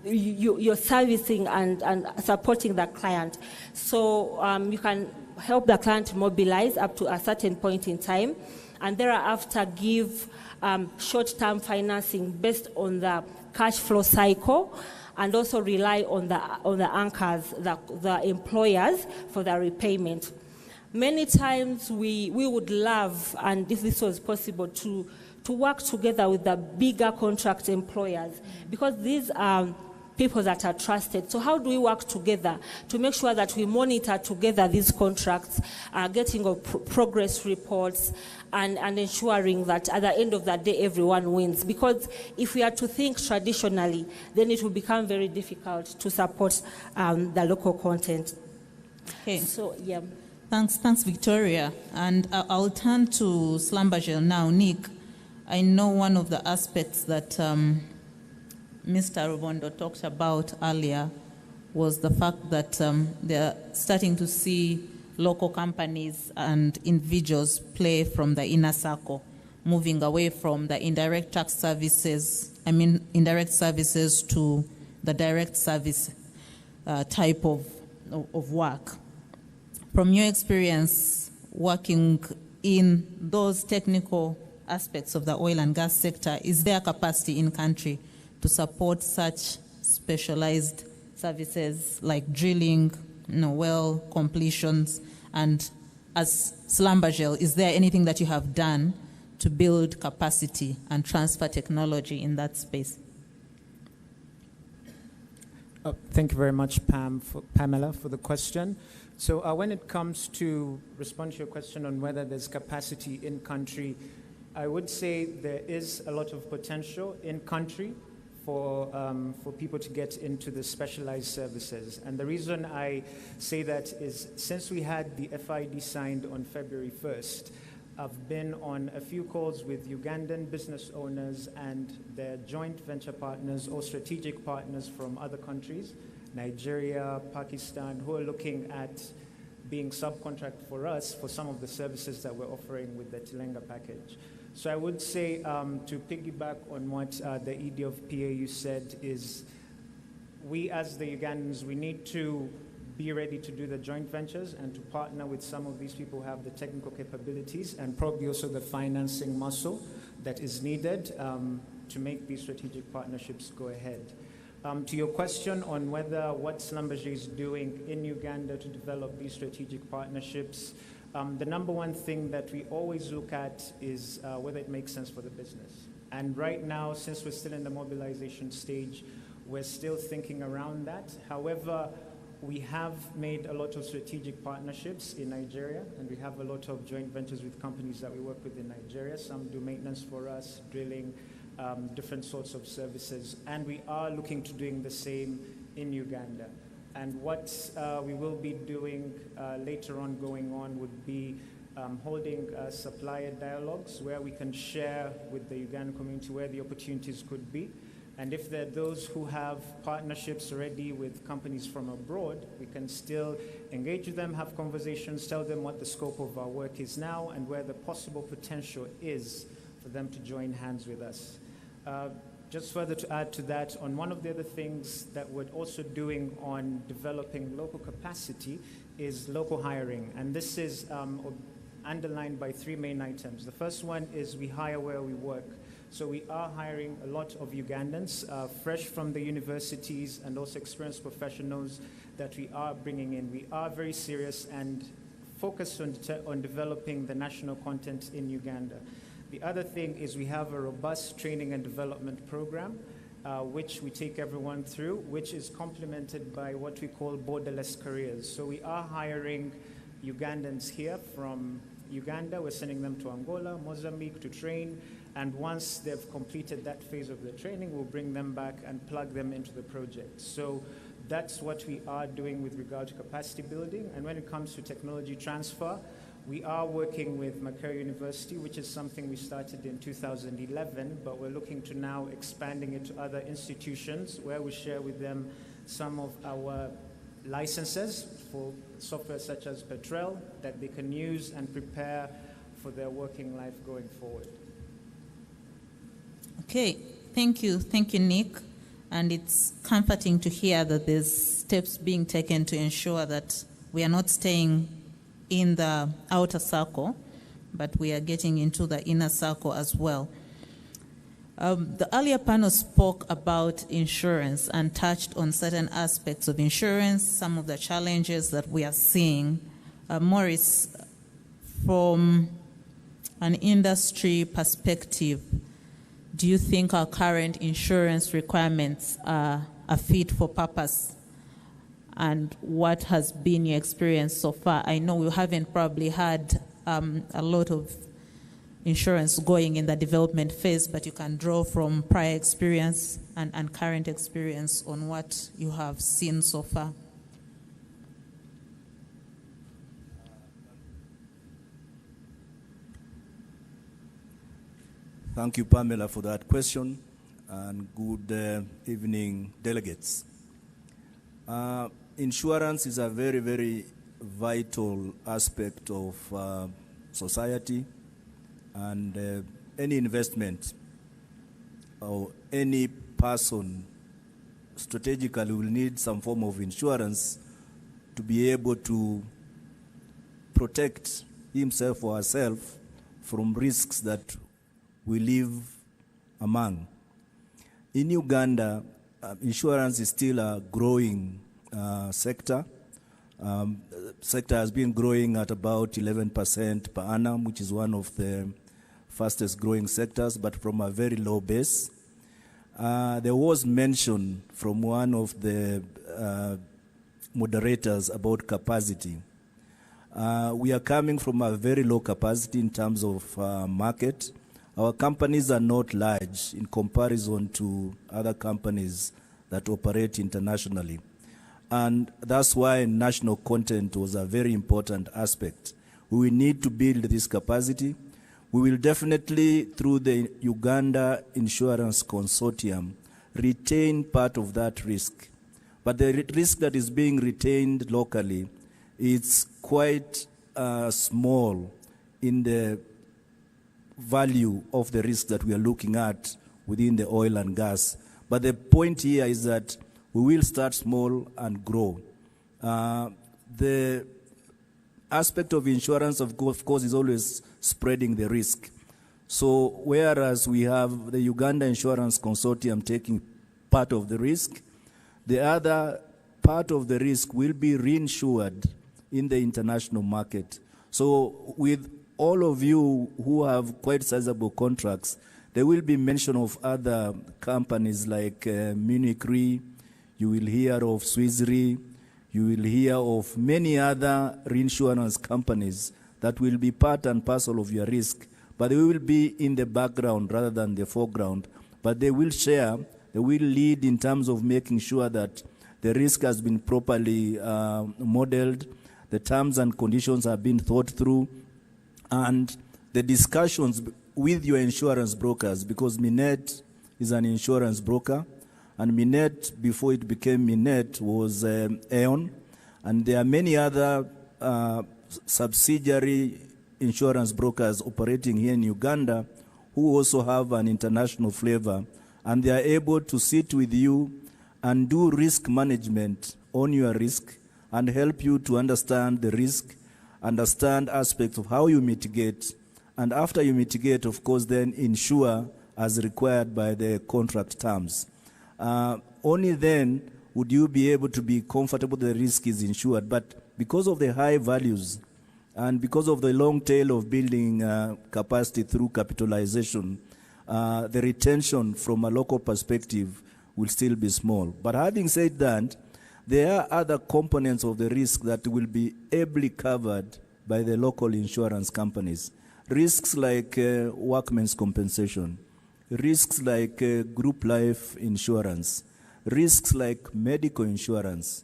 you're servicing and supporting the client. So you can help the client mobilize up to a certain point in time, and thereafter give short-term financing based on the cash flow cycle, and also rely on the anchors, the employers, for the repayment. Many times we would love, and if this was possible, to work together with the bigger contract employers, because these are people that are trusted. So how do we work together to make sure that we monitor together these contracts, getting of progress reports, and ensuring that at the end of the day everyone wins? Because if we are to think traditionally, then it will become very difficult to support the local content. Okay. So, yeah. Thanks, Victoria. And I'll turn to Slumbergel now. Nick, I know one of the aspects that Mr. Rubondo talked about earlier was the fact that they're starting to see local companies and individuals play from the inner circle, moving away from the indirect tax services, indirect services to the direct service type of work. From your experience working in those technical aspects of the oil and gas sector, is there capacity in country to support such specialized services like drilling, well completions? And as Slumbergel, is there anything that you have done to build capacity and transfer technology in that space? Thank you very much, Pamela, for the question. So when it comes to respond to your question on whether there's capacity in country, I would say there is a lot of potential in country for people to get into the specialized services. And the reason I say that is since we had the FID signed on February 1st, I've been on a few calls with Ugandan business owners and their joint venture partners or strategic partners from other countries, Nigeria, Pakistan, who are looking at being subcontract for us for some of the services that we're offering with the Tilenga package. So I would say, to piggyback on what the ED of PAU said, is we as the Ugandans, we need to be ready to do the joint ventures and to partner with some of these people who have the technical capabilities and probably also the financing muscle that is needed to make these strategic partnerships go ahead. To your question on whether what Slumbergel is doing in Uganda to develop these strategic partnerships, the number one thing that we always look at is whether it makes sense for the business. And right now, since we're still in the mobilization stage, we're still thinking around that. However, we have made a lot of strategic partnerships in Nigeria, and we have a lot of joint ventures with companies that we work with in Nigeria. Some do maintenance for us, drilling, different sorts of services, and we are looking to doing the same in Uganda. And what we will be doing later on going on would be holding supplier dialogues where we can share with the Ugandan community where the opportunities could be. And if there are those who have partnerships already with companies from abroad, we can still engage with them, have conversations, tell them what the scope of our work is now and where the possible potential is for them to join hands with us. Just further to add to that, on one of the other things that we're also doing on developing local capacity is local hiring. And this is underlined by 3 main items. The first one is we hire where we work. So we are hiring a lot of Ugandans, fresh from the universities and also experienced professionals that we are bringing in. We are very serious and focused on developing the national content in Uganda. The other thing is we have a robust training and development program, which we take everyone through, which is complemented by what we call borderless careers. So we are hiring Ugandans here from Uganda. We're sending them to Angola, Mozambique to train. And once they've completed that phase of the training, we'll bring them back and plug them into the project. So that's what we are doing with regard to capacity building. And when it comes to technology transfer, we are working with Makerere University, which is something we started in 2011, but we're looking to now expanding it to other institutions where we share with them some of our licenses for software such as Petrel that they can use and prepare for their working life going forward. Okay, thank you, Nick. And it's comforting to hear that there's steps being taken to ensure that we are not staying in the outer circle, but we are getting into the inner circle as well. The earlier panel spoke about insurance and touched on certain aspects of insurance, some of the challenges that we are seeing. Maurice, from an industry perspective, do you think our current insurance requirements are fit for purpose? And what has been your experience so far? I know we haven't probably had a lot of insurance going in the development phase, but you can draw from prior experience and current experience on what you have seen so far. Thank you, Pamela, for that question, and good evening, delegates. Insurance is a very, very vital aspect of society, and any investment or any person strategically will need some form of insurance to be able to protect himself or herself from risks that we live among. In Uganda, insurance is still a growing sector. Sector has been growing at about 11% per annum, which is one of the fastest growing sectors, but from a very low base. There was mention from one of the moderators about capacity. We are coming from a very low capacity in terms of market. Our companies are not large in comparison to other companies that operate internationally. And that's why national content was a very important aspect. We will need to build this capacity. We will definitely, through the Uganda Insurance Consortium, retain part of that risk. But the risk that is being retained locally is quite small in the value of the risk that we are looking at within the oil and gas. But the point here is that we will start small and grow. The aspect of insurance, of course, is always spreading the risk. So whereas we have the Uganda Insurance Consortium taking part of the risk, the other part of the risk will be reinsured in the international market. So with all of you who have quite sizable contracts, There will be mention of other companies like Munich Re. You will hear of Swiss Re. You will hear of many other reinsurance companies that will be part and parcel of your risk, but they will be in the background rather than the foreground. But they will share, they will lead in terms of making sure that the risk has been properly modeled, the terms and conditions have been thought through, and the discussions with your insurance brokers, because Minet is an insurance broker, and Minet, before it became Minet, was Aon, and there are many other subsidiary insurance brokers operating here in Uganda who also have an international flavor, and they are able to sit with you and do risk management on your risk and help you to understand the risk, understand aspects of how you mitigate, and after you mitigate, of course, then insure as required by the contract terms. Only then would you be able to be comfortable the risk is insured. But because of the high values and because of the long tail of building capacity through capitalization, the retention from a local perspective will still be small. But having said that, there are other components of the risk that will be ably covered by the local insurance companies. Risks like workmen's compensation, risks like group life insurance, risks like medical insurance,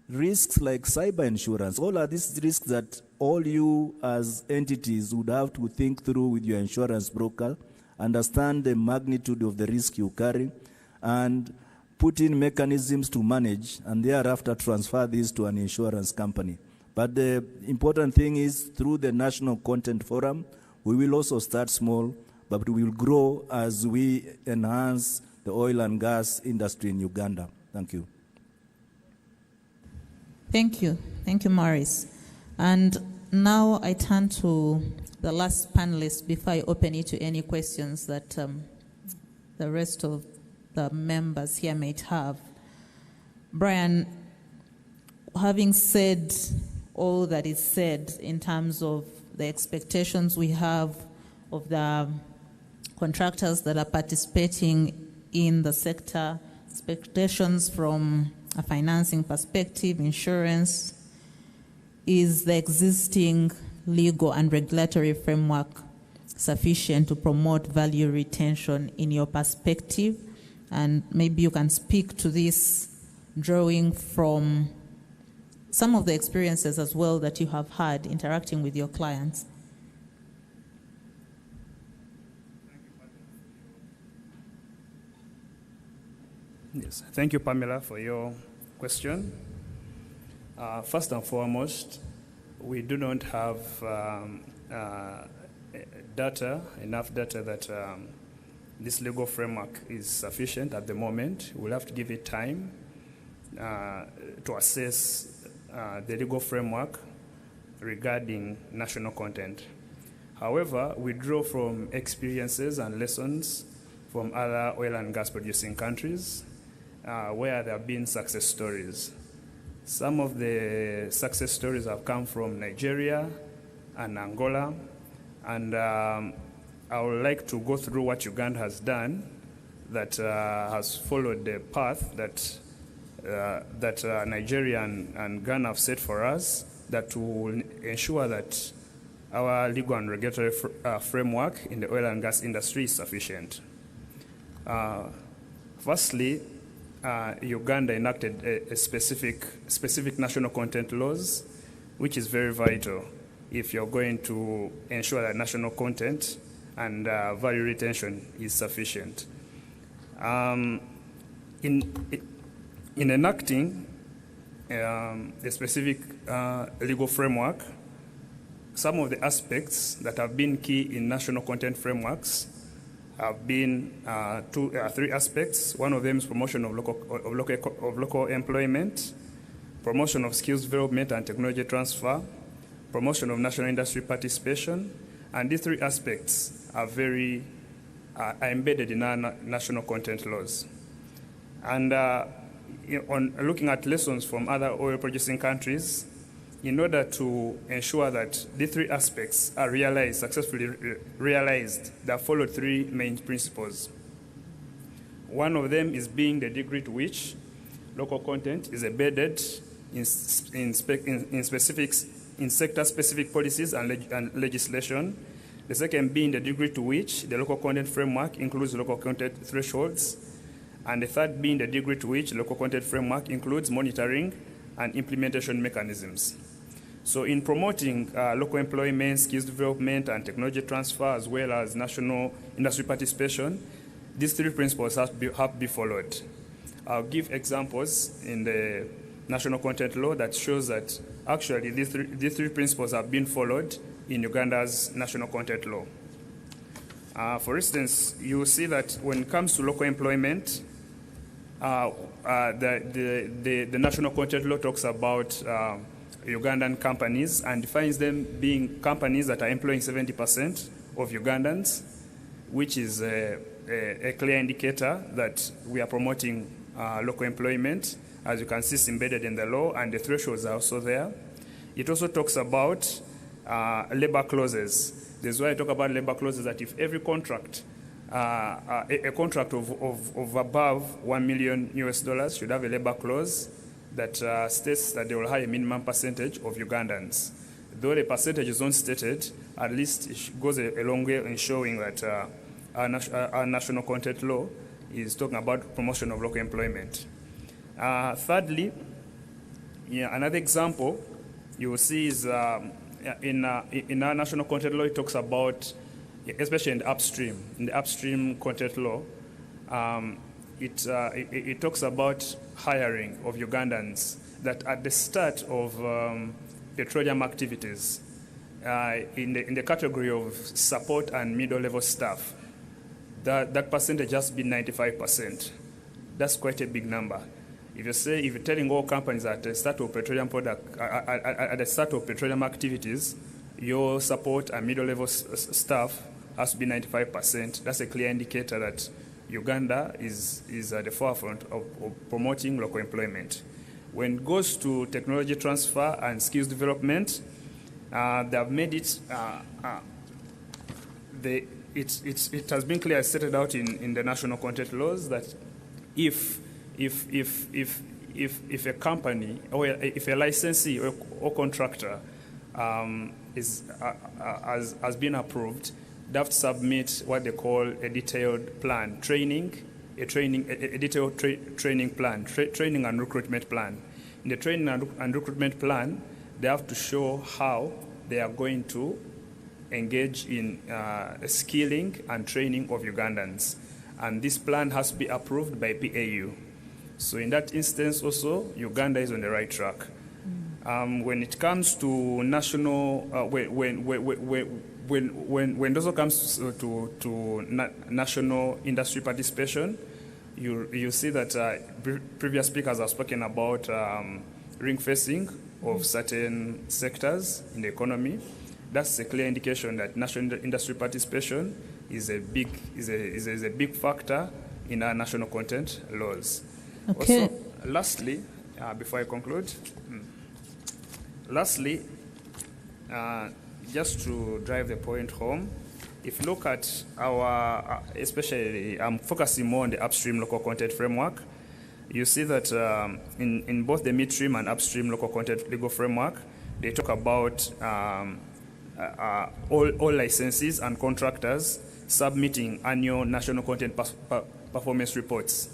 risks like cyber insurance. All are these risks that all you as entities would have to think through with your insurance broker, understand the magnitude of the risk you carry, and put in mechanisms to manage, and thereafter transfer these to an insurance company. But the important thing is, through the National Content Forum, we will also start small, but we will grow as we enhance the oil and gas industry in Uganda. Thank you. Thank you. Thank you, Maurice. And now I turn to the last panelist before I open it to any questions that the rest of the members here might have. Brian, having said all that is said in terms of the expectations we have of the contractors that are participating in the sector, expectations from a financing perspective, insurance, is the existing legal and regulatory framework sufficient to promote value retention in your perspective? And maybe you can speak to this drawing from some of the experiences as well that you have had interacting with your clients. Yes, thank you, Pamela, for your question. First and foremost, we do not have enough data that this legal framework is sufficient at the moment. We'll have to give it time to assess the legal framework regarding national content. However, we draw from experiences and lessons from other oil and gas producing countries where there have been success stories. Some of the success stories have come from Nigeria and Angola, and I would like to go through what Uganda has done that has followed the path that Nigeria and Ghana have set for us, that will ensure that our legal and regulatory framework in the oil and gas industry is sufficient. Firstly, Uganda enacted a specific national content laws, which is very vital if you're going to ensure that national content and value retention is sufficient. In enacting the specific legal framework, some of the aspects that have been key in national content frameworks have been three aspects. One of them is promotion of local employment, promotion of skills development and technology transfer, promotion of national industry participation, and these three aspects are embedded in our national content laws. And on looking at lessons from other oil-producing countries, in order to ensure that these three aspects are realized, successfully realized, they have followed three main principles. One of them is being the degree to which local content is embedded in sector-specific policies and legislation. The second being the degree to which the local content framework includes local content thresholds. And the third being the degree to which local content framework includes monitoring and implementation mechanisms. So in promoting local employment, skills development, and technology transfer, as well as national industry participation, these three principles have to be followed. I'll give examples in the national content law that shows that actually these three principles have been followed in Uganda's national content law. For instance, you will see that when it comes to local employment, the national content law talks about Ugandan companies and defines them being companies that are employing 70% of Ugandans, which is a clear indicator that we are promoting local employment. As you can see, it's embedded in the law, and the thresholds are also there. It also talks about labor clauses. This is why I talk about labor clauses, that if every contract, a contract of above $1 million US should have a labor clause that states that they will hire a minimum percentage of Ugandans. Though the percentage is not stated, at least it goes a long way in showing that our national content law is talking about promotion of local employment. Thirdly, another example you will see is in our national content law, it talks about, especially in the upstream content law, it talks about hiring of Ugandans that at the start of petroleum activities, in the category of support and middle-level staff, that percentage has been 95%. That's quite a big number. If you're telling all companies at the start of petroleum at the start of petroleum activities, your support and middle-level staff has to be 95%. That's a clear indicator that Uganda is at the forefront of promoting local employment. When it goes to technology transfer and skills development, they have made it. It has been clearly stated out in the national content laws that if a company or if a licensee or contractor has been approved, they have to submit what they call a detailed plan, training and recruitment plan. In the training and recruitment plan, they have to show how they are going to engage in skilling and training of Ugandans. And this plan has to be approved by PAU. So in that instance also, Uganda is on the right track. When it comes to national, when it also comes to national industry participation, you see that previous speakers have spoken about ring fencing of certain sectors in the economy. That's a clear indication that national industry participation is a big factor in our national content laws. Okay. Also, lastly, before I conclude, just to drive the point home, if you look at our, especially I'm focusing more on the upstream local content framework, you see that in both the midstream and upstream local content legal framework, they talk about all licensees and contractors submitting annual national content performance reports.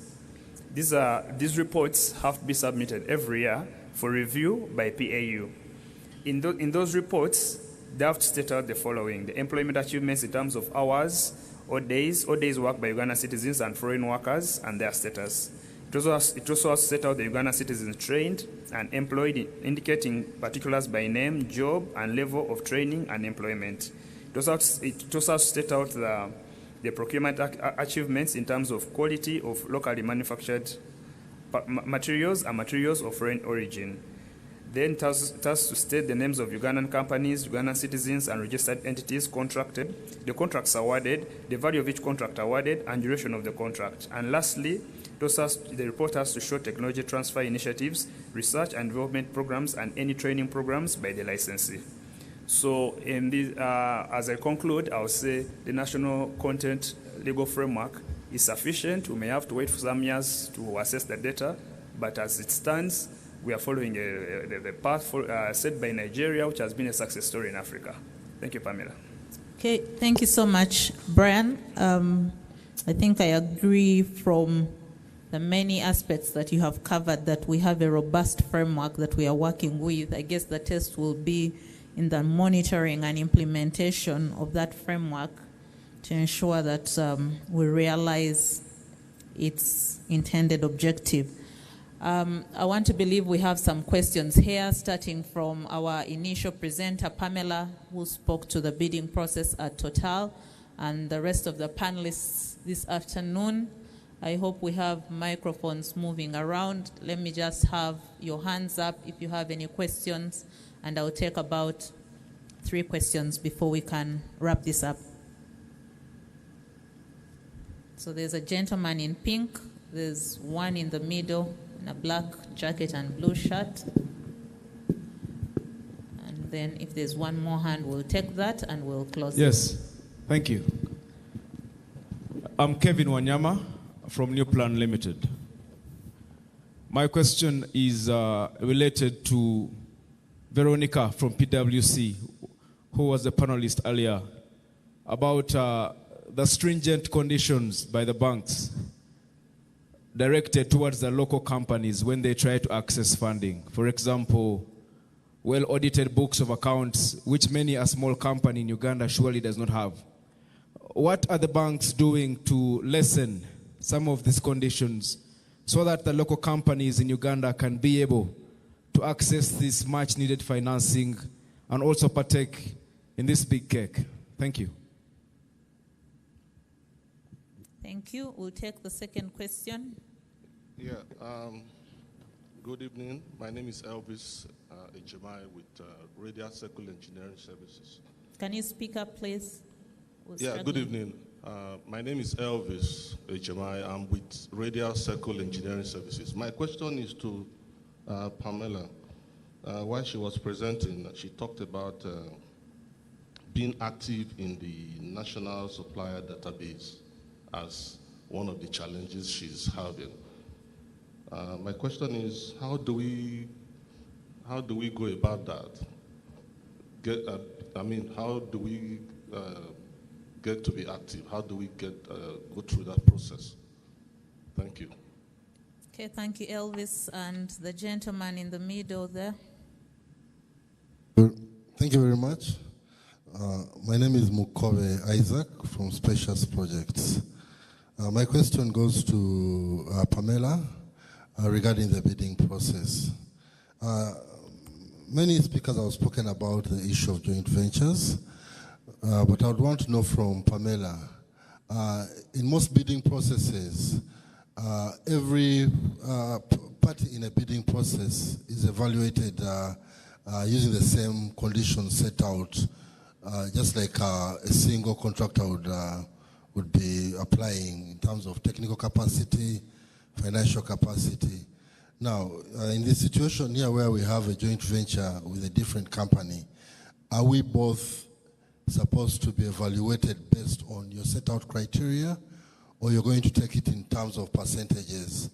These reports have to be submitted every year for review by PAU. In those reports, they have to state out the following: the employment achievements in terms of hours or days worked by Ugandan citizens and foreign workers and their status. It also has to set out the Ugandan citizens trained and employed, indicating particulars by name, job, and level of training and employment. It also has to set out the procurement achievements in terms of quality of locally manufactured materials and materials of foreign origin. Then it has to state the names of Ugandan companies, Ugandan citizens, and registered entities contracted, the contracts awarded, the value of each contract awarded, and duration of the contract. And lastly, The report has to show technology transfer initiatives, research and development programs, and any training programs by the licensee. So in this, as I conclude, I'll say the national content legal framework is sufficient. We may have to wait for some years to assess the data, but as it stands, we are following the path set by Nigeria, which has been a success story in Africa. Thank you, Pamela. Okay, thank you so much, Brian. I think I agree from the many aspects that you have covered that we have a robust framework that we are working with. I guess the test will be in the monitoring and implementation of that framework to ensure that we realize its intended objective. I want to believe we have some questions here, starting from our initial presenter, Pamela, who spoke to the bidding process at Total, and the rest of the panelists this afternoon. I hope we have microphones moving around. Let me just have your hands up if you have any questions, and I'll take about 3 questions before we can wrap this up. So there's a gentleman in pink, there's one in the middle in a black jacket and blue shirt. And then if there's one more hand, we'll take that and we'll close. Yes, thank you. I'm Kevin Wanyama from New Plan Limited. My question is related to Veronica from PwC, who was the panelist earlier, about the stringent conditions by the banks directed towards the local companies when they try to access funding. For example, well-audited books of accounts, which many a small company in Uganda surely does not have. What are the banks doing to lessen some of these conditions so that the local companies in Uganda can be able to access this much-needed financing and also partake in this big cake? Thank you. Thank you. We'll take the second question. Yeah. Good evening. My name is Elvis Ejemai with Radial Circle Engineering Services. Can you speak up, please? Good evening. My name is Elvis Ejemai. I'm with Radial Circle Engineering Services. My question is to Pamela. While she was presenting, she talked about being active in the National Supplier Database as one of the challenges she's having. My question is, how do we go about that? How do we get to be active? How do we go through that process? Thank you. Okay, thank you, Elvis. And the gentleman in the middle there. Thank you very much. My name is Mukobe Isaac from Specials Projects. My question goes to Pamela regarding the bidding process. Many speakers have spoken about the issue of joint ventures, but I would want to know from Pamela, in most bidding processes, every party in a bidding process is evaluated using the same conditions set out, just like a single contractor would be applying in terms of technical capacity, financial capacity. Now, in this situation here where we have a joint venture with a different company, are we both supposed to be evaluated based on your set out criteria, or you're going to take it in terms of percentages,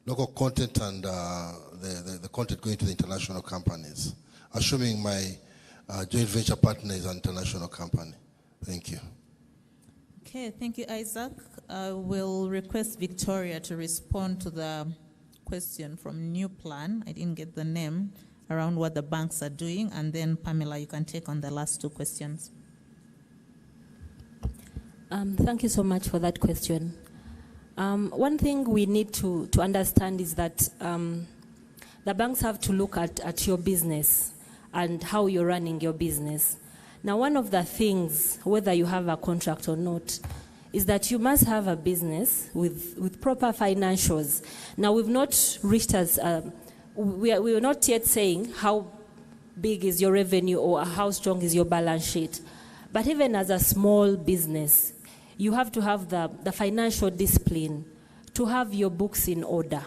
local content and the content going to the international companies, assuming my joint venture partner is an international company? Thank you. Okay, thank you, Isaac. I will request Victoria to respond to the question from New Plan. I didn't get the name, around what the banks are doing, and then Pamela, you can take on the last 2 questions. Thank you so much for that question. One thing we need to understand is that the banks have to look at your business and how you're running your business. Now, one of the things, whether you have a contract or not, is that you must have a business with proper financials. Now, we've not reached as, we are not yet saying how big is your revenue or how strong is your balance sheet. But even as a small business, you have to have the financial discipline to have your books in order,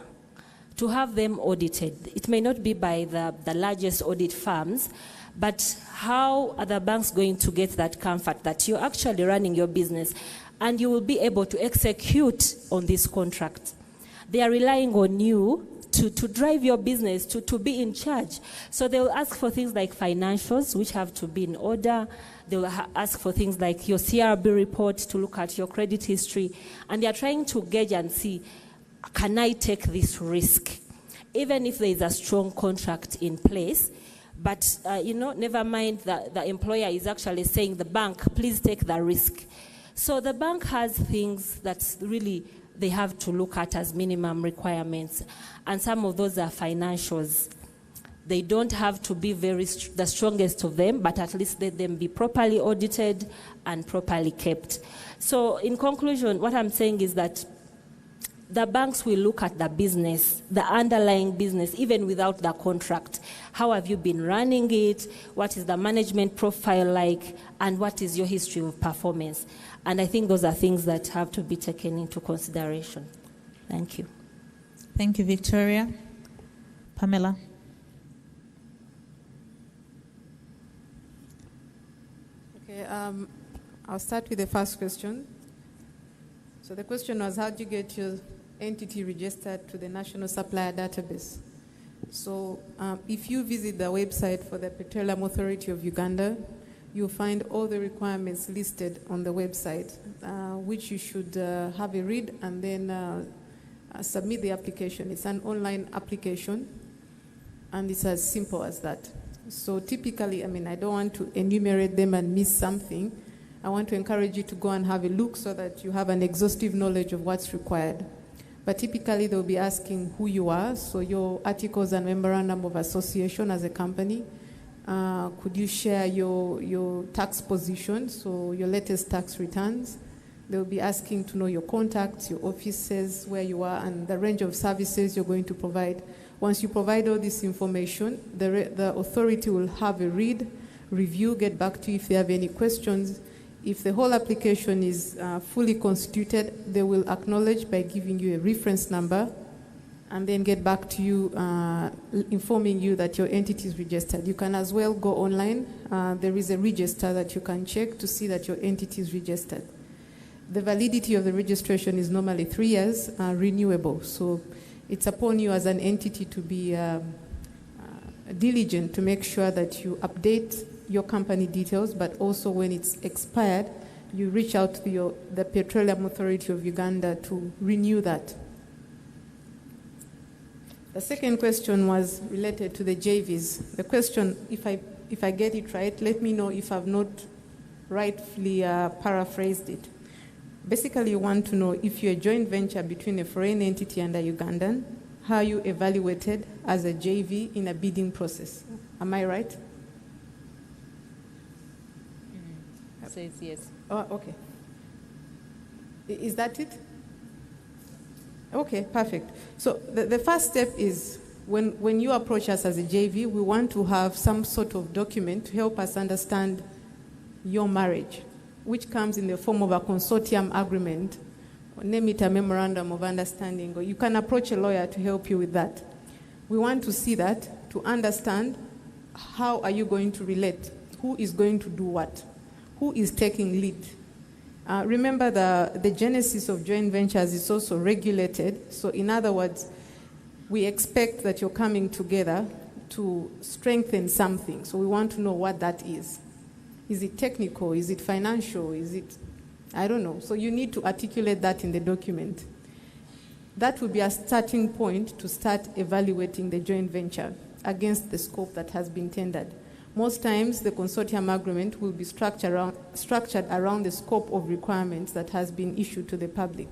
to have them audited. It may not be by the largest audit firms, but how are the banks going to get that comfort that you're actually running your business and you will be able to execute on this contract? They are relying on you to drive your business, to be in charge. So they will ask for things like financials, which have to be in order. They will ask for things like your CRB report, to look at your credit history. And they are trying to gauge and see, can I take this risk? Even if there is a strong contract in place, but never mind that the employer is actually saying, the bank, please take the risk. So the bank has things that really they have to look at as minimum requirements. And some of those are financials. They don't have to be the strongest of them, but at least let them be properly audited and properly kept. So in conclusion, what I'm saying is that the banks will look at the business, the underlying business, even without the contract. How have you been running it? What is the management profile like? And what is your history of performance? And I think those are things that have to be taken into consideration. Thank you. Thank you, Victoria. Pamela. Okay, I'll start with the first question. So the question was, how do you get your entity registered to the National Supplier Database? So if you visit the website for the Petroleum Authority of Uganda, you'll find all the requirements listed on the website, which you should have a read and then submit the application. It's an online application, and it's as simple as that. So typically, I don't want to enumerate them and miss something. I want to encourage you to go and have a look so that you have an exhaustive knowledge of what's required. But typically, they'll be asking who you are, so your articles and memorandum of association as a company. Could you share your tax position, so your latest tax returns? They'll be asking to know your contacts, your offices, where you are, and the range of services you're going to provide. Once you provide all this information, the authority will have a read, review, get back to you if they have any questions. If the whole application is fully constituted, they will acknowledge by giving you a reference number and then get back to you informing you that your entity is registered. You can as well go online. There is a register that you can check to see that your entity is registered. The validity of the registration is normally 3 years, renewable. So it's upon you as an entity to be diligent to make sure that you update your company details, but also when it's expired, you reach out to the Petroleum Authority of Uganda to renew that. The second question was related to the JVs. The question, if I get it right, let me know if I've not rightfully paraphrased it. Basically, you want to know if you're a joint venture between a foreign entity and a Ugandan, how you evaluated as a JV in a bidding process. Am I right? Says yes. Oh, okay. Is that it? Okay, perfect. So the first step is when you approach us as a JV, we want to have some sort of document to help us understand your marriage, which comes in the form of a consortium agreement, or name it a memorandum of understanding, or you can approach a lawyer to help you with that. We want to see that, to understand how are you going to relate, who is going to do what, who is taking lead. Remember the genesis of joint ventures is also regulated. So in other words, we expect that you're coming together to strengthen something. So we want to know what that is. Is it technical? Is it financial? Is it, I don't know. So you need to articulate that in the document. That will be a starting point to start evaluating the joint venture against the scope that has been tendered. Most times, the consortium agreement will be structured around the scope of requirements that has been issued to the public.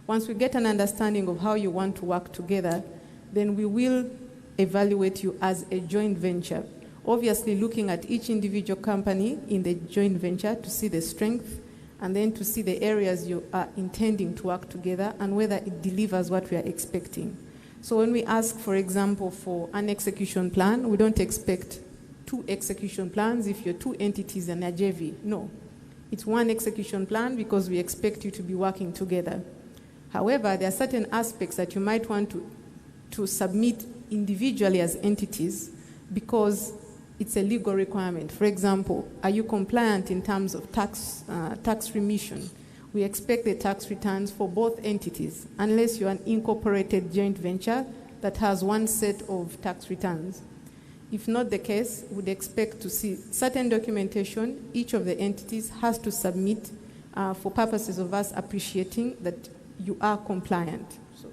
Once we get an understanding of how you want to work together, then we will evaluate you as a joint venture, obviously looking at each individual company in the joint venture to see the strength and then to see the areas you are intending to work together and whether it delivers what we are expecting. So when we ask, for example, for an execution plan, we don't expect 2 execution plans if you're 2 entities and a JV. No. It's 1 execution plan because we expect you to be working together. However, there are certain aspects that you might want to submit individually as entities because it's a legal requirement. For example, are you compliant in terms of tax remission? We expect the tax returns for both entities, unless you're an incorporated joint venture that has one set of tax returns. If not the case, we'd expect to see certain documentation each of the entities has to submit for purposes of us appreciating that you are compliant. So,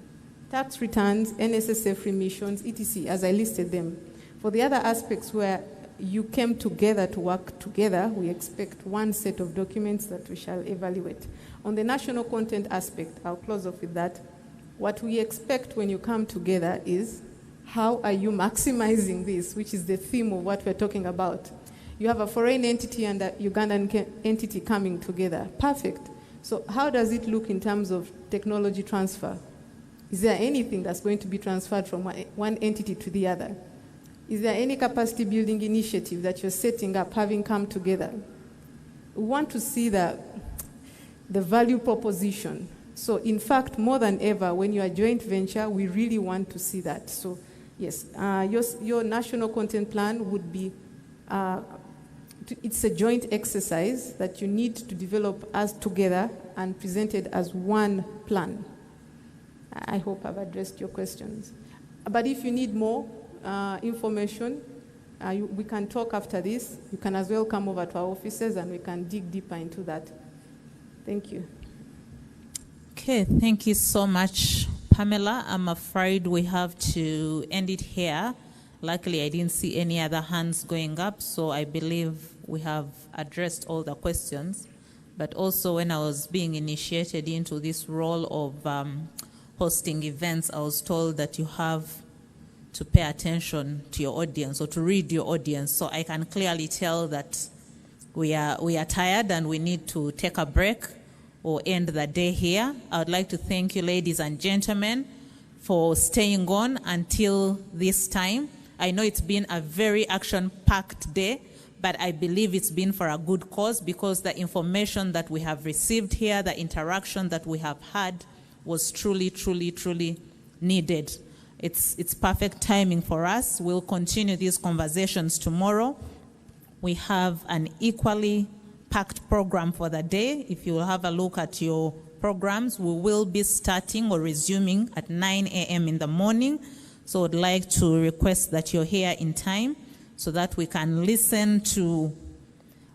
tax returns, NSSF remissions, etc., as I listed them. For the other aspects where you came together to work together, we expect one set of documents that we shall evaluate. On the national content aspect, I'll close off with that. What we expect when you come together is, how are you maximizing this, which is the theme of what we're talking about. You have a foreign entity and a Ugandan entity coming together. Perfect. So how does it look in terms of technology transfer? Is there anything that's going to be transferred from one entity to the other? Is there any capacity building initiative that you're setting up, having come together? We want to see the value proposition. So in fact, more than ever, when you're a joint venture, we really want to see that. So yes, your national content plan would be, it's a joint exercise that you need to develop as together and presented as one plan. I hope I've addressed your questions. But if you need more information, we can talk after this. You can as well come over to our offices and we can dig deeper into that. Thank you. Okay, thank you so much, Pamela. I'm afraid we have to end it here. Luckily, I didn't see any other hands going up, so I believe we have addressed all the questions. But also, when I was being initiated into this role of hosting events, I was told that you have to pay attention to your audience or to read your audience. So I can clearly tell that we are tired and we need to take a break or end the day here. I would like to thank you, ladies and gentlemen, for staying on until this time. I know it's been a very action-packed day, but I believe it's been for a good cause because the information that we have received here, the interaction that we have had was truly, truly, truly needed. It's perfect timing for us. We'll continue these conversations tomorrow. We have an equally packed program for the day. If you will have a look at your programs, we will be starting or resuming at 9 a.m. in the morning. So I'd like to request that you're here in time so that we can listen to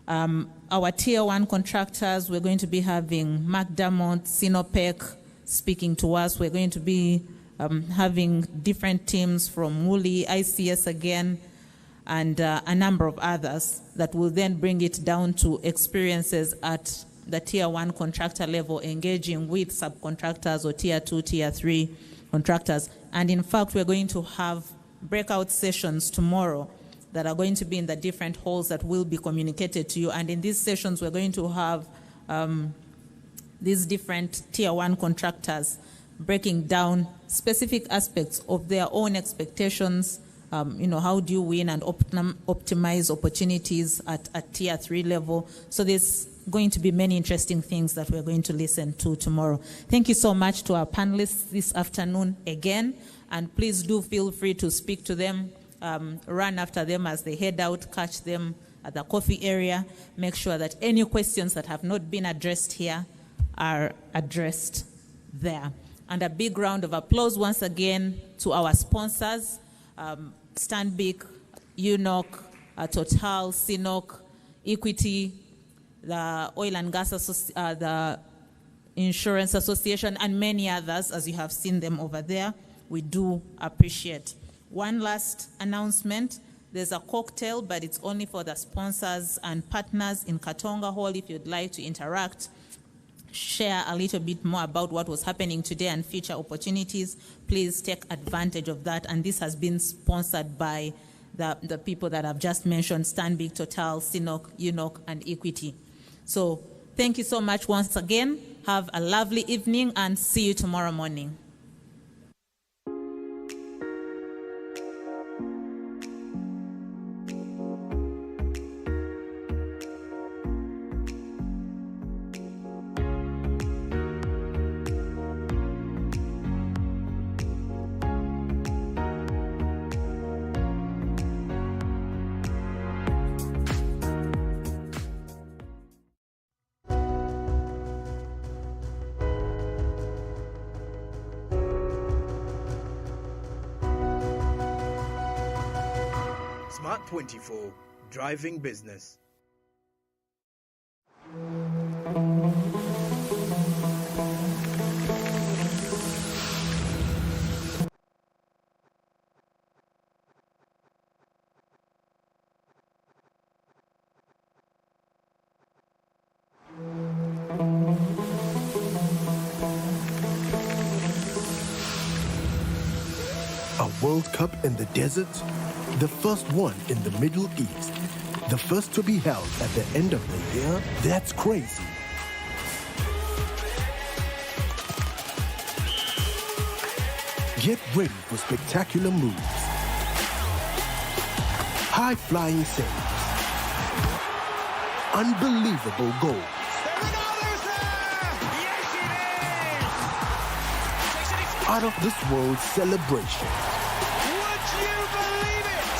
our Tier 1 contractors. We're going to be having McDermott, Sinopec speaking to us. We're going to be having different teams from Woolly, ICS again, and a number of others that will then bring it down to experiences at the Tier 1 contractor level, engaging with subcontractors or Tier 2, Tier 3 contractors. And in fact, we're going to have breakout sessions tomorrow that are going to be in the different halls that will be communicated to you. And in these sessions, we're going to have these different Tier 1 contractors breaking down specific aspects of their own expectations. How do you win and optimize opportunities at Tier 3 level? So there's going to be many interesting things that we're going to listen to tomorrow. Thank you so much to our panelists this afternoon again, and please do feel free to speak to them, run after them as they head out, catch them at the coffee area. Make sure that any questions that have not been addressed here are addressed there. And a big round of applause once again to our sponsors, Stanbic, UNOC, Total, CNOC, Equity, the Oil and Gas, the Insurance Association, and many others, as you have seen them over there. We do appreciate. One last announcement. There's a cocktail, but it's only for the sponsors and partners in Katonga Hall. If you'd like to interact, share a little bit more about what was happening today and future opportunities, please take advantage of that. And this has been sponsored by the people that I've just mentioned, Stanbic, Total, CNOC, UNOC, and Equity. So thank you so much once again. Have a lovely evening and see you tomorrow morning. Smart 24, driving business. A World Cup in the desert? The first one in the Middle East. The first to be held at the end of the year? That's crazy. Get ready for spectacular moves, high-flying saves, unbelievable goals. Out of this world celebration. Would you believe it?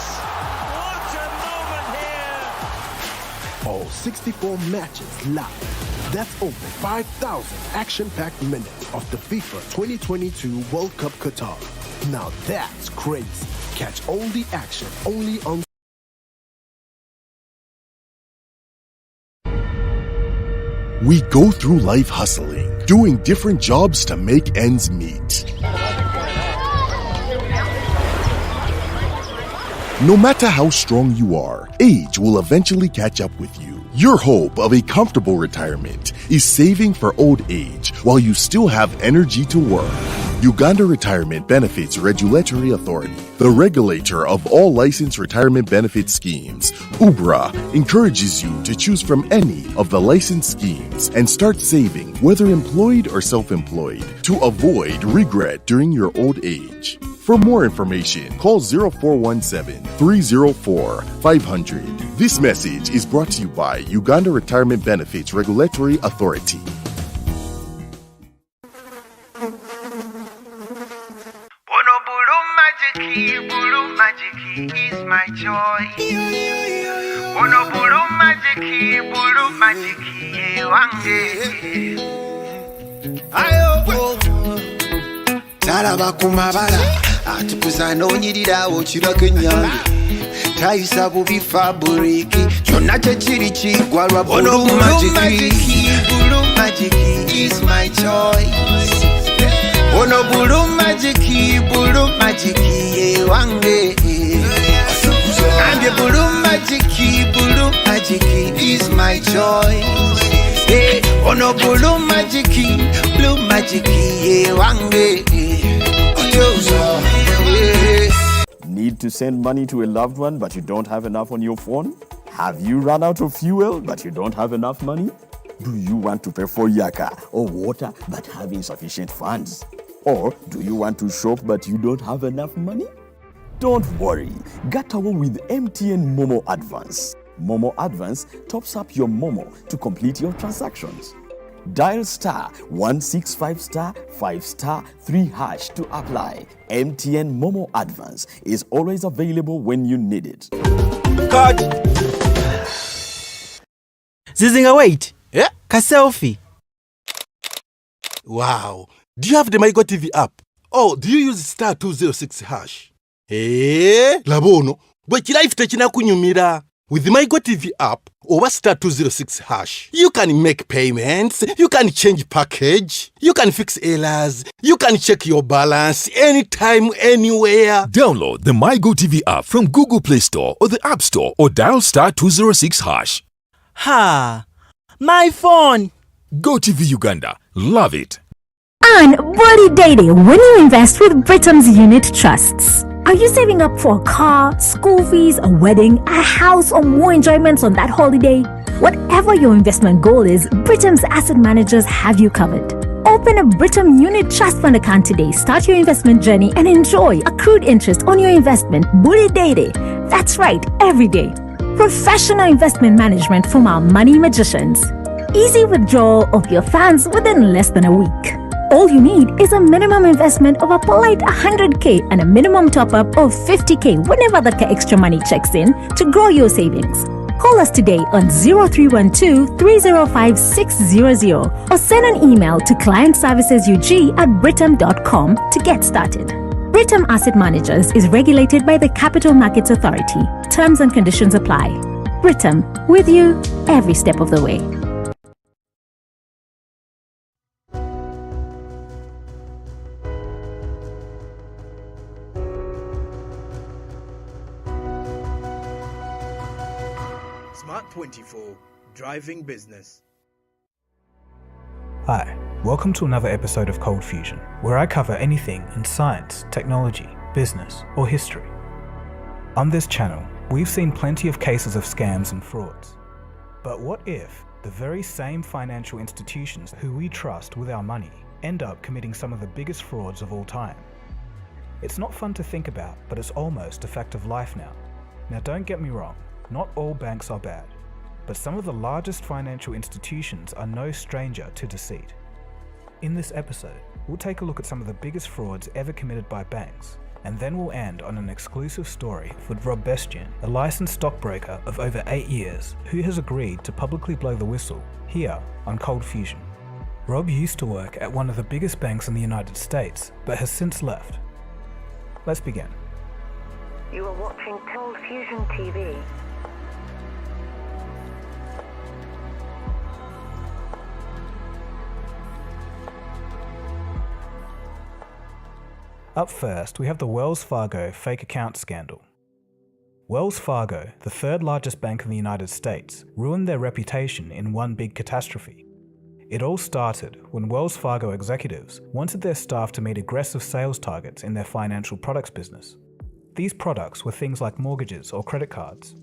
What a moment here! All 64 matches live. That's over 5,000 action-packed minutes of the FIFA 2022 World Cup Qatar. Now that's crazy. Catch all the action only on We go through life hustling, doing different jobs to make ends meet. No matter how strong you are, age will eventually catch up with you. Your hope of a comfortable retirement is saving for old age while you still have energy to work. Uganda Retirement Benefits Regulatory Authority, the regulator of all licensed retirement benefit schemes, UBRA, encourages you to choose from any of the licensed schemes and start saving, whether employed or self-employed, to avoid regret during your old age. For more information, call 0417-304-500. This message is brought to you by Uganda Retirement Benefits Regulatory Authority. Bulu magic is my joy. Ono bulu magic wange. Ayo talaba kumabala atukuza nonyirirawo kirako enyange tayisa bubi faburiki kyonna kyekiri kigwa lwa bulu magic is my choice. Ono bulu magic ye wange. And bulu magic is my choice. Hey, ono bulu magic ye wange. Need to send money to a loved one but you don't have enough on your phone? Have you run out of fuel but you don't have enough money? Do you want to pay for yaka or water but have insufficient funds? Or do you want to shop but you don't have enough money? Don't worry, get away with MTN Momo Advance. Momo Advance tops up your Momo to complete your transactions. Dial *165*5*3# to apply. MTN Momo Advance is always available when you need it. God. Zizinga, wait. Yeah? Ka selfie. Wow. Do you have the MyGo TV app? Oh, do you use *206#? Hey, labono. Bwe kirayifite kinakunyumira. With the MyGo TV app over *206#, you can make payments, you can change package, you can fix errors, you can check your balance anytime, anywhere. Download the MyGo TV app from Google Play Store or the App Store or dial *206#. Ha! My phone! GoTV Uganda. Love it. And Bully Day when you invest with Britain's unit trusts. Are you saving up for a car, school fees, a wedding, a house, or more enjoyments on that holiday? Whatever your investment goal is, Britain's asset managers have you covered. Open a Britain Unit Trust Fund account today, start your investment journey, and enjoy accrued interest on your investment. Bully Day. That's right, every day. Professional investment management from our money magicians. Easy withdrawal of your funds within less than a week. All you need is a minimum investment of a polite 100k and a minimum top-up of 50k whenever the extra money checks in to grow your savings. Call us today on 0312-305-600 or send an email to clientservicesug@britam.com to get started. Britam Asset Managers is regulated by the Capital Markets Authority. Terms and conditions apply. Britam, with you every step of the way. Smart 24, driving business. Hi, welcome to another episode of Cold Fusion, where I cover anything in science, technology, business, or history. On this channel, we've seen plenty of cases of scams and frauds. But what if the very same financial institutions who we trust with our money end up committing some of the biggest frauds of all time? It's not fun to think about, but it's almost a fact of life now. Now don't get me wrong, not all banks are bad, but some of the largest financial institutions are no stranger to deceit. In this episode, we'll take a look at some of the biggest frauds ever committed by banks, and then we'll end on an exclusive story with Rob Bestian, a licensed stockbroker of over 8 years, who has agreed to publicly blow the whistle here on Cold Fusion. Rob used to work at one of the biggest banks in the United States, but has since left. Let's begin. You are watching Cold Fusion TV. Up first, we have the Wells Fargo fake account scandal. Wells Fargo, the third largest bank in the United States, ruined their reputation in one big catastrophe. It all started when Wells Fargo executives wanted their staff to meet aggressive sales targets in their financial products business. These products were things like mortgages or credit cards.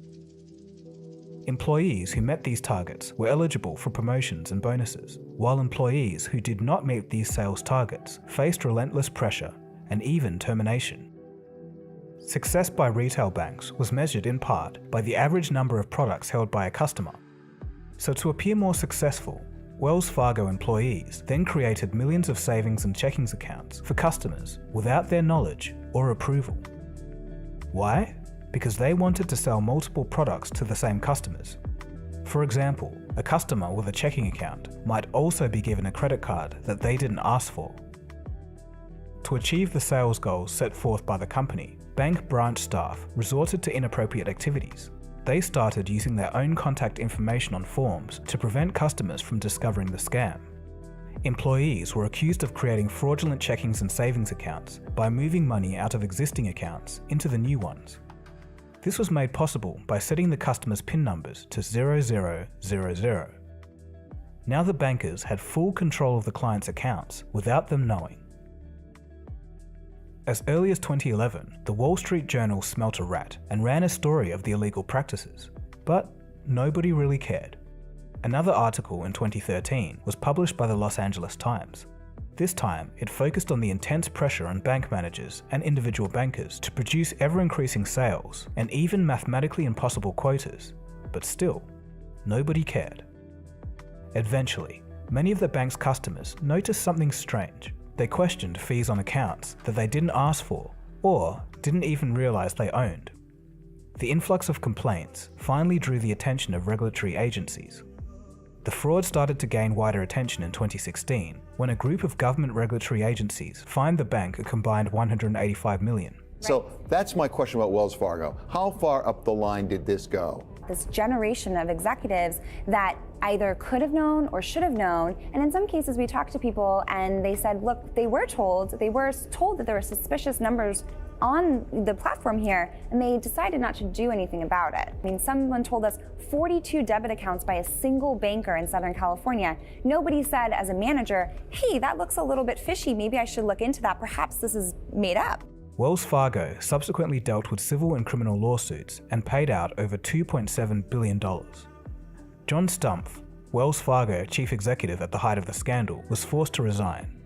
Employees who met these targets were eligible for promotions and bonuses, while employees who did not meet these sales targets faced relentless pressure and even termination. Success by retail banks was measured in part by the average number of products held by a customer. So to appear more successful, Wells Fargo employees then created millions of savings and checkings accounts for customers without their knowledge or approval. Why? Because they wanted to sell multiple products to the same customers. For example, a customer with a checking account might also be given a credit card that they didn't ask for. To achieve the sales goals set forth by the company, bank branch staff resorted to inappropriate activities. They started using their own contact information on forms to prevent customers from discovering the scam. Employees were accused of creating fraudulent checkings and savings accounts by moving money out of existing accounts into the new ones. This was made possible by setting the customer's PIN numbers to 0000. Now the bankers had full control of the client's accounts without them knowing. As early as 2011, the Wall Street Journal smelt a rat and ran a story of the illegal practices, but nobody really cared. Another article in 2013 was published by the Los Angeles Times. This time, it focused on the intense pressure on bank managers and individual bankers to produce ever-increasing sales and even mathematically impossible quotas, but still, nobody cared. Eventually, many of the bank's customers noticed something strange. They questioned fees on accounts that they didn't ask for or didn't even realize they owned. The influx of complaints finally drew the attention of regulatory agencies. The fraud started to gain wider attention in 2016 when a group of government regulatory agencies fined the bank a combined $185 million. So that's my question about Wells Fargo. How far up the line did this go? This generation of executives that either could have known or should have known, and in some cases we talked to people and they said, look, they were told that there were suspicious numbers on the platform here, and they decided not to do anything about it. I mean, someone told us 42 debit accounts by a single banker in Southern California. Nobody said as a manager, hey, that looks a little bit fishy, maybe I should look into that, perhaps this is made up. Wells Fargo subsequently dealt with civil and criminal lawsuits and paid out over $2.7 billion. John Stumpf, Wells Fargo chief executive at the height of the scandal, was forced to resign.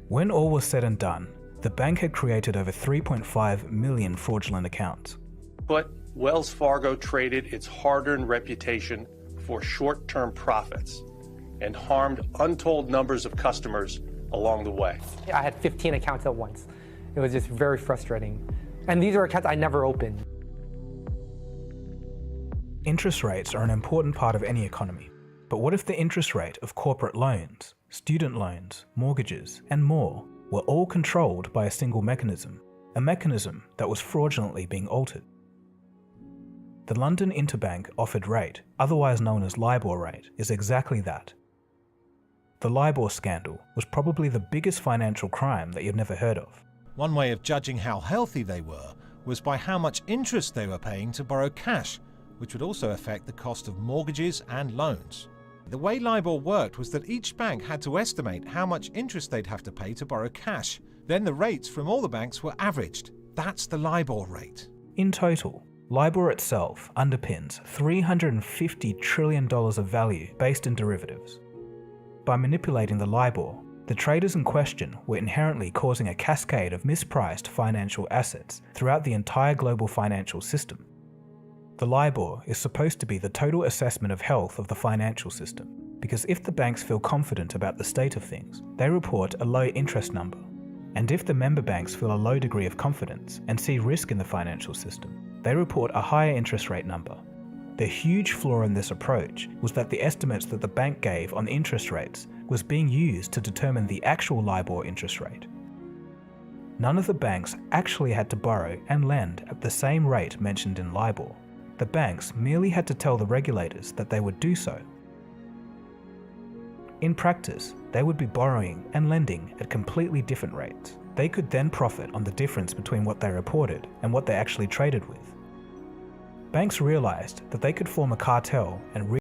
When all was said and done, the bank had created over 3.5 million fraudulent accounts. But Wells Fargo traded its hard-earned reputation for short-term profits and harmed untold numbers of customers along the way. I had 15 accounts at once. It was just very frustrating. And these are accounts I never opened. Interest rates are an important part of any economy. But what if the interest rate of corporate loans, student loans, mortgages, and more were all controlled by a single mechanism? a mechanism that was fraudulently being altered. The London Interbank Offered Rate, otherwise known as LIBOR rate, is exactly that. The LIBOR scandal was probably the biggest financial crime that you've never heard of. One way of judging how healthy they were was by how much interest they were paying to borrow cash, which would also affect the cost of mortgages and loans. The way LIBOR worked was that each bank had to estimate how much interest they'd have to pay to borrow cash. Then the rates from all the banks were averaged. That's the LIBOR rate. In total, LIBOR itself underpins $350 trillion of value based in derivatives. By manipulating the LIBOR, the traders in question were inherently causing a cascade of mispriced financial assets throughout the entire global financial system. The LIBOR is supposed to be the total assessment of health of the financial system, because if the banks feel confident about the state of things, they report a low interest number. And if the member banks feel a low degree of confidence and see risk in the financial system, they report a higher interest rate number. The huge flaw in this approach was that the estimates that the bank gave on interest rates was being used to determine the actual LIBOR interest rate. None of the banks actually had to borrow and lend at the same rate mentioned in LIBOR. The banks merely had to tell the regulators that they would do so. In practice, they would be borrowing and lending at completely different rates. They could then profit on the difference between what they reported and what they actually traded with. Banks realized that they could form a cartel and